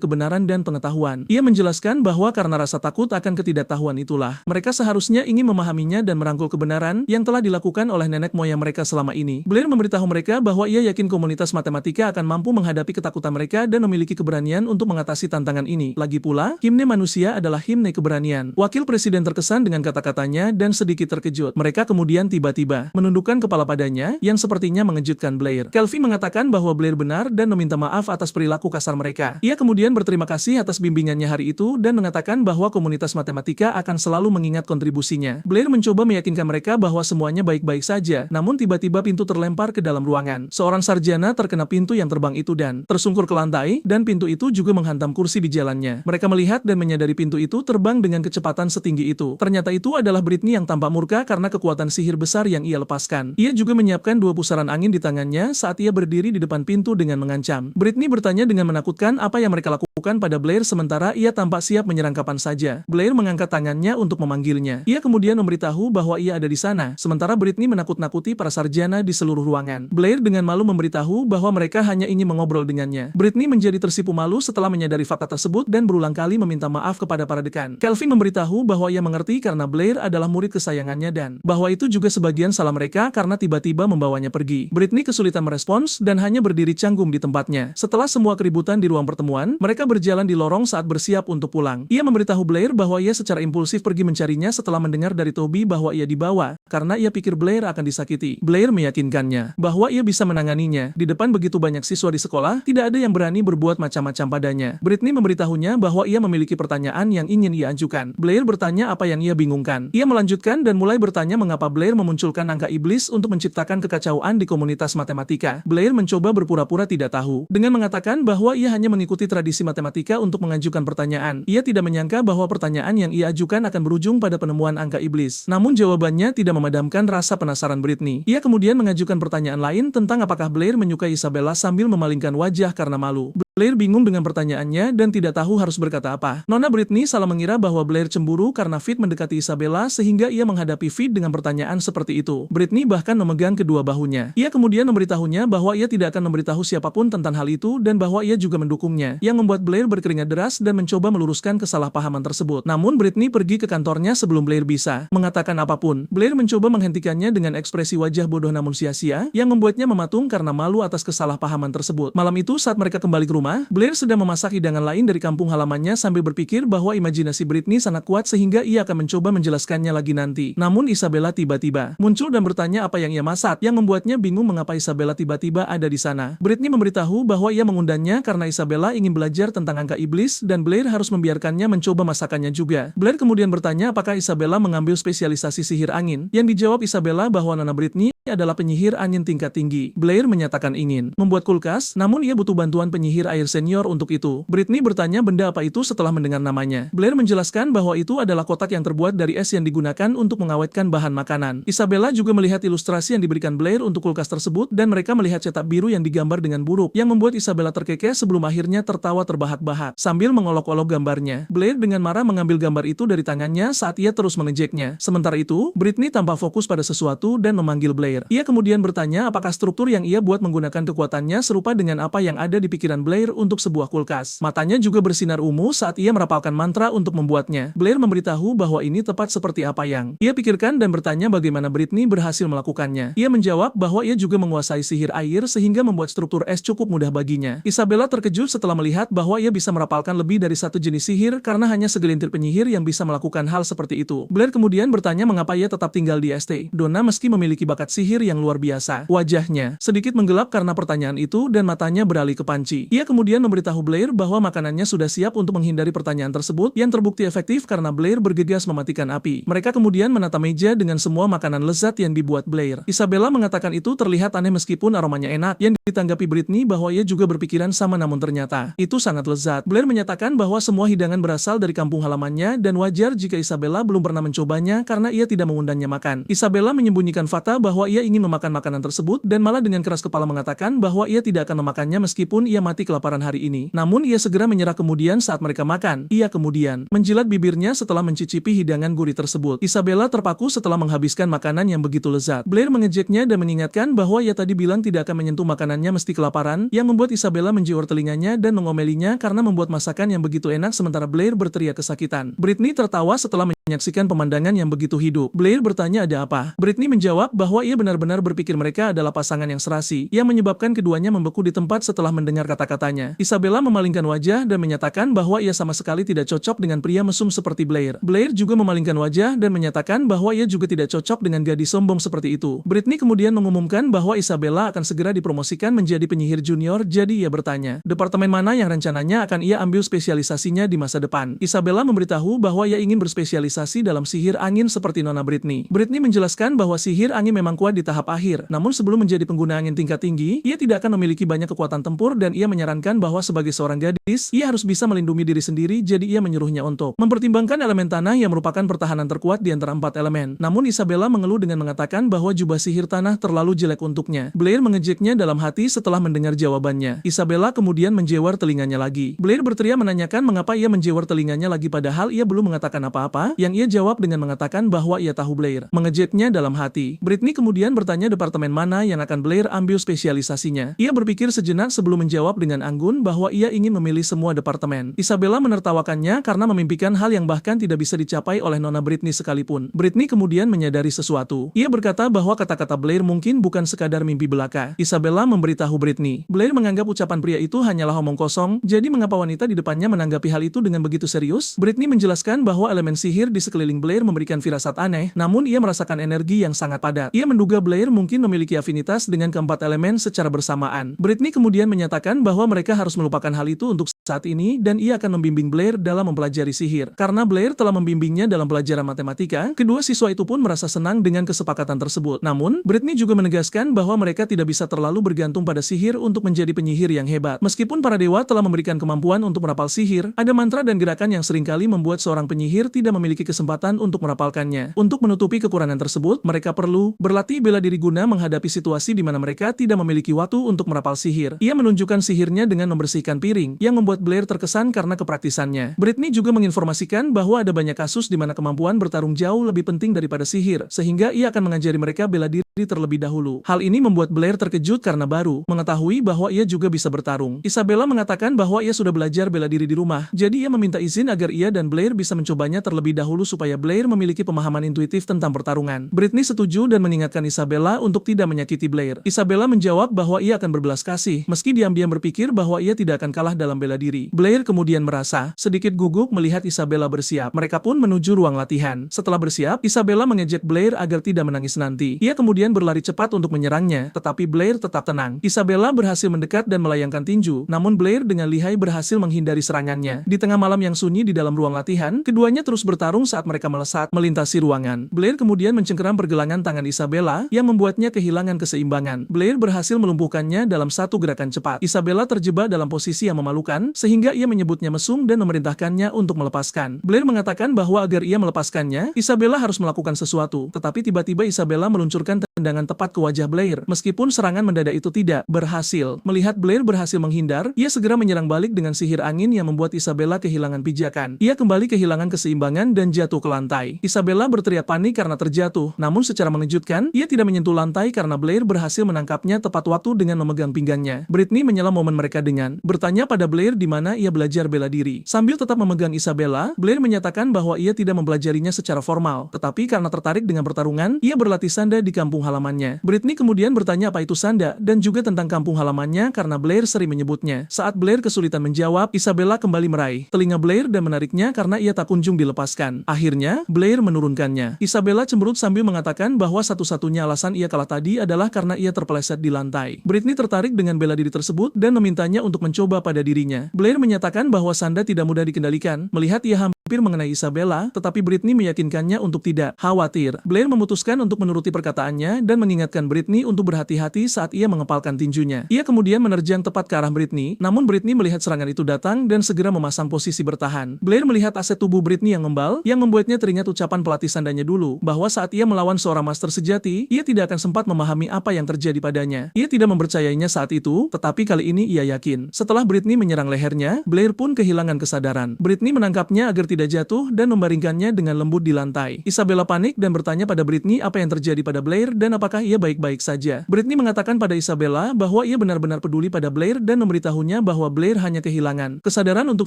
kebenaran dan pengetahuan. Ia menjelaskan bahwa karena rasa takut akan ketidaktahuan itulah, mereka seharusnya ingin memahaminya dan merangkul kebenaran yang telah dilakukan oleh nenek moyang mereka selama ini. Blair memberitahu mereka bahwa ia yakin komunitas matematika akan mampu menghadapi ketakutan mereka dan memiliki keberanian untuk mengatasi tantangan ini. Lagi pula, himne manusia adalah himne keberanian. Wakil presiden terkesan dengan kata-katanya dan sedikit terkejut. Mereka kemudian tiba-tiba menundukkan kepala padanya, yang sepertinya mengejutkan Blair. Kelvin mengatakan bahwa Blair benar dan meminta maaf atas perilaku kasar mereka. Ia kemudian berterima kasih atas bimbingannya hari itu dan mengatakan bahwa komunitas matematika akan selalu mengingat kontribusinya. Blair mencoba meyakinkan mereka bahwa semuanya baik-baik saja, namun tiba-tiba pintu terlempar ke dalam ruangan. Seorang sarjana terkena pintu yang terbang itu dan tersungkur ke lantai, dan pintu itu juga menghantam kursi di jalannya. Mereka melihat dan menyadari pintu itu terbang dengan kecepatan setinggi itu. Ternyata itu adalah Britney yang tampak murka karena kekuatan sihir besar yang ia lepaskan. Ia juga menyiapkan 2 pusaran angin di tangannya saat ia berdiri di depan pintu dengan mengancam. Britney bertanya dengan menakutkan apa yang mereka lakukan pada Blair sementara ia tampak siap menyerang kapan saja. Blair mengangkat tangannya untuk memanggilnya. Ia kemudian memberitahu bahwa ia ada di sana, sementara Britney menakut-nakuti para sarjana di seluruh ruangan. Blair dengan malu memberitahu bahwa mereka hanya ingin mengobrol dengannya. Britney menjadi tersipu malu setelah menyadari fakta tersebut dan berulang kali meminta maaf kepada para dekan. Kelvin memberitahu bahwa ia mengerti karena Blair adalah murid kesayangannya dan bahwa itu juga sebagian salah mereka karena tiba-tiba membawanya pergi. Britney kesulitan merespons dan hanya berdiri canggung di tempatnya. Setelah semua keributan di ruang pertemuan, mereka berjalan di lorong saat bersiap untuk pulang. Ia memberitahu Blair bahwa ia secara impulsif pergi mencarinya setelah mendengar dari Toby bahwa ia dibawa, karena ia pikir Blair akan disakiti. Blair meyakinkannya bahwa ia bisa menanganinya. Di depan begitu banyak siswa di sekolah, tidak ada yang berani berbuat macam-macam padanya. Britney memberitahunya bahwa ia memiliki pertanyaan yang ingin ia ajukan. Blair bertanya apa yang ia bingungkan. Ia melanjutkan dan mulai bertanya mengapa Blair memunculkan angka iblis untuk menciptakan kekacauan di komunitas matematika. Blair mencoba berpura-pura tidak tahu, dengan mengatakan bahwa ia hanya mengikuti tradisi matematika untuk mengajukan pertanyaan. Ia tidak menyangka bahwa pertanyaan yang ia ajukan akan berujung pada penemuan angka iblis. Namun jawabannya tidak memadamkan rasa penasaran Britney. Ia kemudian mengajukan pertanyaan lain tentang apakah Blair menyukai Isabella sambil memalingkan wajah karena malu. Blair bingung dengan pertanyaannya dan tidak tahu harus berkata apa. Nona Britney salah mengira bahwa Blair cemburu karena Fit mendekati Isabella sehingga ia menghadapi Fit dengan pertanyaan seperti itu. Britney bahkan memegang kedua bahunya. Ia kemudian memberitahunya bahwa ia tidak akan memberitahu siapapun tentang hal itu dan bahwa ia juga mendukungnya, yang membuat Blair berkeringat deras dan mencoba meluruskan kesalahpahaman tersebut. Namun Britney pergi ke kantornya sebelum Blair bisa mengatakan apapun. Blair mencoba menghentikannya dengan ekspresi wajah bodoh namun sia-sia, yang membuatnya mematung karena malu atas kesalahpahaman tersebut. Malam itu saat mereka kembali ke rumah, Blair sedang memasak hidangan lain dari kampung halamannya sambil berpikir bahwa imajinasi Britney sangat kuat sehingga ia akan mencoba menjelaskannya lagi nanti. Namun Isabella tiba-tiba muncul dan bertanya apa yang ia masak, yang membuatnya bingung mengapa Isabella tiba-tiba ada di sana. Britney memberitahu bahwa ia mengundangnya karena Isabella ingin belajar tentang angka iblis dan Blair harus membiarkannya mencoba masakannya juga. Blair kemudian bertanya apakah Isabella mengambil spesialisasi sihir angin, yang dijawab Isabella bahwa Nona Britney adalah penyihir angin tingkat tinggi. Blair menyatakan ingin membuat kulkas, namun ia butuh bantuan penyihir air senior untuk itu. Britney bertanya benda apa itu setelah mendengar namanya. Blair menjelaskan bahwa itu adalah kotak yang terbuat dari es yang digunakan untuk mengawetkan bahan makanan. Isabella juga melihat ilustrasi yang diberikan Blair untuk kulkas tersebut dan mereka melihat cetak biru yang digambar dengan buruk, yang membuat Isabella terkekeh sebelum akhirnya tertawa terbahak-bahak sambil mengolok-olok gambarnya. Blair dengan marah mengambil gambar itu dari tangannya saat ia terus mengejeknya. Sementara itu, Britney tampak fokus pada sesuatu dan memanggil Blair. Ia kemudian bertanya apakah struktur yang ia buat menggunakan kekuatannya serupa dengan apa yang ada di pikiran Blair untuk sebuah kulkas. Matanya juga bersinar ungu saat ia merapalkan mantra untuk membuatnya. Blair memberitahu bahwa ini tepat seperti apa yang ia pikirkan dan bertanya bagaimana Britney berhasil melakukannya. Ia menjawab bahwa ia juga menguasai sihir air sehingga membuat struktur es cukup mudah baginya. Isabella terkejut setelah melihat bahwa ia bisa merapalkan lebih dari satu jenis sihir karena hanya segelintir penyihir yang bisa melakukan hal seperti itu. Blair kemudian bertanya mengapa ia tetap tinggal di ST Donna meski memiliki bakat sihir yang luar biasa. Wajahnya sedikit menggelap karena pertanyaan itu dan matanya beralih ke panci. Ia kemudian memberitahu Blair bahwa makanannya sudah siap untuk menghindari pertanyaan tersebut yang terbukti efektif karena Blair bergegas mematikan api. Mereka kemudian menata meja dengan semua makanan lezat yang dibuat Blair. Isabella mengatakan itu terlihat aneh meskipun aromanya enak, yang ditanggapi Britney bahwa ia juga berpikiran sama namun ternyata itu sangat lezat. Blair menyatakan bahwa semua hidangan berasal dari kampung halamannya dan wajar jika Isabella belum pernah mencobanya karena ia tidak mengundangnya makan. Isabella menyembunyikan fakta bahwa ia ingin memakan makanan tersebut dan malah dengan keras kepala mengatakan bahwa ia tidak akan memakannya meskipun ia mati kelaparan hari ini. Namun ia segera menyerah kemudian saat mereka makan. Ia kemudian menjilat bibirnya setelah mencicipi hidangan gurih tersebut. Isabella terpaku setelah menghabiskan makanan yang begitu lezat. Blair mengejeknya dan mengingatkan bahwa ia tadi bilang tidak akan menyentuh makanannya mesti kelaparan, yang membuat Isabella menjiur telinganya dan mengomelinya karena membuat masakan yang begitu enak sementara Blair berteriak kesakitan. Britney tertawa setelah menyaksikan pemandangan yang begitu hidup. Blair bertanya ada apa. Britney menjawab bahwa ia benar-benar berpikir mereka adalah pasangan yang serasi, yang menyebabkan keduanya membeku di tempat setelah mendengar kata-katanya. Isabella memalingkan wajah dan menyatakan bahwa ia sama sekali tidak cocok dengan pria mesum seperti Blair. Blair juga memalingkan wajah dan menyatakan bahwa ia juga tidak cocok dengan gadis sombong seperti itu. Britney kemudian mengumumkan bahwa Isabella akan segera dipromosikan menjadi penyihir junior, jadi ia bertanya, departemen mana yang rencananya akan ia ambil spesialisasinya di masa depan. Isabella memberitahu bahwa ia ingin berspesialisasi dalam sihir angin seperti Nona Britney. Britney menjelaskan bahwa sihir angin memang kuat kuat di tahap akhir. Namun sebelum menjadi pengguna angin tingkat tinggi, ia tidak akan memiliki banyak kekuatan tempur dan ia menyarankan bahwa sebagai seorang gadis, ia harus bisa melindungi diri sendiri, jadi ia menyuruhnya untuk mempertimbangkan elemen tanah yang merupakan pertahanan terkuat di antara 4 elemen. Namun Isabella mengeluh dengan mengatakan bahwa jubah sihir tanah terlalu jelek untuknya. Blair mengejeknya dalam hati setelah mendengar jawabannya. Isabella kemudian menjewar telinganya lagi. Blair berteriak menanyakan mengapa ia menjewar telinganya lagi padahal ia belum mengatakan apa-apa, yang ia jawab dengan mengatakan bahwa ia tahu Blair mengejeknya dalam hati. Britney kemudian bertanya departemen mana yang akan Blair ambil spesialisasinya. Ia berpikir sejenak sebelum menjawab dengan anggun bahwa ia ingin memilih semua departemen. Isabella menertawakannya karena memimpikan hal yang bahkan tidak bisa dicapai oleh Nona Britney sekalipun. Britney kemudian menyadari sesuatu. Ia berkata bahwa kata-kata Blair mungkin bukan sekadar mimpi belaka. Isabella memberitahu Britney. Blair menganggap ucapan pria itu hanyalah omong kosong, jadi mengapa wanita di depannya menanggapi hal itu dengan begitu serius? Britney menjelaskan bahwa elemen sihir di sekeliling Blair memberikan firasat aneh, namun ia merasakan energi yang sangat padat. Ia menduga Blair mungkin memiliki afinitas dengan keempat elemen secara bersamaan. Britney kemudian menyatakan bahwa mereka harus melupakan hal itu untuk saat ini dan ia akan membimbing Blair dalam mempelajari sihir. Karena Blair telah membimbingnya dalam pelajaran matematika, kedua siswa itu pun merasa senang dengan kesepakatan tersebut. Namun, Britney juga menegaskan bahwa mereka tidak bisa terlalu bergantung pada sihir untuk menjadi penyihir yang hebat. Meskipun para dewa telah memberikan kemampuan untuk merapal sihir, ada mantra dan gerakan yang seringkali membuat seorang penyihir tidak memiliki kesempatan untuk merapalkannya. Untuk menutupi kekurangan tersebut, mereka perlu berlatih bela diri guna menghadapi situasi di mana mereka tidak memiliki waktu untuk merapal sihir. Ia menunjukkan sihirnya dengan membersihkan piring, yang membuat Blair terkesan karena kepraktisannya. Britney juga menginformasikan bahwa ada banyak kasus di mana kemampuan bertarung jauh lebih penting daripada sihir, sehingga ia akan mengajari mereka bela diri terlebih dahulu. Hal ini membuat Blair terkejut karena baru mengetahui bahwa ia juga bisa bertarung. Isabella mengatakan bahwa ia sudah belajar bela diri di rumah, jadi ia meminta izin agar ia dan Blair bisa mencobanya terlebih dahulu supaya Blair memiliki pemahaman intuitif tentang pertarungan. Britney setuju dan mengingatkan Isabella untuk tidak menyakiti Blair. Isabella menjawab bahwa ia akan berbelas kasih, meski diam-diam berpikir bahwa ia tidak akan kalah dalam bela diri. Blair kemudian merasa sedikit gugup melihat Isabella bersiap. Mereka pun menuju ruang latihan. Setelah bersiap, Isabella mengejek Blair agar tidak menangis nanti. Ia kemudian berlari cepat untuk menyerangnya, tetapi Blair tetap tenang. Isabella berhasil mendekat dan melayangkan tinju, namun Blair dengan lihai berhasil menghindari serangannya. Di tengah malam yang sunyi di dalam ruang latihan, keduanya terus bertarung saat mereka melesat melintasi ruangan. Blair kemudian mencengkeram pergelangan tangan Isabella yang membuatnya kehilangan keseimbangan. Blair berhasil melumpuhkannya dalam satu gerakan cepat. Isabella terjebak dalam posisi yang memalukan, sehingga ia menyebutnya mesum dan memerintahkannya untuk melepaskan. Blair mengatakan bahwa agar ia melepaskannya, Isabella harus melakukan sesuatu, tetapi tiba-tiba Isabella meluncurkan tendangan tepat ke wajah Blair. Meskipun serangan mendadak itu tidak berhasil. Melihat Blair berhasil menghindar, ia segera menyerang balik dengan sihir angin yang membuat Isabella kehilangan pijakan. Ia kembali kehilangan keseimbangan dan jatuh ke lantai. Isabella berteriak panik karena terjatuh, namun secara mengejutkan, ia tidak menyentuh lantai karena Blair berhasil menangkapnya tepat waktu dengan memegang pinggangnya. Britney menyela momen mereka dengan bertanya pada Blair di mana ia belajar bela diri. Sambil tetap memegang Isabella, Blair menyatakan bahwa ia tidak mempelajarinya secara formal, tetapi karena tertarik dengan pertarungan, ia berlatih sanda di kampung halamannya. Britney kemudian bertanya apa itu sanda dan juga tentang kampung halamannya karena Blair sering menyebutnya. Saat Blair kesulitan menjawab, Isabella kembali meraih telinga Blair dan menariknya karena ia tak kunjung dilepaskan. Akhirnya, Blair menurunkannya. Isabella cemberut sambil mengatakan bahwa satu-satunya alasan ia kalah tadi adalah karena ia terpeleset di lantai. Britney tertarik dengan bela diri tersebut dan memintanya untuk mencoba pada dirinya. Blair menyatakan bahwa sanda tidak mudah dikendalikan. Melihat ia hampir mengenai Isabella, tetapi Britney meyakinkannya untuk tidak khawatir. Blair memutuskan untuk menuruti perkataannya dan mengingatkan Britney untuk berhati-hati saat ia mengepalkan tinjunya. Ia kemudian menerjang tepat ke arah Britney, namun Britney melihat serangan itu datang dan segera memasang posisi bertahan. Blair melihat aset tubuh Britney yang membal, yang membuatnya teringat ucapan pelatih sandanya dulu, bahwa saat ia melawan seorang master sejati, ia tidak akan sempat memahami apa yang terjadi padanya. Ia tidak mempercayainya saat itu, tetapi kali ini ia yakin. Setelah Britney menyerang lehernya, Blair pun kehilangan kesadaran. Britney menangkapnya agar tidak jatuh dan membaringkannya dengan lembut di lantai. Isabella panik dan bertanya pada Britney apa yang terjadi pada Blair dan apakah ia baik-baik saja. Britney mengatakan pada Isabella bahwa ia benar-benar peduli pada Blair dan memberitahunya bahwa Blair hanya kehilangan kesadaran untuk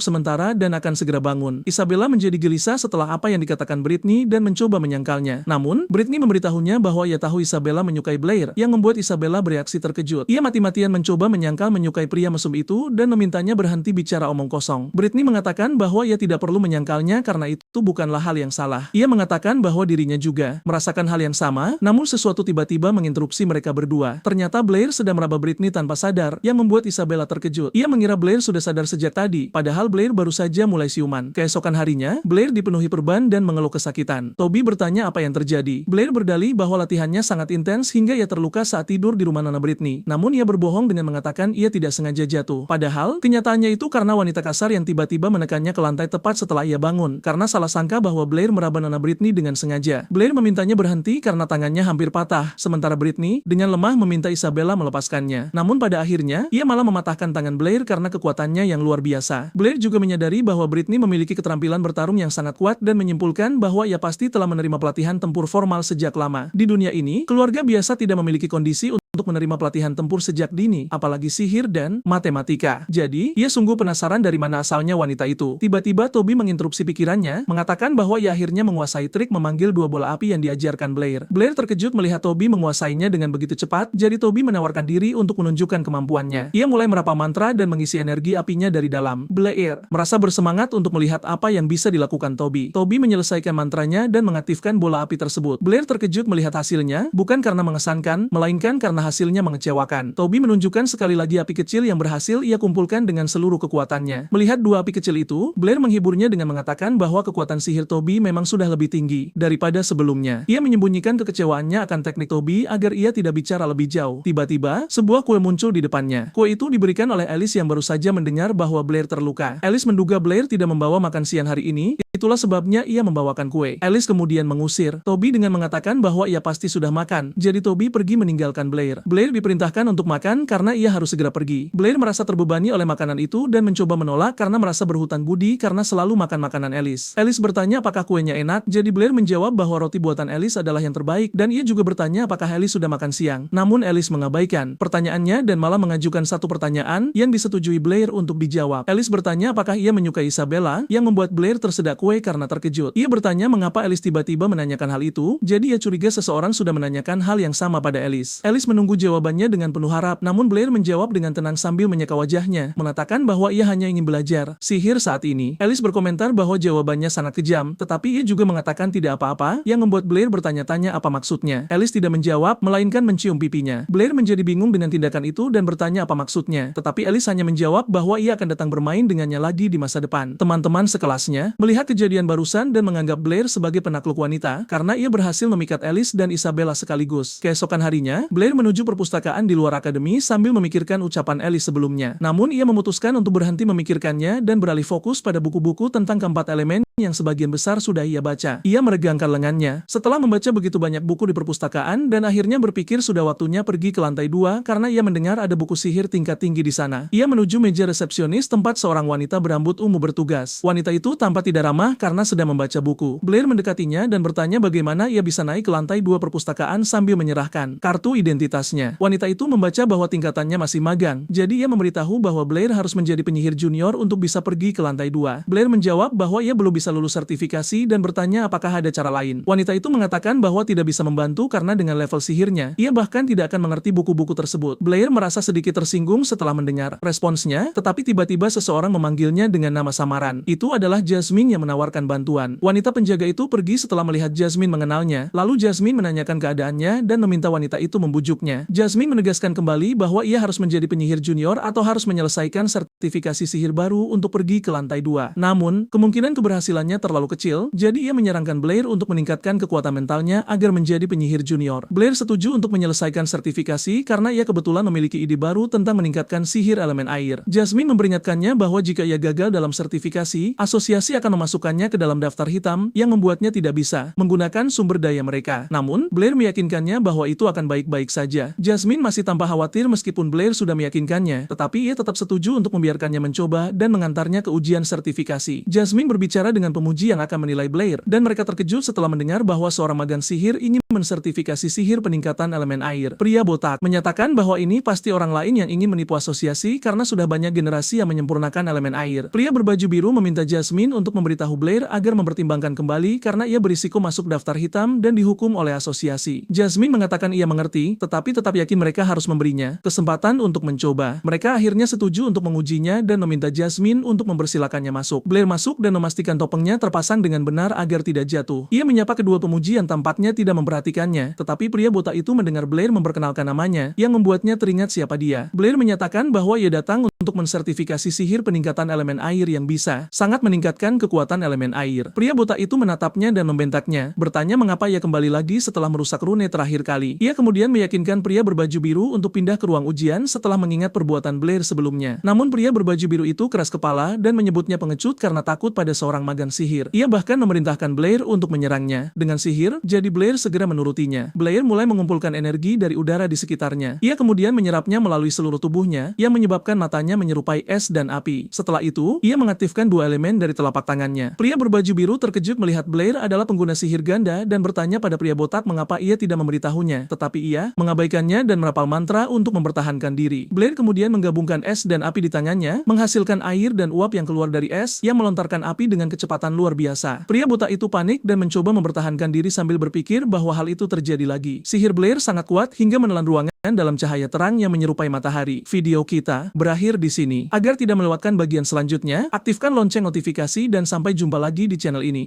sementara dan akan segera bangun. Isabella menjadi gelisah setelah apa yang dikatakan Britney dan mencoba menyangkalnya. Namun, Britney memberitahunya bahwa ia tahu Isabella menyukai Blair, yang membuat Isabella bereaksi terkejut. Ia mati-matian mencoba menyangkal menyukai pria mesum itu dan memintanya berhenti bicara omong kosong. Britney mengatakan bahwa ia tidak perlu menyangkalnya mengenalnya karena itu bukanlah hal yang salah. Ia mengatakan bahwa dirinya juga merasakan hal yang sama, namun sesuatu tiba-tiba menginterupsi mereka berdua. Ternyata Blair sedang meraba Britney tanpa sadar, yang membuat Isabella terkejut. Ia mengira Blair sudah sadar sejak tadi, padahal Blair baru saja mulai siuman. Keesokan harinya, Blair dipenuhi perban dan mengeluh kesakitan. Toby bertanya apa yang terjadi. Blair berdalih bahwa latihannya sangat intens hingga ia terluka saat tidur di rumah Nona Britney. Namun ia berbohong dengan mengatakan ia tidak sengaja jatuh. Padahal, kenyataannya itu karena wanita kasar yang tiba-tiba menekannya ke lantai tepat setelah ia bangun, karena salah sangka bahwa Blair meraba Nona Britney dengan sengaja. Blair memintanya berhenti karena tangannya hampir patah, sementara Britney dengan lemah meminta Isabella melepaskannya. Namun pada akhirnya, ia malah mematahkan tangan Blair karena kekuatannya yang luar biasa. Blair juga menyadari bahwa Britney memiliki keterampilan bertarung yang sangat kuat dan menyimpulkan bahwa ia pasti telah menerima pelatihan tempur formal sejak lama. Di dunia ini, keluarga biasa tidak memiliki kondisi untuk menerima pelatihan tempur sejak dini, apalagi sihir dan matematika. Jadi, ia sungguh penasaran dari mana asalnya wanita itu. Tiba-tiba Toby menginterupsi pikirannya, mengatakan bahwa ia akhirnya menguasai trik memanggil dua bola api yang diajarkan Blair. Blair terkejut melihat Toby menguasainya dengan begitu cepat, jadi Toby menawarkan diri untuk menunjukkan kemampuannya. Ia mulai merapal mantra dan mengisi energi apinya dari dalam. Blair merasa bersemangat untuk melihat apa yang bisa dilakukan Toby. Toby menyelesaikan mantranya dan mengaktifkan bola api tersebut. Blair terkejut melihat hasilnya, bukan karena mengesankan, melainkan karena hasilnya mengecewakan. Toby menunjukkan sekali lagi api kecil yang berhasil ia kumpulkan dengan seluruh kekuatannya. Melihat dua api kecil itu, Blair menghiburnya dengan mengatakan bahwa kekuatan sihir Toby memang sudah lebih tinggi daripada sebelumnya. Ia menyembunyikan kekecewaannya akan teknik Toby agar ia tidak bicara lebih jauh. Tiba-tiba, sebuah kue muncul di depannya. Kue itu diberikan oleh Alice yang baru saja mendengar bahwa Blair terluka. Alice menduga Blair tidak membawa makan siang hari ini, itulah sebabnya ia membawakan kue. Alice kemudian mengusir Toby dengan mengatakan bahwa ia pasti sudah makan, jadi Toby pergi meninggalkan Blair. Blair diperintahkan untuk makan karena ia harus segera pergi. Blair merasa terbebani oleh makanan itu dan mencoba menolak karena merasa berhutang budi karena selalu makan makanan Alice. Alice bertanya apakah kuenya enak, jadi Blair menjawab bahwa roti buatan Alice adalah yang terbaik dan ia juga bertanya apakah Alice sudah makan siang. Namun Alice mengabaikan pertanyaannya dan malah mengajukan satu pertanyaan yang disetujui Blair untuk dijawab. Alice bertanya apakah ia menyukai Isabella, yang membuat Blair tersedak kue karena terkejut. Ia bertanya mengapa Alice tiba-tiba menanyakan hal itu, jadi ia curiga seseorang sudah menanyakan hal yang sama pada Alice. Alice menunggu jawabannya dengan penuh harap, namun Blair menjawab dengan tenang sambil menyeka wajahnya, mengatakan bahwa ia hanya ingin belajar sihir saat ini. Alice berkomentar bahwa jawabannya sangat kejam, tetapi ia juga mengatakan tidak apa-apa, yang membuat Blair bertanya-tanya apa maksudnya. Alice tidak menjawab, melainkan mencium pipinya. Blair menjadi bingung dengan tindakan itu dan bertanya apa maksudnya, tetapi Alice hanya menjawab bahwa ia akan datang bermain dengannya lagi di masa depan. Teman-teman sekelasnya melihat kejadian barusan dan menganggap Blair sebagai penakluk wanita karena ia berhasil memikat Alice dan Isabella sekaligus. Keesokan harinya, Blair menuju perpustakaan di luar akademi sambil memikirkan ucapan Alice sebelumnya. Namun ia memutuskan untuk berhenti memikirkannya dan beralih fokus pada buku-buku tentang keempat elemen yang sebagian besar sudah ia baca. Ia meregangkan lengannya setelah membaca begitu banyak buku di perpustakaan dan akhirnya berpikir sudah waktunya pergi ke lantai 2 karena ia mendengar ada buku sihir tingkat tinggi di sana. Ia menuju meja resepsionis tempat seorang wanita berambut ungu bertugas. Wanita itu tampak tidak ramah karena sedang membaca buku. Blair mendekatinya dan bertanya bagaimana ia bisa naik ke lantai 2 perpustakaan sambil menyerahkan kartu identitasnya. Wanita itu membaca bahwa tingkatannya masih magang, jadi ia memberitahu bahwa Blair harus menjadi penyihir junior untuk bisa pergi ke lantai 2. Blair menjawab bahwa ia belum bisa lulus sertifikasi dan bertanya apakah ada cara lain. Wanita itu mengatakan bahwa tidak bisa membantu karena dengan level sihirnya, ia bahkan tidak akan mengerti buku-buku tersebut. Blair merasa sedikit tersinggung setelah mendengar responsnya, tetapi tiba-tiba seseorang memanggilnya dengan nama samaran. Itu adalah Jasmine yang menawarkan bantuan. Wanita penjaga itu pergi setelah melihat Jasmine mengenalnya, lalu Jasmine menanyakan keadaannya dan meminta wanita itu membujuknya. Jasmine menegaskan kembali bahwa ia harus menjadi penyihir junior atau harus menyelesaikan sertifikasi sihir baru untuk pergi ke lantai 2. Namun, kemungkinan keberhasilannya terlalu kecil, jadi ia menyarankan Blair untuk meningkatkan kekuatan mentalnya agar menjadi penyihir junior. Blair setuju untuk menyelesaikan sertifikasi karena ia kebetulan memiliki ide baru tentang meningkatkan sihir elemen air. Jasmine memperingatkannya bahwa jika ia gagal dalam sertifikasi, asosiasi akan memasukkannya ke dalam daftar hitam yang membuatnya tidak bisa menggunakan sumber daya mereka. Namun, Blair meyakinkannya bahwa itu akan baik-baik saja. Jasmine masih tampak khawatir meskipun Blair sudah meyakinkannya, tetapi ia tetap setuju untuk membiarkannya mencoba dan mengantarnya ke ujian sertifikasi. Jasmine berbicara dengan pemuji yang akan menilai Blair, dan mereka terkejut setelah mendengar bahwa seorang magang sihir ingin mensertifikasi sihir peningkatan elemen air. Pria botak menyatakan bahwa ini pasti orang lain yang ingin menipu asosiasi karena sudah banyak generasi yang menyempurnakan elemen air. Pria berbaju biru meminta Jasmine untuk memberitahu Blair agar mempertimbangkan kembali karena ia berisiko masuk daftar hitam dan dihukum oleh asosiasi. Jasmine mengatakan ia mengerti, tetapi tetap yakin mereka harus memberinya kesempatan untuk mencoba. Mereka akhirnya setuju untuk mengujinya dan meminta Jasmine untuk mempersilakannya masuk. Blair masuk dan memastikan topeng topengnya terpasang dengan benar agar tidak jatuh. Ia menyapa kedua pemuji yang tampaknya tidak memperhatikannya, tetapi pria botak itu mendengar Blair memperkenalkan namanya, yang membuatnya teringat siapa dia. Blair menyatakan bahwa ia datang untuk mensertifikasi sihir peningkatan elemen air yang bisa sangat meningkatkan kekuatan elemen air. Pria botak itu menatapnya dan membentaknya, bertanya mengapa ia kembali lagi setelah merusak rune terakhir kali. Ia kemudian meyakinkan pria berbaju biru untuk pindah ke ruang ujian setelah mengingat perbuatan Blair sebelumnya. Namun pria berbaju biru itu keras kepala dan menyebutnya pengecut karena takut pada seorang magan sihir. Ia bahkan memerintahkan Blair untuk menyerangnya dengan sihir, jadi Blair segera menurutinya. Blair mulai mengumpulkan energi dari udara di sekitarnya. Ia kemudian menyerapnya melalui seluruh tubuhnya, yang menyebabkan matanya menyerupai es dan api. Setelah itu, ia mengaktifkan dua elemen dari telapak tangannya. Pria berbaju biru terkejut melihat Blair adalah pengguna sihir ganda dan bertanya pada pria botak mengapa ia tidak memberitahunya, tetapi ia mengabaikannya dan merapal mantra untuk mempertahankan diri. Blair kemudian menggabungkan es dan api di tangannya, menghasilkan air dan uap yang keluar dari es yang melontarkan api dengan kecepatan luar biasa. Pria botak itu panik dan mencoba mempertahankan diri sambil berpikir bahwa hal itu terjadi lagi. Sihir Blair sangat kuat hingga menelan ruangan dalam cahaya terang yang menyerupai matahari. Video kita berakhir di sini. Agar tidak melewatkan bagian selanjutnya, aktifkan lonceng notifikasi dan sampai jumpa lagi di channel ini.